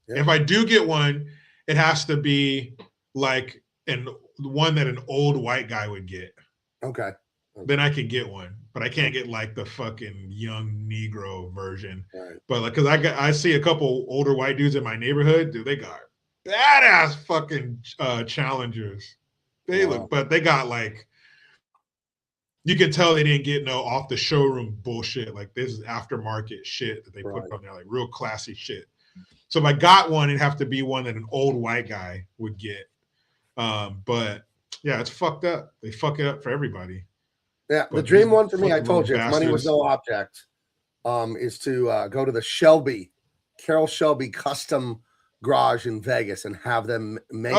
Yeah. If I do get one, it has to be like one that an old white guy would get. Okay. Then I could get one, but I can't get like the fucking young Negro version. Right. But like, cause I see a couple older white dudes in my neighborhood, dude, they got badass fucking Challengers. They look, but they got like, you can tell they didn't get no off the showroom bullshit. Like this is aftermarket shit that they put on there, like real classy shit. So if I got one, it'd have to be one that an old white guy would get. But yeah, it's fucked up. They fuck it up for everybody. Yeah, the dream one for me, I told you, if money was no object, is to go to the Carroll Shelby custom garage in Vegas and have them make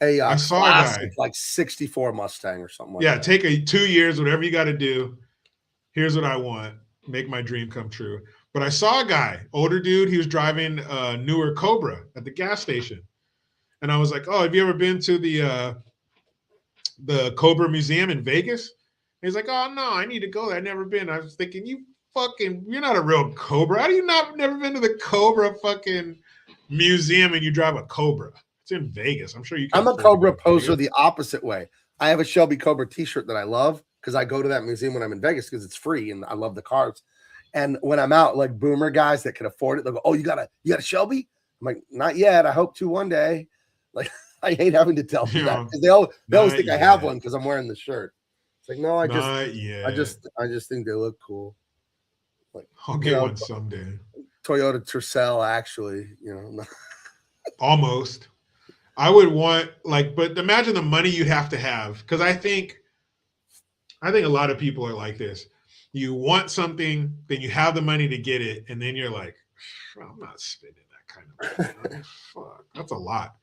a classic, like 64 Mustang or something like that. Yeah, take 2 years, whatever you got to do. Here's what I want. Make my dream come true. But I saw a guy, older dude, he was driving a newer Cobra at the gas station. And I was like, oh, have you ever been to the Cobra Museum in Vegas? He's like, oh, no, I need to go there. I've never been. I was thinking, you're not a real Cobra. How do you never been to the Cobra fucking museum and you drive a Cobra? It's in Vegas. I'm sure you can. I'm a Cobra poser the opposite way. I have a Shelby Cobra t-shirt that I love because I go to that museum when I'm in Vegas because it's free and I love the cars. And when I'm out, like boomer guys that can afford it, they'll go, oh, you got a Shelby? I'm like, not yet. I hope to one day. Like, I hate having to tell them that because they always think I have one because I'm wearing the shirt. It's like, no, I just think they look cool. Like, I'll get one someday. Toyota Tercel, actually, Almost. I would want but imagine the money you have to have, because I think a lot of people are like this. You want something, then you have the money to get it, and then you're like, I'm not spending that kind of money. Fuck, that's a lot.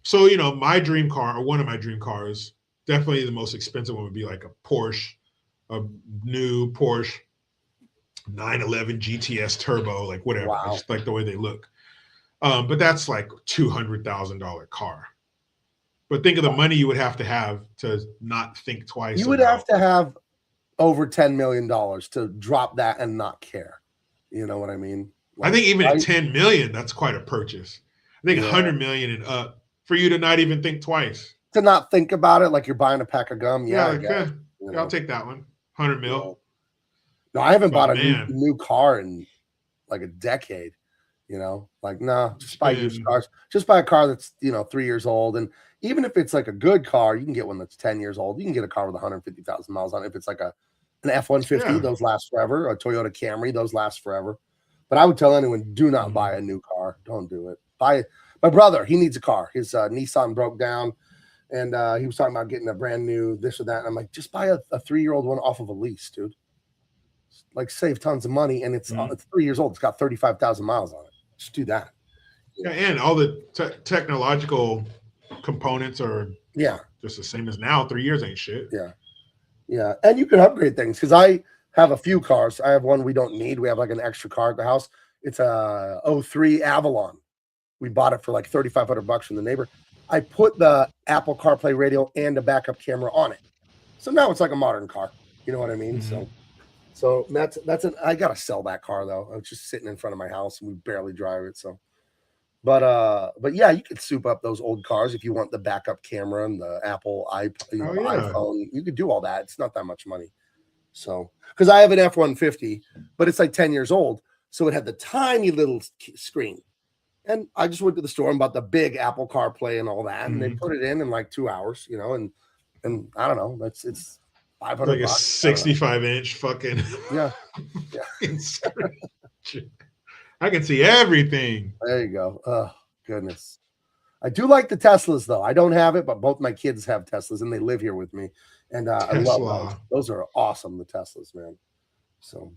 So, my dream car, or one of my dream cars, definitely the most expensive one would be like a Porsche, a new Porsche 911 GTS Turbo, like whatever. Wow. I just like the way they look. But that's like $200,000 car. But think of the money you would have to not think twice. You would have to have over $10 million to drop that and not care. You know what I mean? I think even at 10 million, that's quite a purchase. I think 100 million and up for you to not even think twice. To not think about it like you're buying a pack of gum. Yeah, I'll take that one. 100 mil. No, I haven't bought a new car in like a decade. Just buy used cars. Just buy a car that's 3 years old, and even if it's like a good car, you can get one that's 10 years old. You can get a car with 150,000 miles on it. If it's like an F-150, those last forever. A Toyota Camry, those last forever. But I would tell anyone, do not buy a new car. Don't do it. My brother, he needs a car. His Nissan broke down, and he was talking about getting a brand new this or that. And I'm like, just buy a 3-year-old one off of a lease, dude. Like, save tons of money, and it's 3 years old. It's got 35,000 miles on it. Just do that. Yeah, and all the technological components are just the same as now. 3 years ain't shit. Yeah, and you can upgrade things because I have a few cars. I have one we don't need. We have like an extra car at the house. It's a 03 Avalon. We bought it for like $3,500 from the neighbor. I put the Apple CarPlay radio and a backup camera on it, so now it's like a modern car. You know what I mean? Mm-hmm. So I gotta sell that car though. It's just sitting in front of my house and we barely drive it. So, but yeah, you could soup up those old cars if you want the backup camera and the Apple iPhone. You could do all that. It's not that much money. So, because I have an F-150, but it's like 10 years old, so it had the tiny little screen. And I just went to the store and bought the big Apple CarPlay and all that, and they put it in like 2 hours, and I don't know. It's $500. Like a 65-inch fucking I can see everything. There you go. Oh, goodness. I do like the Teslas, though. I don't have it, but both my kids have Teslas, and they live here with me. And I love those. Those are awesome, the Teslas, man. So,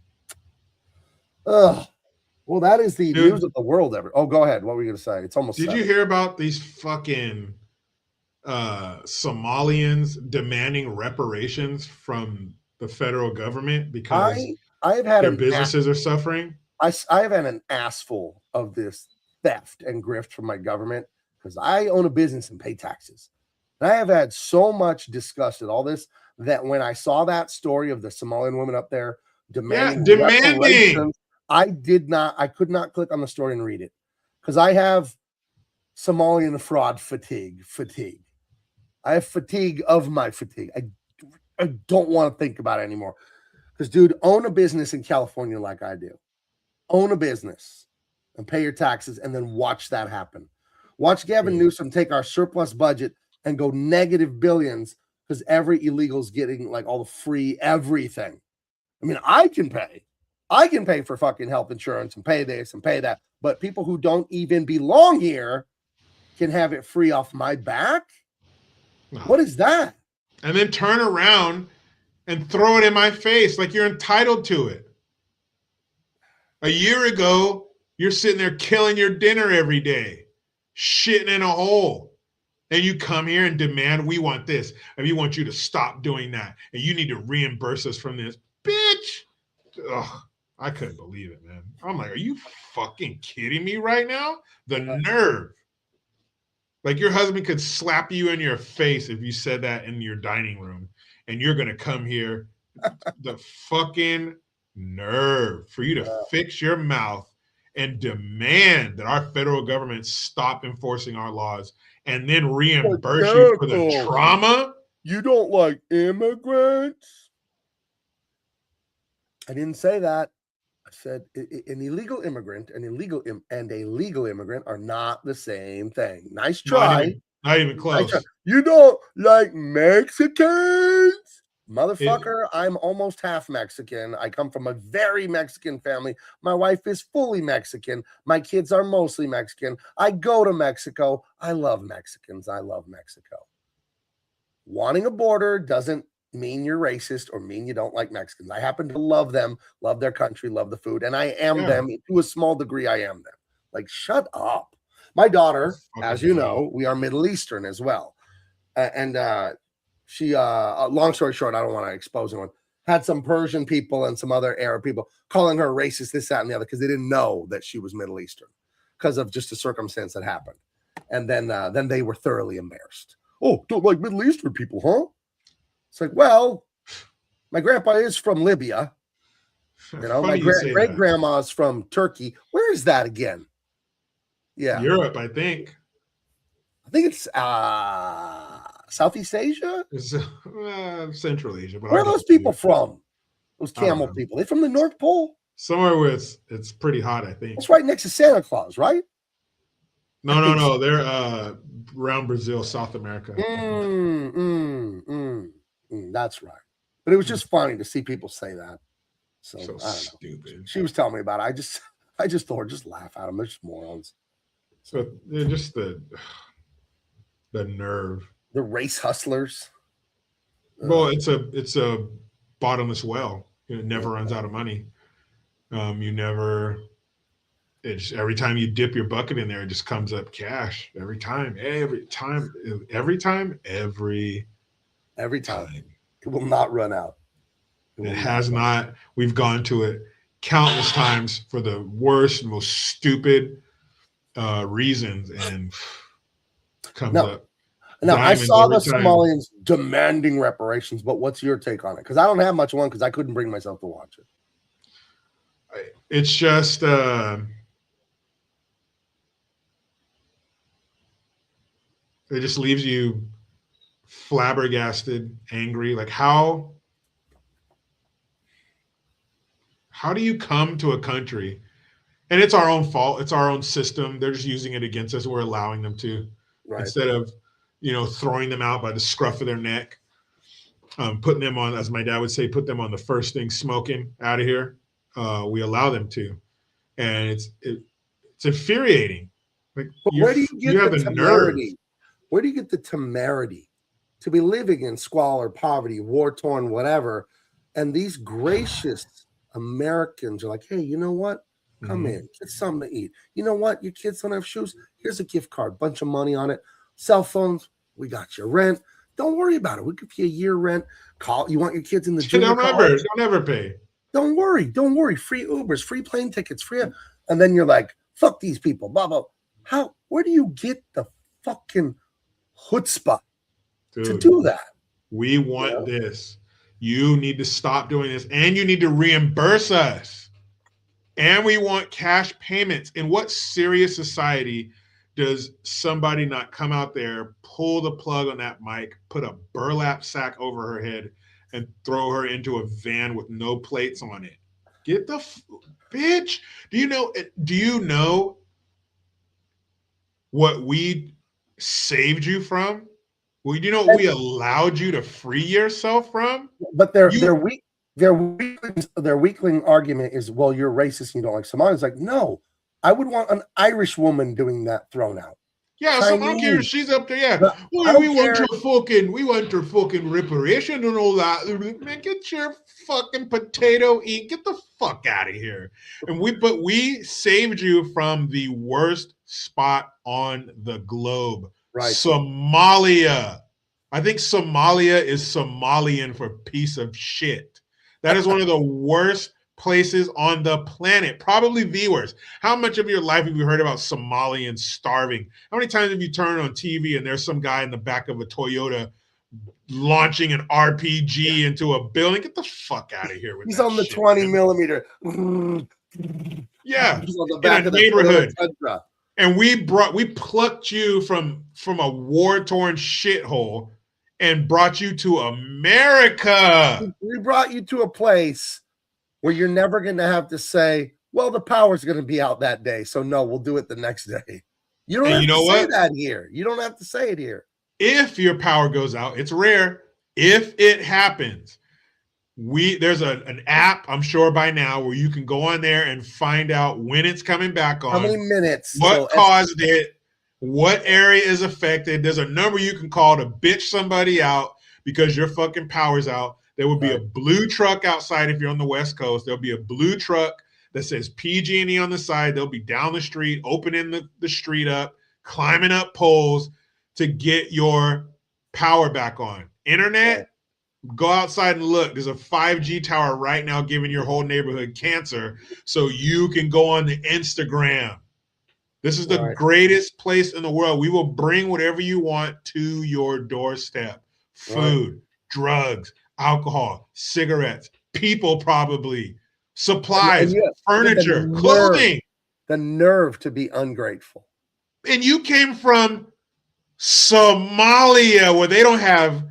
well, that is the news of the world ever. Oh, go ahead. What were you going to say? It's almost Did you hear about these fucking Somalians demanding reparations from the federal government because I've had their businesses are suffering? I have had an ass full of this theft and grift from my government because I own a business and pay taxes. And I have had so much disgust at all this that when I saw that story of the Somalian woman up there demanding, I could not click on the story and read it because I have Somalian fraud fatigue. I have fatigue of my fatigue. I don't want to think about it anymore. Because, dude, own a business in California like I do. Own a business and pay your taxes and then watch that happen. Watch Gavin Newsom take our surplus budget and go negative billions because every illegal's getting like all the free everything. I mean, I can pay for fucking health insurance and pay this and pay that. But people who don't even belong here can have it free off my back? No. What is that? And then turn around and throw it in my face like you're entitled to it. A year ago, you're sitting there killing your dinner every day, shitting in a hole. And you come here and demand, we want this. And we want you to stop doing that. And you need to reimburse us from this. Bitch. Ugh, I couldn't believe it, man. I'm like, are you fucking kidding me right now? The nerve. Like your husband could slap you in your face if you said that in your dining room, and you're gonna come here. The fucking nerve for you to fix your mouth and demand that our federal government stop enforcing our laws and then reimburse you for the trauma. You don't like immigrants? I didn't say that. I said an illegal immigrant and a legal immigrant are not the same thing. Nice try. Not even close. Nice, you don't like Mexicans? Motherfucker, I'm almost half Mexican. I come from a very Mexican family. My wife is fully Mexican. My kids are mostly Mexican. I go to Mexico. I love Mexicans. I love Mexico. Wanting a border doesn't mean you're racist or mean you don't like Mexicans. I happen to love them, love their country, love the food, and I am them. To a small degree, I am them. Like, shut up. My daughter, as you know, we are Middle Eastern as well. And she, long story short, I don't want to expose anyone, had some Persian people and some other Arab people calling her racist, this, that, and the other, because they didn't know that she was Middle Eastern because of just a circumstance that happened. And then they were thoroughly embarrassed. Oh, don't like Middle Eastern people, huh? It's like, well, my grandpa is from Libya. You know, my great grandma's from Turkey. Where is that again? Yeah, Europe, I think. I think it's Southeast Asia. It's Central Asia. But where are those people from? Those camel people? They from the North Pole? Somewhere where it's pretty hot, I think. It's right next to Santa Claus, right? No. They're around Brazil, South America. That's right. But it was just funny to see people say that. So I don't know. Stupid. She was telling me about it. I just thought, just laugh at them. They're just morons. So they're just the nerve. The race hustlers. Well, it's a bottomless well. It never runs out of money. It's every time you dip your bucket in there, it just comes up cash. Every time. It will not run out. It has not. We've gone to it countless times for the worst, most stupid reasons, and comes up. Now, I saw the Somalians demanding reparations, but what's your take on it? Because I don't have much one because I couldn't bring myself to watch it. It's just it just leaves you flabbergasted, angry. Like how do you come to a country, and it's our own fault, it's our own system, they're just using it against us, we're allowing them to, instead of throwing them out by the scruff of their neck, putting them on, as my dad would say, put them on the first thing smoking out of here. We allow them to, and it's infuriating. Like, where do you get the temerity? Where do you get the temerity to be living in squalor, poverty, war-torn, whatever, and these gracious Americans are like, hey, you know what? Come in, get something to eat. You know what? Your kids don't have shoes. Here's a gift card, bunch of money on it. Cell phones, we got your rent. Don't worry about it. We'll give you a year rent. You want your kids in the junior college? Don't ever pay. Don't worry. Free Ubers, free plane tickets, free. And then you're like, fuck these people, blah, blah. Where do you get the fucking chutzpah to do that? We want this. You need to stop doing this, and you need to reimburse us. And we want cash payments. In what serious society does somebody not come out there, pull the plug on that mic, put a burlap sack over her head, and throw her into a van with no plates on it? Get the bitch. Do you know what we saved you from? Well, you know what we allowed you to free yourself from? But their weakling argument is, well, you're racist and you don't like Somalians. Like, no, I would want an Irish woman doing that thrown out. Yeah, so I don't care if she's up there. Yeah, well, we want her fucking reparation and all that. Man, get your fucking potato eat. Get the fuck out of here. And we saved you from the worst spot on the globe. Right. Somalia. I think Somalia is Somalian for piece of shit. That is one of the worst places on the planet, probably the worst. How much of your life have you heard about Somalians starving? How many times have you turned on TV and there's some guy in the back of a Toyota launching an RPG into a building? Get the fuck out of here with He's that on the shit, 20 man. millimeter. Yeah, He's on the back in a of the neighborhood. Tundra. And we plucked you from a war-torn shithole and brought you to America. We brought you to a place where you're never going to have to say, well, the power's going to be out that day, so no, we'll do it the next day. You don't have to say that here. You don't have to say it here. If your power goes out, it's rare. If it happens, there's an app, I'm sure by now, where you can go on there and find out when it's coming back on. How many minutes? What caused it? What area is affected? There's a number you can call to bitch somebody out because your fucking power's out. There will be a blue truck outside if you're on the West Coast. There'll be a blue truck that says PG&E on the side. They'll be down the street, opening the street up, climbing up poles to get your power back on. Internet, go outside and look. There's a 5G tower right now giving your whole neighborhood cancer so you can go on the Instagram. This is the greatest place in the world. We will bring whatever you want to your doorstep. Food, drugs, alcohol, cigarettes, people probably, supplies, furniture, clothing. The nerve to be ungrateful. And you came from Somalia where they don't have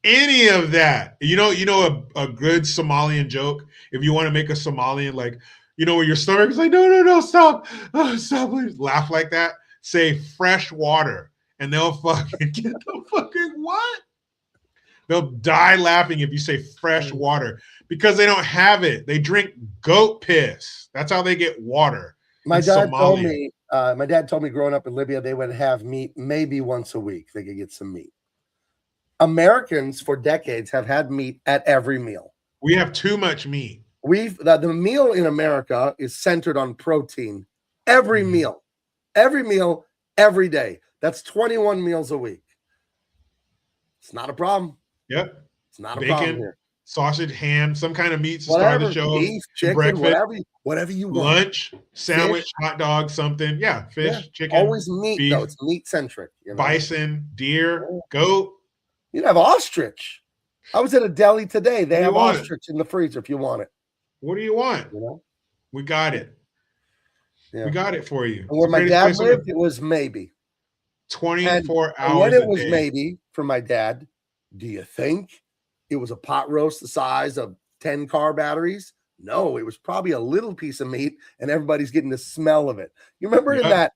any of that. You know a good Somalian joke? If you want to make a Somalian, like, where your stomach is like, no, stop, stop, please. Laugh like that. Say fresh water, and they'll fucking get the fucking what? They'll die laughing if you say fresh water because they don't have it. They drink goat piss. That's how they get water. My dad told me growing up in Libya, they would have meat maybe once a week. They could get some meat. Americans for decades have had meat at every meal. We have too much meat. The meal in America is centered on protein. Every meal, every day. That's 21 meals a week. It's not a problem. Yep. It's not a problem here. Sausage, ham, some kind of meat to start the show. Beef, chicken, breakfast, whatever you want. Lunch, sandwich, fish, hot dog, something. Yeah, fish, chicken. Always meat, beef, though. It's meat centric. Bison, deer, goat. You'd have ostrich. I was at a deli today. They have ostrich in the freezer if you want it. What do you want? We got it. Yeah. We got it for you. And where my dad lived, it was maybe 24 hours. When it was maybe for my dad, do you think it was a pot roast the size of 10 car batteries? No, it was probably a little piece of meat, and everybody's getting the smell of it. You remember in that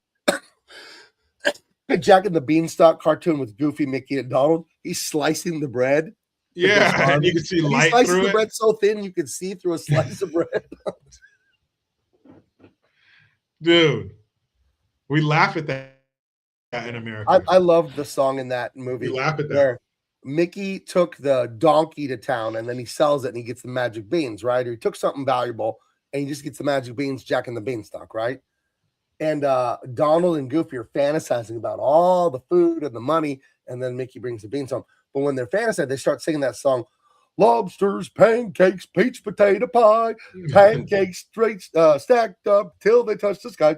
Jack and the Beanstalk cartoon with Goofy, Mickey, and Donald? He's slicing the bread. Yeah, and you can see light through it. He slices the bread so thin you can see through a slice of bread. Dude, we laugh at that in America. I love the song in that movie. We laugh at that. Where Mickey took the donkey to town and then he sells it and he gets the magic beans, right? Or he took something valuable and he just gets the magic beans, Jack and the Beanstalk, right? And Donald and Goofy are fantasizing about all the food and the money, and then Mickey brings the beans home. But when they're fantasizing, they start singing that song, lobsters, pancakes, peach potato pie, pancakes straight stacked up till they touch the sky.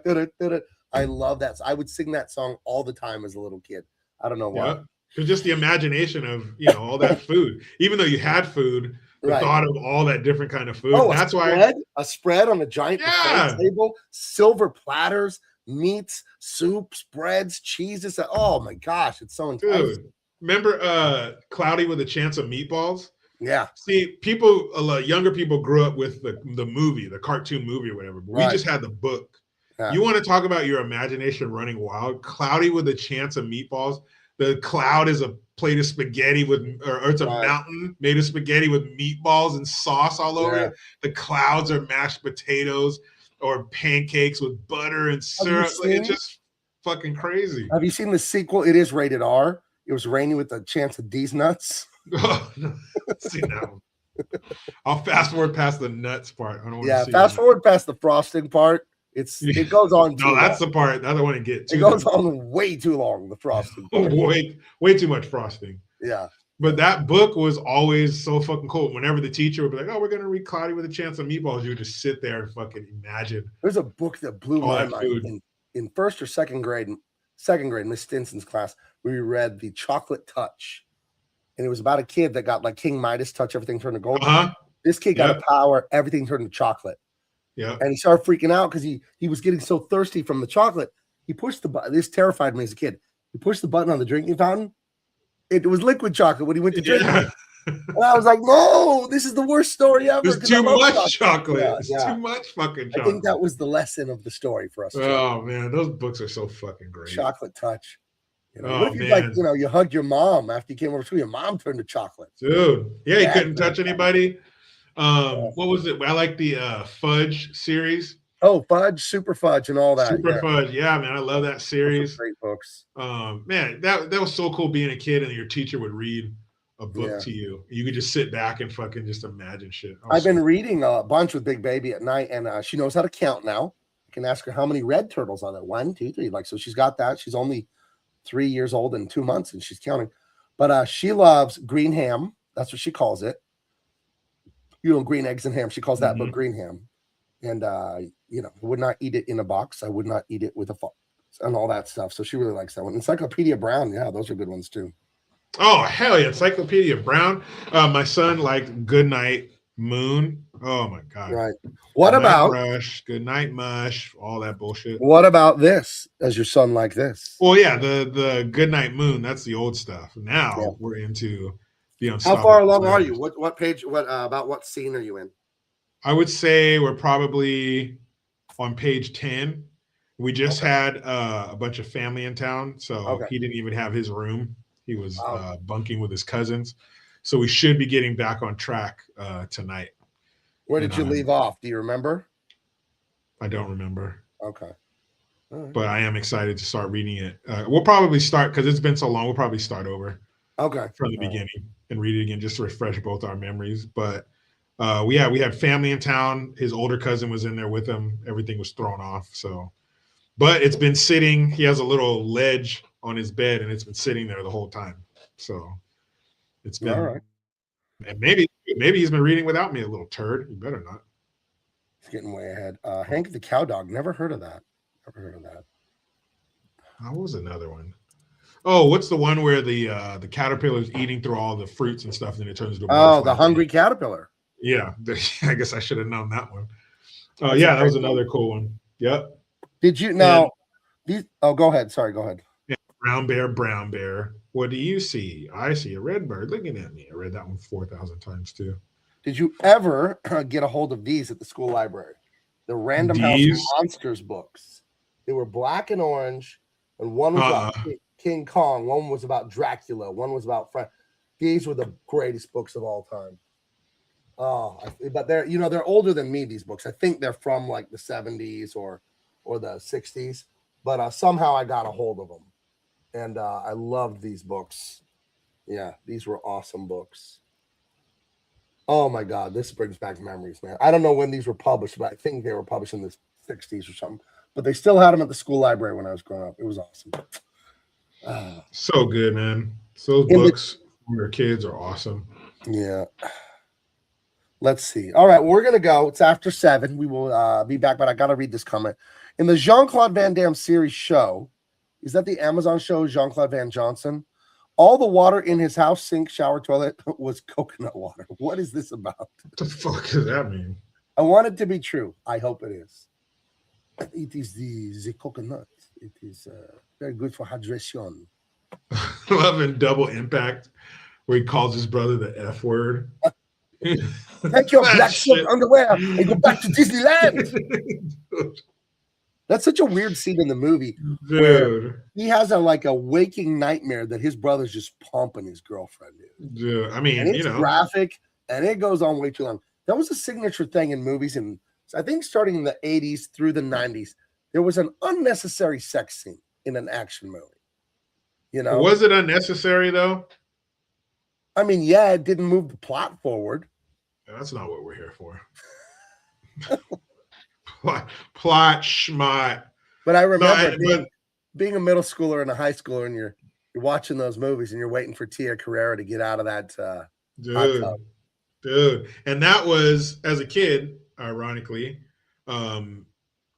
I love that. I would sing that song all the time as a little kid. I don't know why. Yeah. It was just the imagination of, all that food. Even though you had food, the thought of all that different kind of food. Oh, that's a spread on a giant buffet table, silver platters, meats, soups, breads, cheeses. Oh my gosh, it's so intense. Dude, remember Cloudy with a Chance of Meatballs? Yeah. See, younger people grew up with the movie, the cartoon movie or whatever. But we just had the book. Yeah. You want to talk about your imagination running wild? Cloudy with a Chance of Meatballs. The cloud is a plate of spaghetti or it's a mountain made of spaghetti with meatballs and sauce all over it. The clouds are mashed potatoes or pancakes with butter and syrup. It's just fucking crazy. Have you seen the sequel? It is rated R. It was Raining with a Chance of These Nuts. Oh, no. See that one. I'll fast forward past the nuts part. I don't want to see fast forward past the frosting part. It goes on too long. That's the part. That's the one to get to. It goes on way too long, the frosting. Way too much frosting. Yeah. But that book was always so fucking cool. Whenever the teacher would be like, "Oh, we're gonna read Cloudy with a Chance of Meatballs," you would just sit there and fucking imagine. There's a book that blew all my that mind food. in first or second grade. Second grade, Miss Stinson's class, we read The Chocolate Touch, and it was about a kid that got like King Midas touch, everything turned to gold. This kid got a power, everything turned to chocolate. Yeah, and he started freaking out because he was getting so thirsty from the chocolate. He pushed the button. This terrified me as a kid. He pushed the button on the drinking fountain. It was liquid chocolate when he went to drink it. And I was like, no, this is the worst story ever. There's too much chocolate. It's too much fucking chocolate. I think that was the lesson of the story for us. Oh, man. Those books are so fucking great. Chocolate Touch. You know, oh, what if you, like, you know, you hugged your mom after you came over to school, your mom turned to chocolate. Dude. Yeah, he couldn't touch anybody. What was it? I like the Fudge series. Oh, Fudge, Super Fudge, and all that. Super Fudge. Yeah, man. I love that series. Great books. Man, that was so cool being a kid and your teacher would read a book to you. You could just sit back and fucking just imagine shit. I've been reading a bunch with Big Baby at night, and she knows how to count now. I can ask her how many red turtles are there. 1, 2, 3. Like, so she's got that. She's only 3 years old and 2 months, and she's counting. But she loves green ham. That's what she calls it. You know, green eggs and ham. She calls that book green ham. And, you know, I would not eat it in a box. I would not eat it with a fork and all that stuff. So she really likes that one. Encyclopedia Brown. Yeah, those are good ones too. Oh, hell yeah. Encyclopedia Brown. My son liked Goodnight Moon. Oh, my God. Right. What about Rush, Goodnight Mush, all that bullshit. What about this? Does your son like this? Well, yeah, the Goodnight Moon. That's the old stuff. Now we're into the Unstoppable. How far along are you? What page? About what scene are you in? I would say we're probably on page 10. We just had a bunch of family in town, so he didn't even have his room. He was bunking with his cousins. So we should be getting back on track tonight. Where did you leave off? Do you remember? I don't remember. Okay. All right. But I am excited to start reading it. We'll probably start, because it's been so long, we'll probably start over from the beginning and read it again just to refresh both our memories. But we had family in town. His older cousin was in there with him. Everything was thrown off. So, but it's been sitting. He has a little ledge on his bed, and it's been sitting there the whole time. So it's been. All right. And maybe he's been reading without me, a little turd. You better not. He's getting way ahead. Hank the Cow Dog. Never heard of that. What was another one? Oh, what's the one where the caterpillar is eating through all the fruits and stuff, and then it turns into the Hungry Caterpillar. Yeah, I guess I should have known that one. Oh, yeah, that was another cool one. Yep. Did you now? Go ahead. Sorry, go ahead. Yeah, brown bear. What do you see? I see a red bird looking at me. I read that one 4,000 times too. Did you ever get a hold of these at the school library? The Random House Monsters books. They were black and orange, and one was about King Kong. One was about Dracula. One was about Frank. These were the greatest books of all time. But they're older than me. These books, I think they're from like the 70s or the 60s. But somehow I got a hold of them, and I loved these books. Yeah, these were awesome books. Oh my God, this brings back memories, man. I don't know when these were published, but I think they were published in the 60s or something. But they still had them at the school library when I was growing up. It was awesome. So good, man. So those books for your kids are awesome. Yeah. Let's see. All right, we're gonna go. It's after 7. We will be back, but I gotta read this comment. In the Jean-Claude Van Damme series show, is that the Amazon show, Jean-Claude Van Johnson? All the water in his house, sink, shower, toilet was coconut water. What is this about? What the fuck does that mean? I want it to be true. I hope it is. It is the coconut. It is very good for hydration. Loving Double Impact, where he calls his brother the F word. Take your black silk underwear and go back to Disneyland. That's such a weird scene in the movie. Dude. He has a waking nightmare that his brother's just pumping his girlfriend. Dude, I mean, and it's graphic, and it goes on way too long. That was a signature thing in movies, and I think starting in the 80s through the 90s, there was an unnecessary sex scene in an action movie. You know, was it unnecessary though? I mean, yeah, it didn't move the plot forward. That's not what we're here for. plot schmott. But I remember being a middle schooler and a high schooler, and your You're watching those movies and you're waiting for Tia Carrera to get out of that hot tub. Dude. And that was, as a kid, ironically, that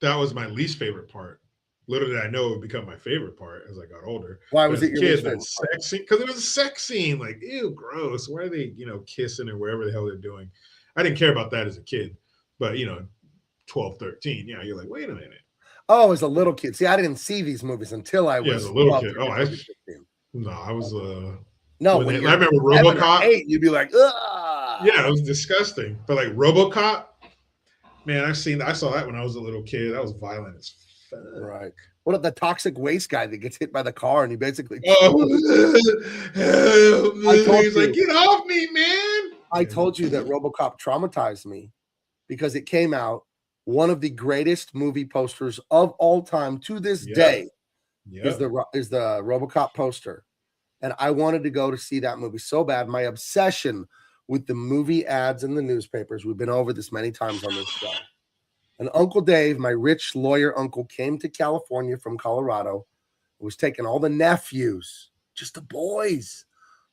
was my least favorite part. Little did I know it would become my favorite part as I got older. Why was it your your kid? That sex scene, because it was a sex scene. Like, ew, gross. Why are they, kissing or wherever the hell they're doing? I didn't care about that as a kid, but 12, 13, yeah, you're like, wait a minute. Oh, as a little kid. See, I didn't see these movies until I was as a little 12, kid. 13, I was no. I remember RoboCop. 8, you'd be like, ugh. Yeah, it was disgusting. But like RoboCop, man, I saw that when I was a little kid. That was violent as fuck. Right. What about the toxic waste guy that gets hit by the car and he basically help me. He's like, get off me, man. I told you that RoboCop traumatized me because it came out one of the greatest movie posters of all time to this day is the RoboCop poster. And I wanted to go to see that movie so bad. My obsession with the movie ads in the newspapers. We've been over this many times on this show. And Uncle Dave, my rich lawyer uncle, came to California from Colorado. Was taking all the nephews, just the boys.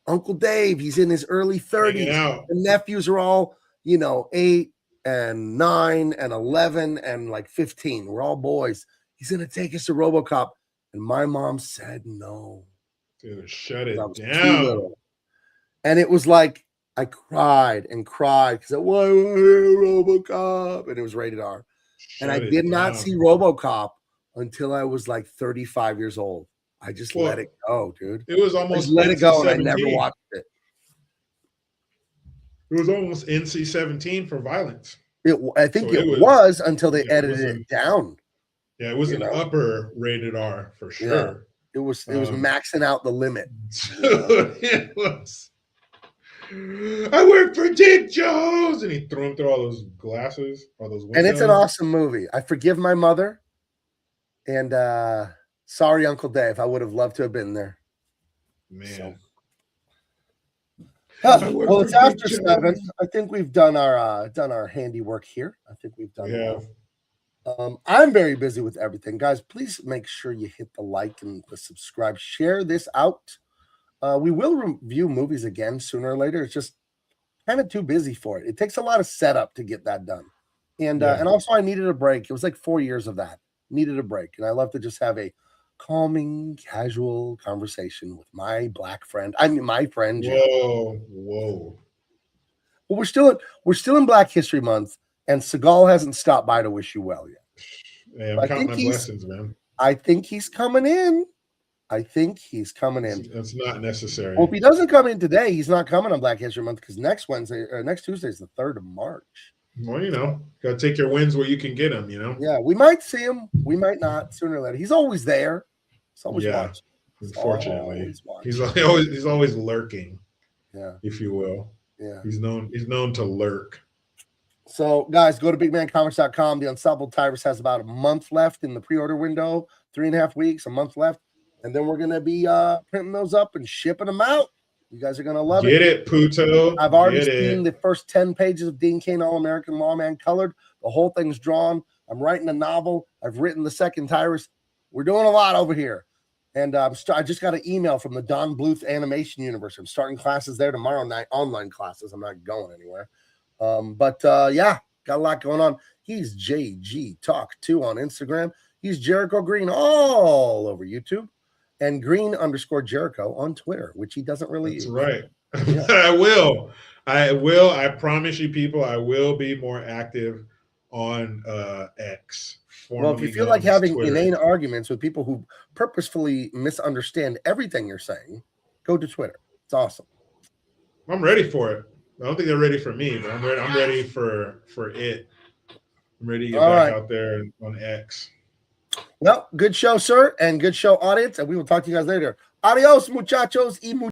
Uncle Dave, he's in his early 30s. The nephews are all, 8 and 9 and 11 and like 15. We're all boys. He's going to take us to RoboCop. And my mom said no. Dude, shut it down. And it was like, I cried and cried because why RoboCop? And it was rated R. And I did not see RoboCop until I was like 35 years old. I just let it go, dude. It was almost let it go, and I never watched it. It was almost NC-17 for violence. I think it was until they edited it down. Yeah, it was an upper rated R for sure. Yeah. It was maxing out the limit. It was. I work for Dick Jones, and he threw him through all those glasses, all those windows. And it's an awesome movie. I forgive my mother, and sorry, Uncle Dave. I would have loved to have been there. Man. Well, it's after 7. I think we've done our handiwork here. I think we've done it. I'm very busy with everything. Guys, please make sure you hit the like and the subscribe. Share this out. We will review movies again sooner or later. It's just kind of too busy for it. It takes a lot of setup to get that done. And also I needed a break. It was like 4 years of that. Needed a break. And I love to just have a calming, casual conversation with my black friend. I mean, my friend. Whoa. Well, we're still in Black History Month, and Seagal hasn't stopped by to wish you well yet. Yeah, I'm counting my blessings, man. I think he's coming in. That's not necessary. Well, if he doesn't come in today, he's not coming on Black History Month because next Tuesday is the 3rd of March. Well, got to take your wins where you can get them, Yeah, we might see him. We might not sooner or later. He's always there. He's always watching. Unfortunately, he's always lurking. Yeah, if you will. Yeah, he's known to lurk. So, guys, go to bigmancomics.com. The Unstoppable Tyrus has about a month left in the pre-order window. 3.5 weeks, a month left. And then we're going to be printing those up and shipping them out. You guys are going to love it. Get it, Puto. I've already seen the first 10 pages of Dean Cain All-American Lawman colored. The whole thing's drawn. I'm writing a novel. I've written the second Tyrus. We're doing a lot over here. And I just got an email from the Don Bluth Animation Universe. I'm starting classes there tomorrow night, online classes. I'm not going anywhere. But got a lot going on. He's JG Talk 2 on Instagram. He's Jericho Green all over YouTube. And Green_Jericho on Twitter, which he doesn't really use. That's right. Yeah. I will. I promise you, people, I will be more active on X. Well, if you feel like having inane arguments with people who purposefully misunderstand everything you're saying, go to Twitter. It's awesome. I'm ready for it. I don't think they're ready for me, but I'm ready for it. I'm ready to get back out there on X. Well, good show, sir, and good show, audience, and we will talk to you guys later. Adios, muchachos y